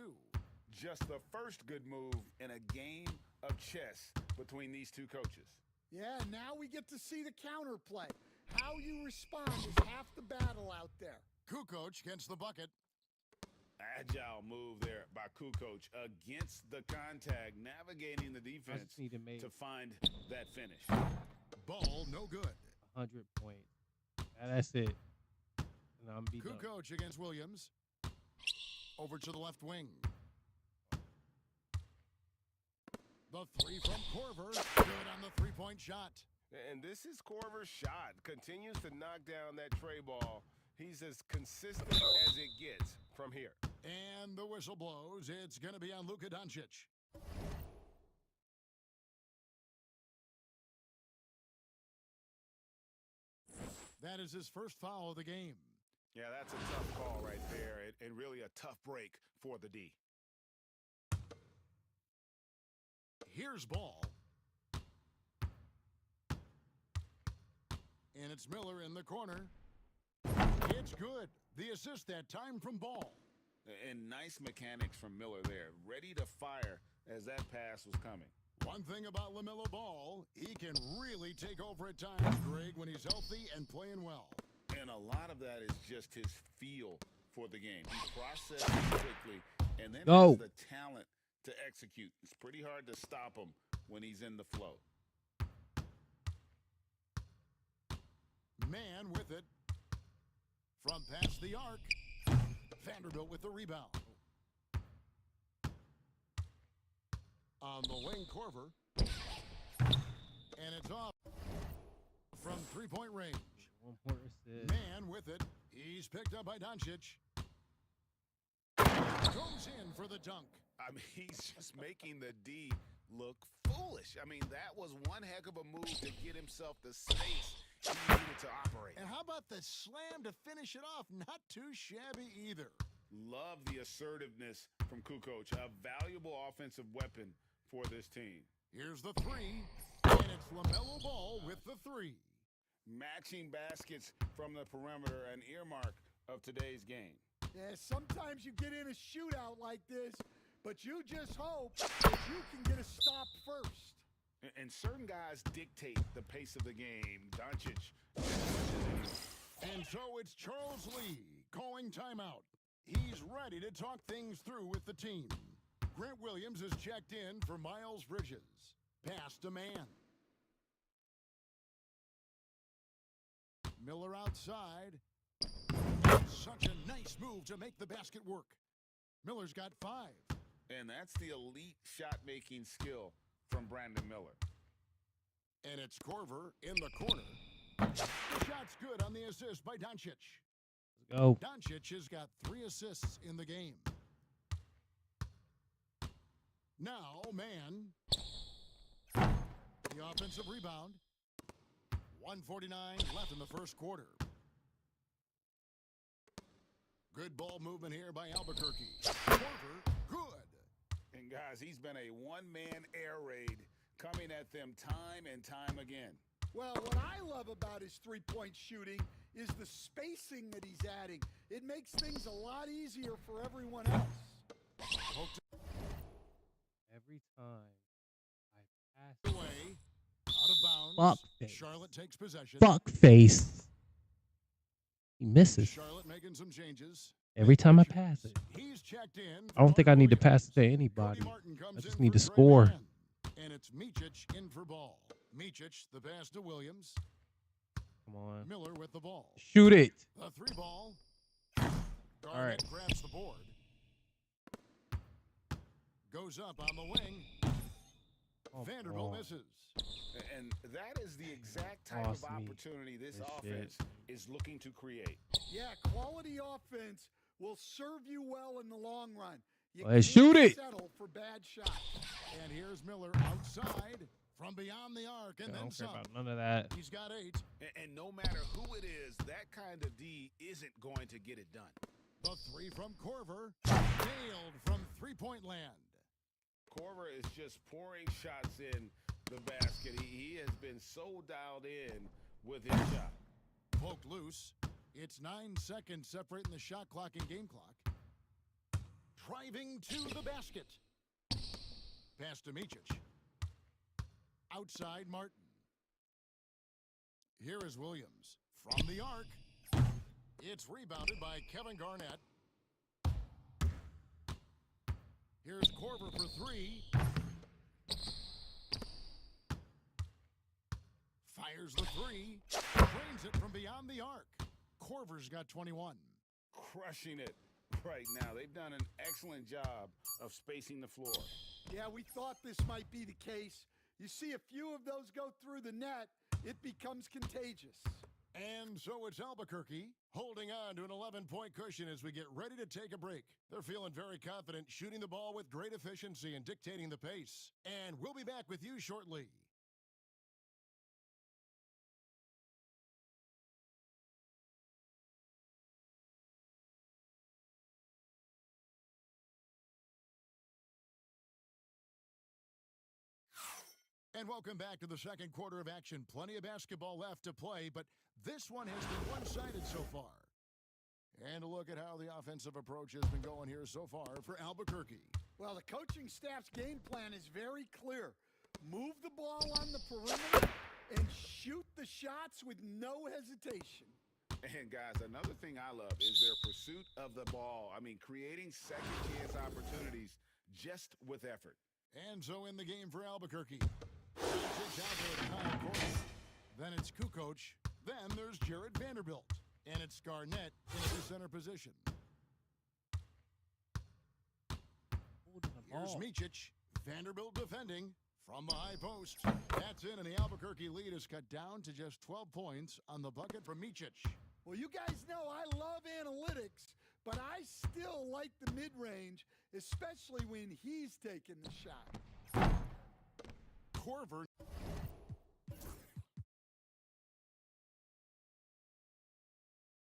Just the first good move in a game of chess between these two coaches.
Yeah, now we get to see the counterplay. How you respond is half the battle out there.
Kukoc gets the bucket.
Agile move there by Kukoc against the contact, navigating the defense to find that finish.
Ball no good.
100 points. That's it. And I'm beat up.
Kukoc against Williams. Over to the left wing. The three from Korver. Good on the three-point shot.
And this is Korver's shot. Continues to knock down that tray ball. He's as consistent as it gets from here.
And the whistle blows. It's going to be on Luka Doncic. That is his first foul of the game.
Yeah, that's a tough call right there, and really a tough break for the D.
Here's Ball. And it's Miller in the corner. It's good. The assist that time from Ball.
And nice mechanics from Miller there. Ready to fire as that pass was coming.
One thing about LaMelo Ball, he can really take over at times, Greg, when he's healthy and playing well.
And a lot of that is just his feel for the game. He processes quickly and then has the talent to execute. It's pretty hard to stop him when he's in the flow.
Man with it. From past the arc. Vanderbilt with the rebound. On the wing, Korver. And it's off from three-point range. Man with it. He's picked up by Doncic. Goes in for the dunk.
I mean, he's just making the D look foolish. I mean, that was one heck of a move to get himself the space he needed to operate.
And how about the slam to finish it off? Not too shabby either.
Love the assertiveness from Kukoc, a valuable offensive weapon for this team.
Here's the three, and it's LaMelo Ball with the three.
Matching baskets from the perimeter, an earmark of today's game.
Yeah, sometimes you get in a shootout like this, but you just hope that you can get a stop first.
And certain guys dictate the pace of the game. Doncic.
And so it's Charles Lee calling timeout. He's ready to talk things through with the team. Grant Williams is checked in for Miles Bridges. Pass to Man. Miller outside. Such a nice move to make the basket work. Miller's got 5.
And that's the elite shot-making skill from Brandon Miller.
And it's Korver in the corner. The shot's good on the assist by Doncic.
Let's go.
Doncic has got 3 assists in the game. Now, Man. The offensive rebound. 1:49 left in the first quarter. Good ball movement here by Albuquerque. Korver, good.
And guys, he's been a one-man air raid coming at them time and time again.
Well, what I love about his three-point shooting is the spacing that he's adding. It makes things a lot easier for everyone else.
Every time I pass
Away, out of bounds.
fuck face.
Charlotte takes possession.
Fuck face. He misses.
Charlotte making some changes.
Every time I pass it.
He's checked in.
I don't think I need to pass it to anybody. I just need to score.
And it's Myteam in for ball. Myteam, the pass to Williams.
Come on.
Miller with the ball.
Shoot it.
The three ball.
All right.
Grabs the board. Goes up on the wing.
Oh,
Vanderbilt
ball.
misses.
And that is the exact type
Lost
of
me.
opportunity this
This
offense is looking to create.
Yeah, quality offense will serve you well in the long run. You
Well, shoot
can't
it.
settle for bad shots.
And here's Miller outside from beyond the arc and
I
then
don't care
some.
about none of that.
He's got 8.
And no matter who it is, that kind of D isn't going to get it done.
The three from Corver. Nailed from three-point land.
Corver is just pouring shots in the basket. He has been so dialed in with his shot.
Poked loose. It's 9 seconds separating the shot clock and game clock. Driving to the basket. Pass to Myteam. Outside Martin. Here is Williams. From the arc. It's rebounded by Kevin Garnett. Here's Corver for 3. Fires the 3. Drains it from beyond the arc. Corver's got 21.
Crushing it right now. They've done an excellent job of spacing the floor.
Yeah, we thought this might be the case. You see a few of those go through the net, it becomes contagious.
And so it's Albuquerque holding on to an 11-point cushion as we get ready to take a break. They're feeling very confident, shooting the ball with great efficiency and dictating the pace. And we'll be back with you shortly. And welcome back to the second quarter of action. Plenty of basketball left to play, but this one has been one-sided so far. And a look at how the offensive approach has been going here so far for Albuquerque.
Well, the coaching staff's game plan is very clear. Move the ball on the perimeter and shoot the shots with no hesitation.
And guys, another thing I love is their pursuit of the ball. I mean, creating second chance opportunities just with effort.
And so in the game for Albuquerque. Then it's Kukoc. Then there's Jared Vanderbilt. And it's Garnett in the center position. Here's Myteam. Vanderbilt defending from the high post. That's in, and the Albuquerque lead is cut down to just 12 points on the bucket from Myteim.
Well, you guys know I love analytics, but I still like the mid-range, especially when he's taking the shot.
Corver.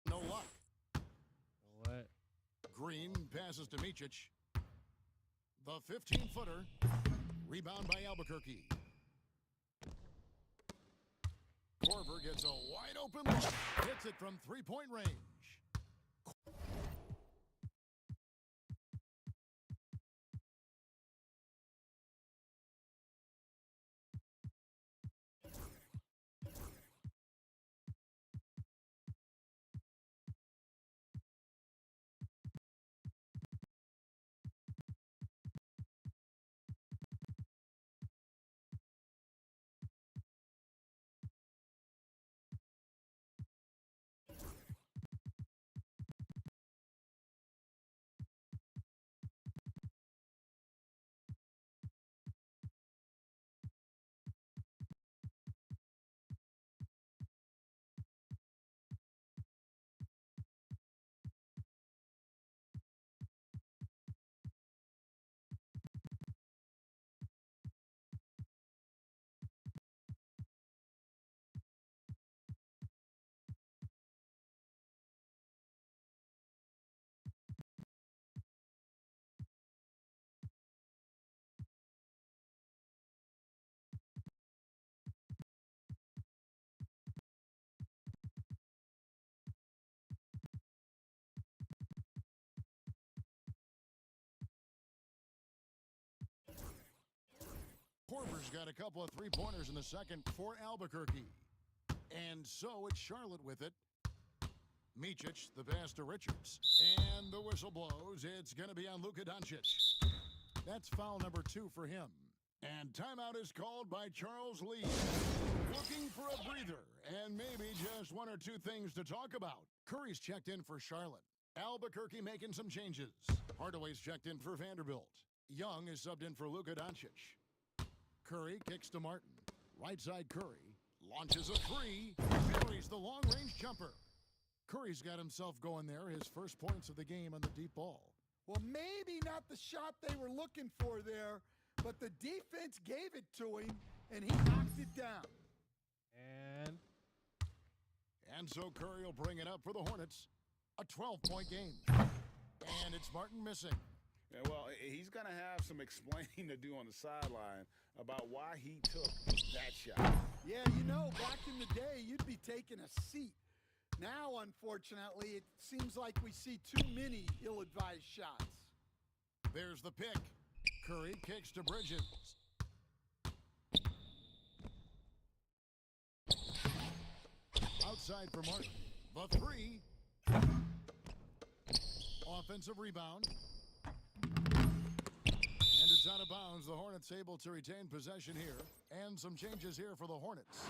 No luck.
What?
Green passes to Myteim. The 15-footer. Rebound by Albuquerque. Corver gets a wide open look. Hits it from three-point range. got a couple of three-pointers in the second for Albuquerque. And so it's Charlotte with it. Myteam, the pass to Richards. And the whistle blows. It's going to be on Luka Doncic. That's foul number 2 for him. And timeout is called by Charles Lee. Looking for a breather and maybe just one or two things to talk about. Curry's checked in for Charlotte. Albuquerque making some changes. Hardaway's checked in for Vanderbilt. Young is subbed in for Luka Doncic. Curry kicks to Martin. Right side Curry. Launches a three. Curry's the long-range jumper. Curry's got himself going there. His first points of the game on the deep ball.
Well, maybe not the shot they were looking for there, but the defense gave it to him, and he knocked it down.
And so Curry will bring it up for the Hornets. A 12-point game. And it's Martin missing.
Yeah, well, he's going to have some explaining to do on the sideline about why he took that shot.
Yeah, you know, back in the day, you'd be taking a seat. Now, unfortunately, it seems like we see too many ill-advised shots.
There's the pick. Curry kicks to Bridges. Outside for Martin. The three. Offensive rebound. And it's out of bounds. The Hornets able to retain possession here. And some changes here for the Hornets.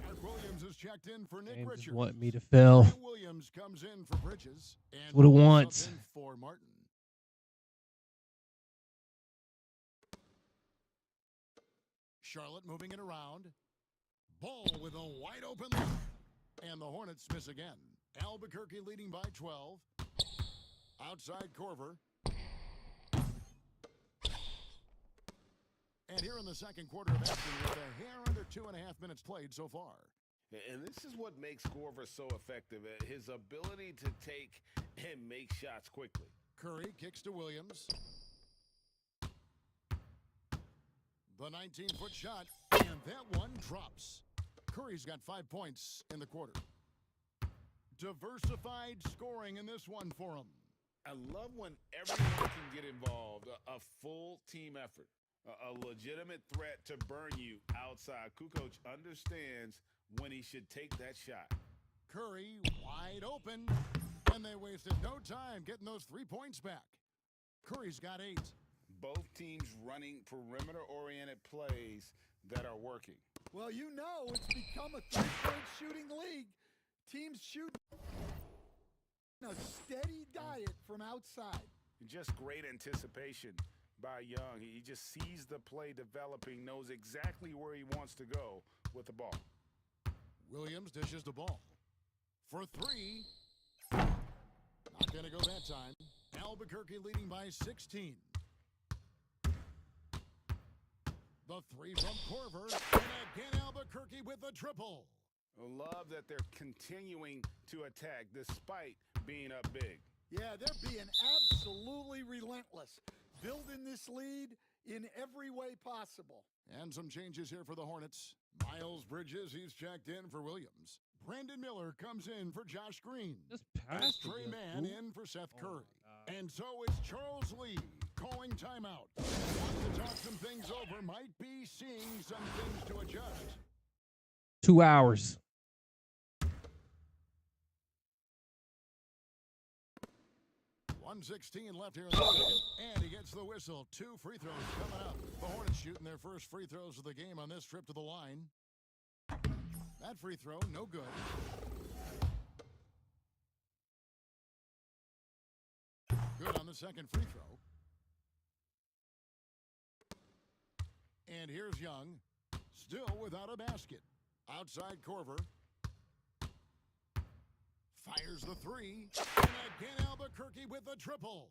Mark Williams is checked in for Nick Richards.
Want me to fail.
Williams comes in for Bridges. And
what it wants.
In for Martin. Charlotte moving it around. Ball with a wide open look. And the Hornets miss again. Albuquerque leading by 12. Outside Corver. And here in the second quarter of action with a hair under 2.5 minutes played so far.
And this is what makes Corver so effective, his ability to take and make shots quickly.
Curry kicks to Williams. The 19-foot shot, and that one drops. Curry's got 5 points in the quarter. Diversified scoring in this one for him.
I love when everyone can get involved, a full team effort, a legitimate threat to burn you outside. Kukoc understands when he should take that shot.
Curry wide open, and they wasted no time getting those 3 points back. Curry's got 8.
Both teams running perimeter-oriented plays that are working.
Well, you know it's become a three-point shooting league. Teams shoot a steady diet from outside.
Just great anticipation by Young. He just sees the play developing, knows exactly where he wants to go with the ball.
Williams dishes the ball. For 3. Not going to go that time. Albuquerque leading by 16. The 3 from Corver. And again Albuquerque with a triple.
I love that they're continuing to attack despite being up big.
Yeah, they're being absolutely relentless. Building this lead in every way possible.
And some changes here for the Hornets. Miles Bridges, he's checked in for Williams. Brandon Miller comes in for Josh Green.
Just
And
pass
Trey Mann in for Seth Curry. And so it's Charles Lee calling timeout. Wants to talk some things over. Might be seeing some things to adjust.
2 hours.
1:16 left here in the second, and he gets the whistle. 2 free throws coming up. The Hornets shooting their first free throws of the game on this trip to the line. That free throw, no good. Good on the second free throw. And here's Young, still without a basket. Outside Corver. Fires the 3. And again Albuquerque with a triple.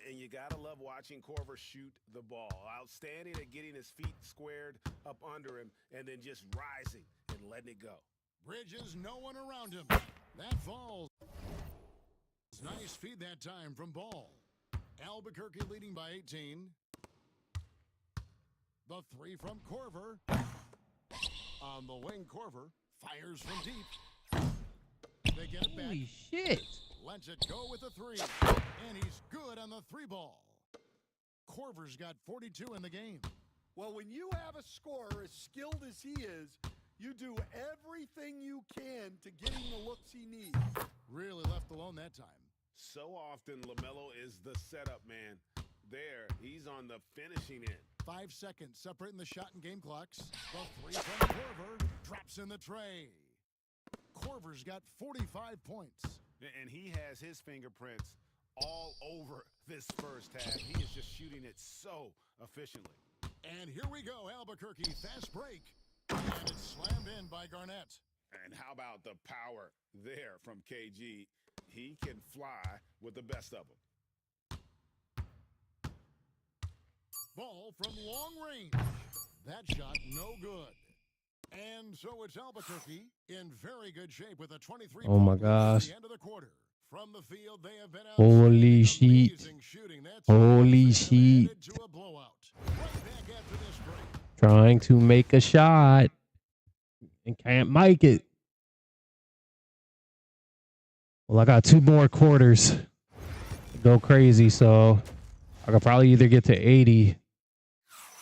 And you got to love watching Corver shoot the ball. Outstanding at getting his feet squared up under him and then just rising and letting it go.
Bridges, no one around him. That falls. Nice feed that time from Ball. Albuquerque leading by 18. The 3 from Corver. On the wing, Corver fires from deep. They get it back.
Holy shit.
Lets it go with the 3. And he's good on the 3 ball. Corver's got 42 in the game.
Well, when you have a scorer as skilled as he is, you do everything you can to get him the looks he needs.
Really left alone that time.
So often, LaMelo is the setup man. There, he's on the finishing end.
5 seconds separating the shot and game clocks. The three from Korver drops in the tray. Korver's got 45 points.
And he has his fingerprints all over this first half. He is just shooting it so efficiently.
And here we go, Albuquerque, fast break. And it's slammed in by Garnett.
And how about the power there from KG? He can fly with the best of them.
Ball from long range. That shot no good. And so it's Albuquerque in very good shape with a 23.
Oh my gosh.
At the end of the quarter. From the field, they have been
Holy shit. Holy shit. Trying to make a shot and can't make it. Well, I got 2 more quarters to go crazy, so I could probably either get to 80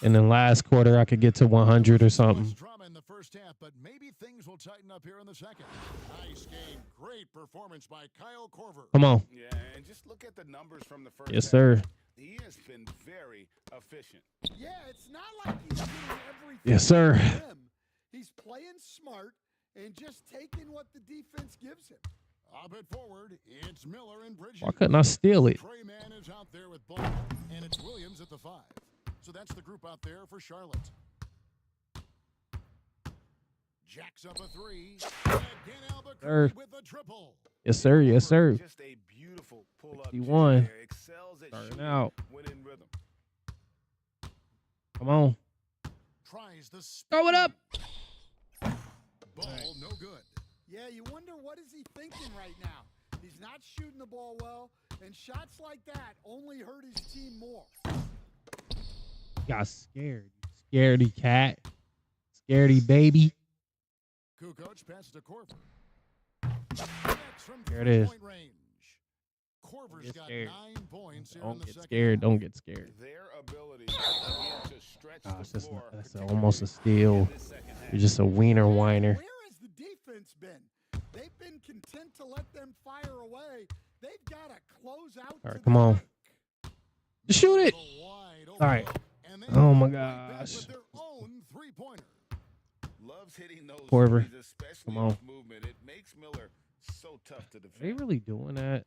and then last quarter I could get to 100 or something.
Drama in the first half, but maybe things will tighten up here in the second. Nice game. Great performance by Kyle Korver.
Come on.
Yeah, and just look at the numbers from the first
Yes,
half.
sir.
He has been very efficient.
Yeah, it's not like he's doing everything.
Yes, sir.
He's playing smart and just taking what the defense gives him.
Up it forward, it's Miller and Bridges.
Why couldn't I steal it?
Trey Man is out there with ball, and it's Williams at the 5. So that's the group out there for Charlotte. Jacks up a 3. Again, Albuquerque with a triple.
Yes, sir. Yes, sir.
Just a beautiful pull-up.
51.
Excels at
Starting
shooting
out.
when in rhythm.
Come on.
Tries the
Throw it up.
Ball no good.
Yeah, you wonder what is he thinking right now. He's not shooting the ball well, and shots like that only hurt his team more.
Got scared. Scaredy cat. Scaredy baby.
Kukoc passes to Korver.
There it is.
Range. Korver's
Get
got
scared.
9 points here in
Don't
the
get
second
scared.
half.
Don't get scared.
Their ability to stretch
Gosh,
the
that's,
floor,
that's
particularly
almost a steal.
in this second half.
You're just a wiener whiner.
Where has the defense been? They've been content to let them fire away. They've got to close out.
All right,
to
come
the
on.
arc.
Just shoot it. All right. Oh my gosh.
With their own three-pointer.
Loves hitting those
Korver.
threes, especially
Come on.
with movement. It makes Miller so tough to
Are they
defend.
really doing that?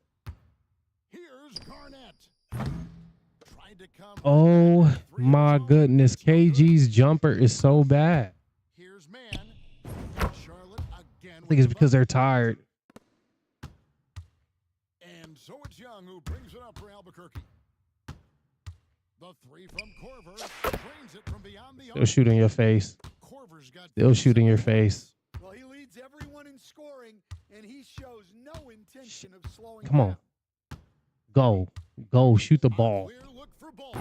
Here's Garnett. Tried to come.
Oh my goodness. KG's jumper is so bad.
Here's Man. Charlotte again.
I think it's because they're tired.
And so it's Young who brings it up for Albuquerque. The 3 from Korver drains it from beyond the
Still
arc.
shooting your face.
Korver's got
Still shooting your face.
Well, he leads everyone in scoring, and he shows no intention of slowing
Come on.
down.
Go. Go. Shoot the ball.
Clear look for ball.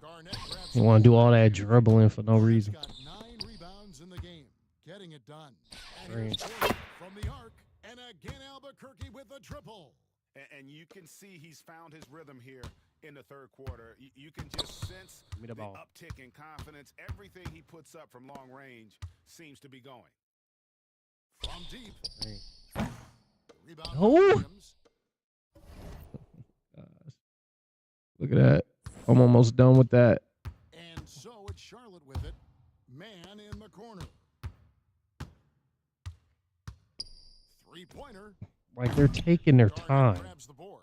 Garnett grabs
You want to do all that dribbling for no reason.
Got 9 rebounds in the game, getting it done. And
Green.
here's Korver from the arc, and again Albuquerque with a triple.
And you can see he's found his rhythm here in the third quarter. You can just sense
me the ball.
uptick in confidence. Everything he puts up from long range seems to be going.
From deep.
Hey.
Rebound.
Oh.
Williams.
Gosh. Look at that. I'm almost done with that.
And so it's Charlotte with it. Man in the corner. Three-pointer.
Like they're taking their
Garnett
time.
grabs the board.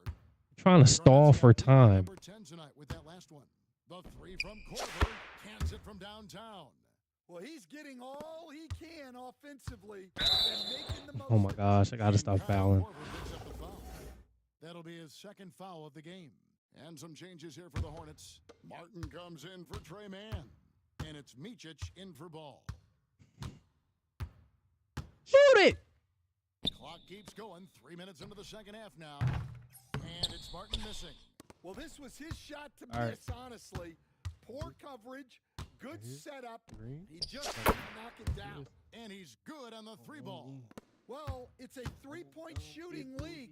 Trying to stall
Garnett's
for
got
time.
number 10 tonight with that last one. The 3 from Korver. Cans it from downtown.
Well, he's getting all he can offensively and making the most.
Oh my gosh, I gotta stop
Kyle
fouling.
Korver picks up the foul. That'll be his second foul of the game. And some changes here for the Hornets. Martin comes in for Trey Man. And it's Micic in for Ball.
Shoot it.
Clock keeps going. 3 minutes into the second half now. And it's Martin missing.
Well, this was his shot to
All right.
miss, honestly. Poor coverage, good setup.
Green.
He just couldn't knock it down.
And he's good on the 3-ball.
Well, it's a three-point shooting league.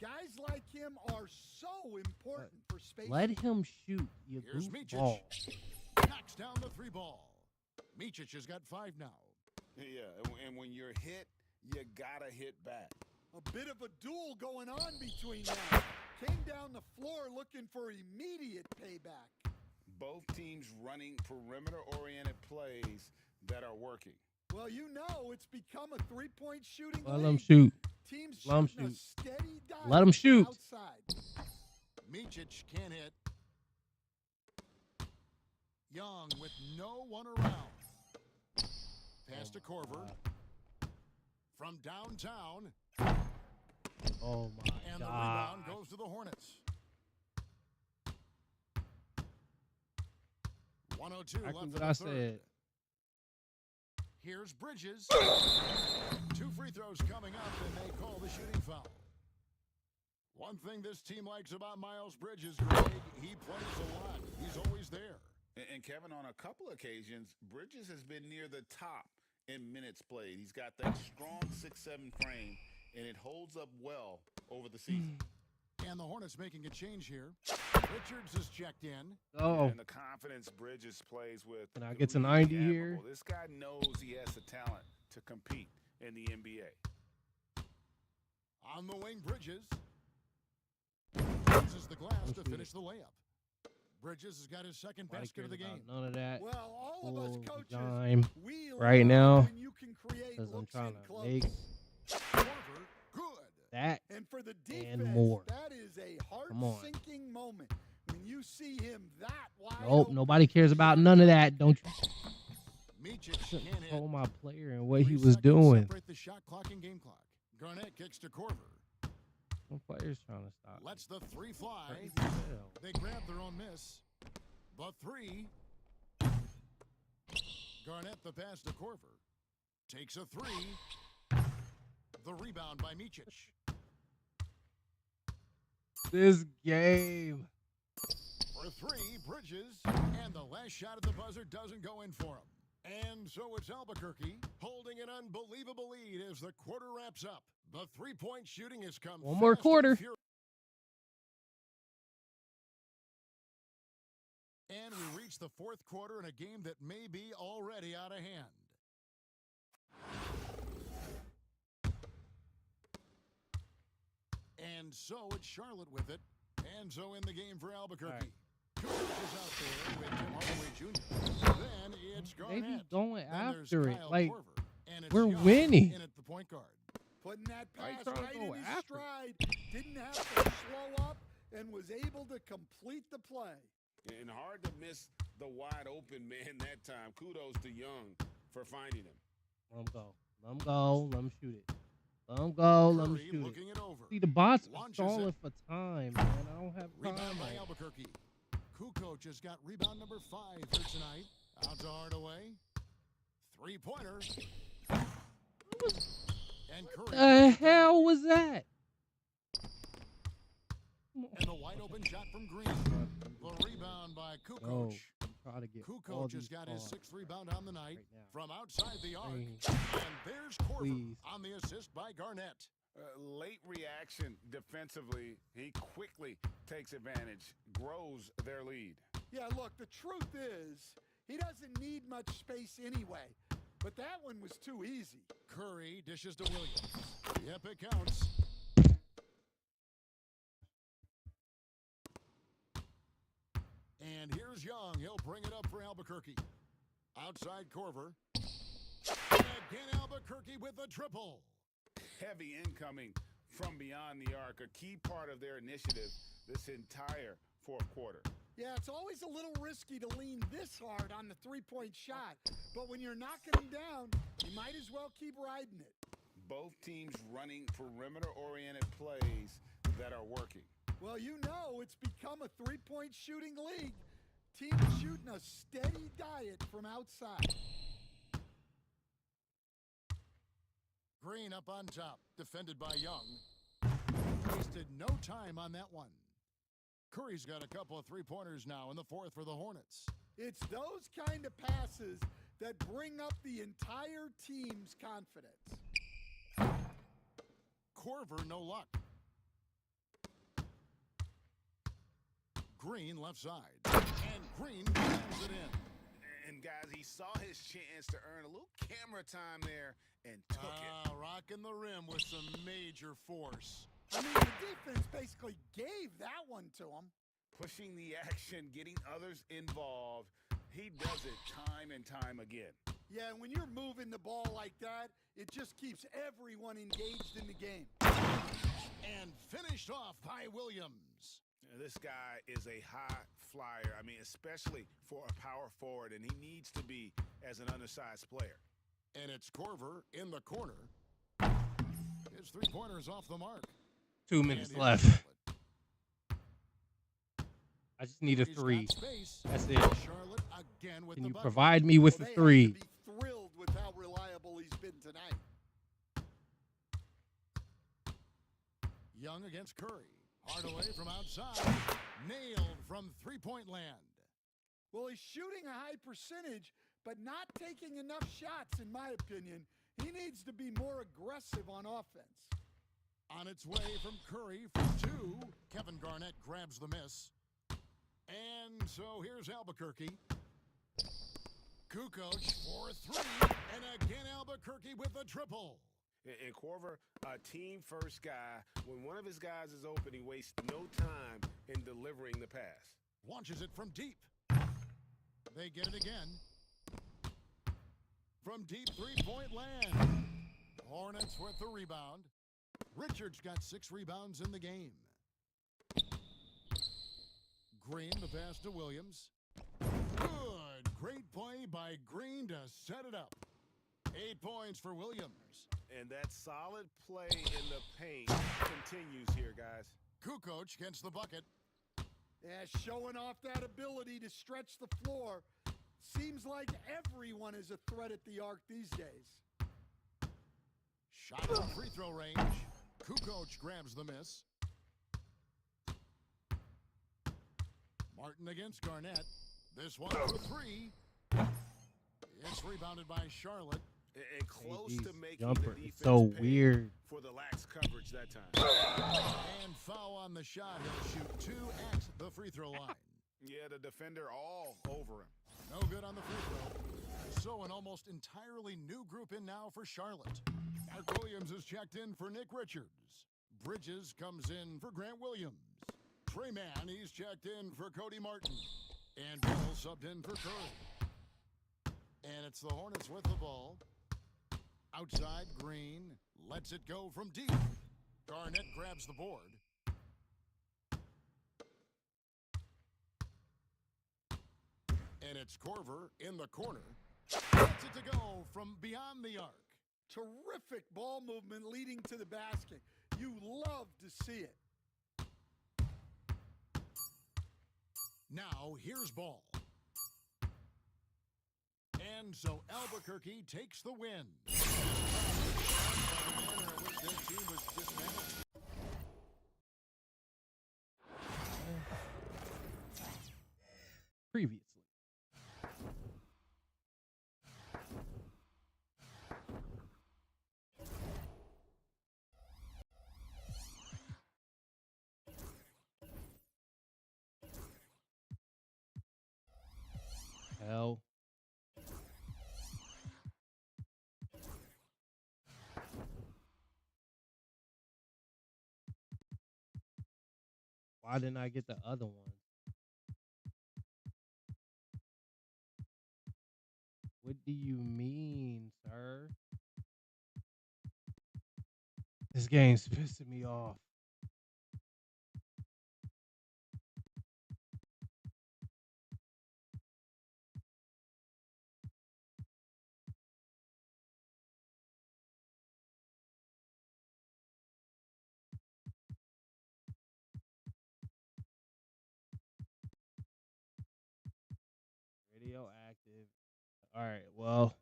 Guys like him are so important for space.
Let him shoot. You
Here's
goofball.
Micic. Knocks knocks down the 3 ball. Myteam has got 5 now.
Yeah, and when you're hit, you gotta hit back.
A bit of a duel going on between them. Came down the floor looking for immediate payback.
Both teams running perimeter-oriented plays that are working.
Well, you know it's become a three-point shooting
Let
league.
them shoot.
Teams
Let 'em
shooting a
shoot.
steady dive
Let 'em shoot.
outside.
Myteam can't hit. Young with no one around. Pass to Korver. From downtown.
Oh my
And the
God.
rebound goes to the Hornets. 102
Exactly
left in
what
the
I
third.
said.
Here's Bridges. 2 free throws coming up, and they call the shooting foul. One thing this team likes about Miles Bridges, Greg, he plays a lot. He's always there.
And Kevin, on a couple occasions, Bridges has been near the top in minutes played. He's got that strong 6'7" frame, and it holds up well over the season.
And the Hornets making a change here. Richards is checked in.
Oh,
And the confidence Bridges plays with.
Can I get to
really
90
admirable.
here?
This guy knows he has the talent to compete in the NBA.
On the wing, Bridges. Uses the glass to finish the layup. Bridges has got his second
nobody
basket of the
cares
game.
about none of that.
Well, all of us
Full
coaches,
dime
we
right
love
now
when you can create
because I'm
looks
trying
in
to
close.
make
Korver, good.
that.
And for the
and
defense,
more.
that is a
Come on.
heart-sinking moment when you see him that wide
Nope,
open.
nobody cares about none of that. Don't you
Myteam can't hit.
control my player and what he
3
was
seconds
doing.
separate the shot clock and game clock. Garnett kicks to Korver.
My player's trying to stop.
Lets the 3 fly.
Crazy as hell.
They grab their own miss. The 3. Garnett the pass to Korver. Takes a 3. The rebound by Myteam.
This game.
For 3, Bridges. And the last shot at the buzzer doesn't go in for him. And so it's Albuquerque holding an unbelievable lead as the quarter wraps up. The 3-point shooting has come.
One more
fast and
quarter.
furious. And we reach the 4th quarter in a game that may be already out of hand. And so it's Charlotte with it. And so in the game for Albuquerque.
Right.
Kudos is out there with Tim Hardaway Jr. Then it's
They
Garnett.
be going
Then there's
after it.
Kyle
Like,
Korver. And it's
we're
Young
winning.
in at the point guard.
Putting that
Why you
pass
trying to
right
go
in his
after it?
stride, didn't have to slow up, and was able to complete the play.
And hard to miss the wide open man that time. Kudos to Young for finding him.
Let him go. Let him go. Let him shoot it. Let him go. Let him
Curry
shoot
looking
it.
it over.
See, the bots are
Launches
stalling
it.
for time, man. I don't have
Rebound
time.
by Albuquerque. Kukoc has got rebound number 5 here tonight. Out to Hardaway. 3-pointer. And Curry.
The hell was that?
And the wide open shot from Green. The rebound by Kukoc.
No, I'm trying to get all
Kukoc has
these
got his
calls
6th rebound on the night
right now.
from outside the arc.
Green.
And there's Korver
Please.
on the assist by Garnett.
Late reaction defensively. He quickly takes advantage, grows their lead.
Yeah, look, the truth is, he doesn't need much space anyway. But that one was too easy.
Curry dishes to Williams. Yep, it counts. And here's Young. He'll bring it up for Albuquerque. Outside Korver. And again, Albuquerque with a triple.
Heavy incoming from beyond the arc, a key part of their initiative this entire 4th quarter.
Yeah, it's always a little risky to lean this hard on the three-point shot. But when you're knocking him down, you might as well keep riding it.
Both teams running perimeter-oriented plays that are working.
Well, you know it's become a three-point shooting league. Teams shooting a steady diet from outside.
Green up on top, defended by Young. Wasted no time on that one. Curry's got a couple of 3-pointers now in the 4th for the Hornets.
It's those kind of passes that bring up the entire team's confidence.
Korver, no luck. Green left side. And Green slams it in.
And, guys, he saw his chance to earn a little camera time there and took it.
Rocking the rim with some major force.
I mean, the defense basically gave that one to him.
Pushing the action, getting others involved. He does it time and time again.
Yeah, and when you're moving the ball like that, it just keeps everyone engaged in the game.
And finished off by Williams.
This guy is a high flyer. I mean, especially for a power forward, and he needs to be as an undersized player.
And it's Corver in the corner. His three-pointer's off the mark.
2 minutes
And
left.
Charlotte.
I just need a
He's
three.
got space.
That's it.
Charlotte again with
Can
the
you
bucket.
provide me with
Well,
a
they
three?
have to be thrilled with how reliable he's been tonight.
Young against Curry. Hardaway from outside. Nailed from three-point land.
Well, he's shooting a high percentage, but not taking enough shots, in my opinion. He needs to be more aggressive on offense.
On its way from Curry for two. Kevin Garnett grabs the miss. And so here's Albuquerque. Kukoc for three. And again Albuquerque with a triple.
And Corver, a team-first guy. When one of his guys is open, he wastes no time in delivering the pass.
Launches it from deep. They get it again. From deep three-point land. Hornets with the rebound. Richards got 6 rebounds in the game. Green, the pass to Williams. Good. Great play by Green to set it up. 8 points for Williams.
And that solid play in the paint continues here, guys.
Kukoc gets the bucket.
Yeah, showing off that ability to stretch the floor. Seems like everyone is a threat at the arc these days.
Shot from free throw range. Kukoc grabs the miss. Martin against Garnett. This one for three. It's rebounded by Charlotte.
And close to making
jumper
the
is
defense
so
pay
weird.
for the lax coverage that time.
And foul on the shot. He'll shoot 2 at the free throw line.
Yeah, the defender all over him.
No good on the free throw. So an almost entirely new group in now for Charlotte. Mark Williams is checked in for Nick Richards. Bridges comes in for Grant Williams. Trey Mann, he's checked in for Cody Martin. And Bill subbed in for Curry. And it's the Hornets with the ball. Outside, Green lets it go from deep. Garnett grabs the board. And it's Corver in the corner. Gets it to go from beyond the arc.
Terrific ball movement leading to the basket. You love to see it.
Now, here's ball. And so Albuquerque takes the win.
Previously. Hell. Why didn't I get the other one? What do you mean, sir? This game's pissing me off. Radioactive. All right, well,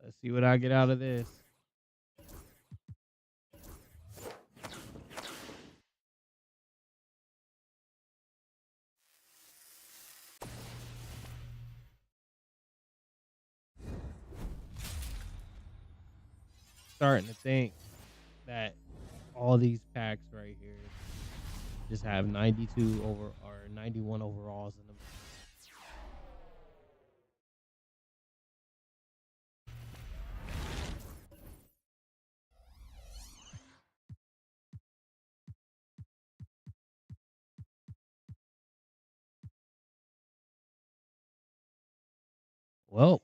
let's see what I get out of this. Starting to think that all these packs right here just have 92 over or 91 overalls in them. Well, of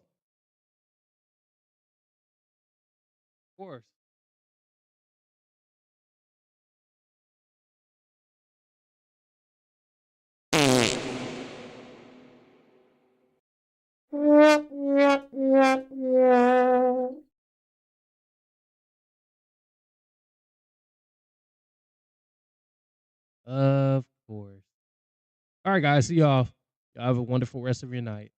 course. Of course. All right, guys. See y'all. Y'all have a wonderful rest of your night.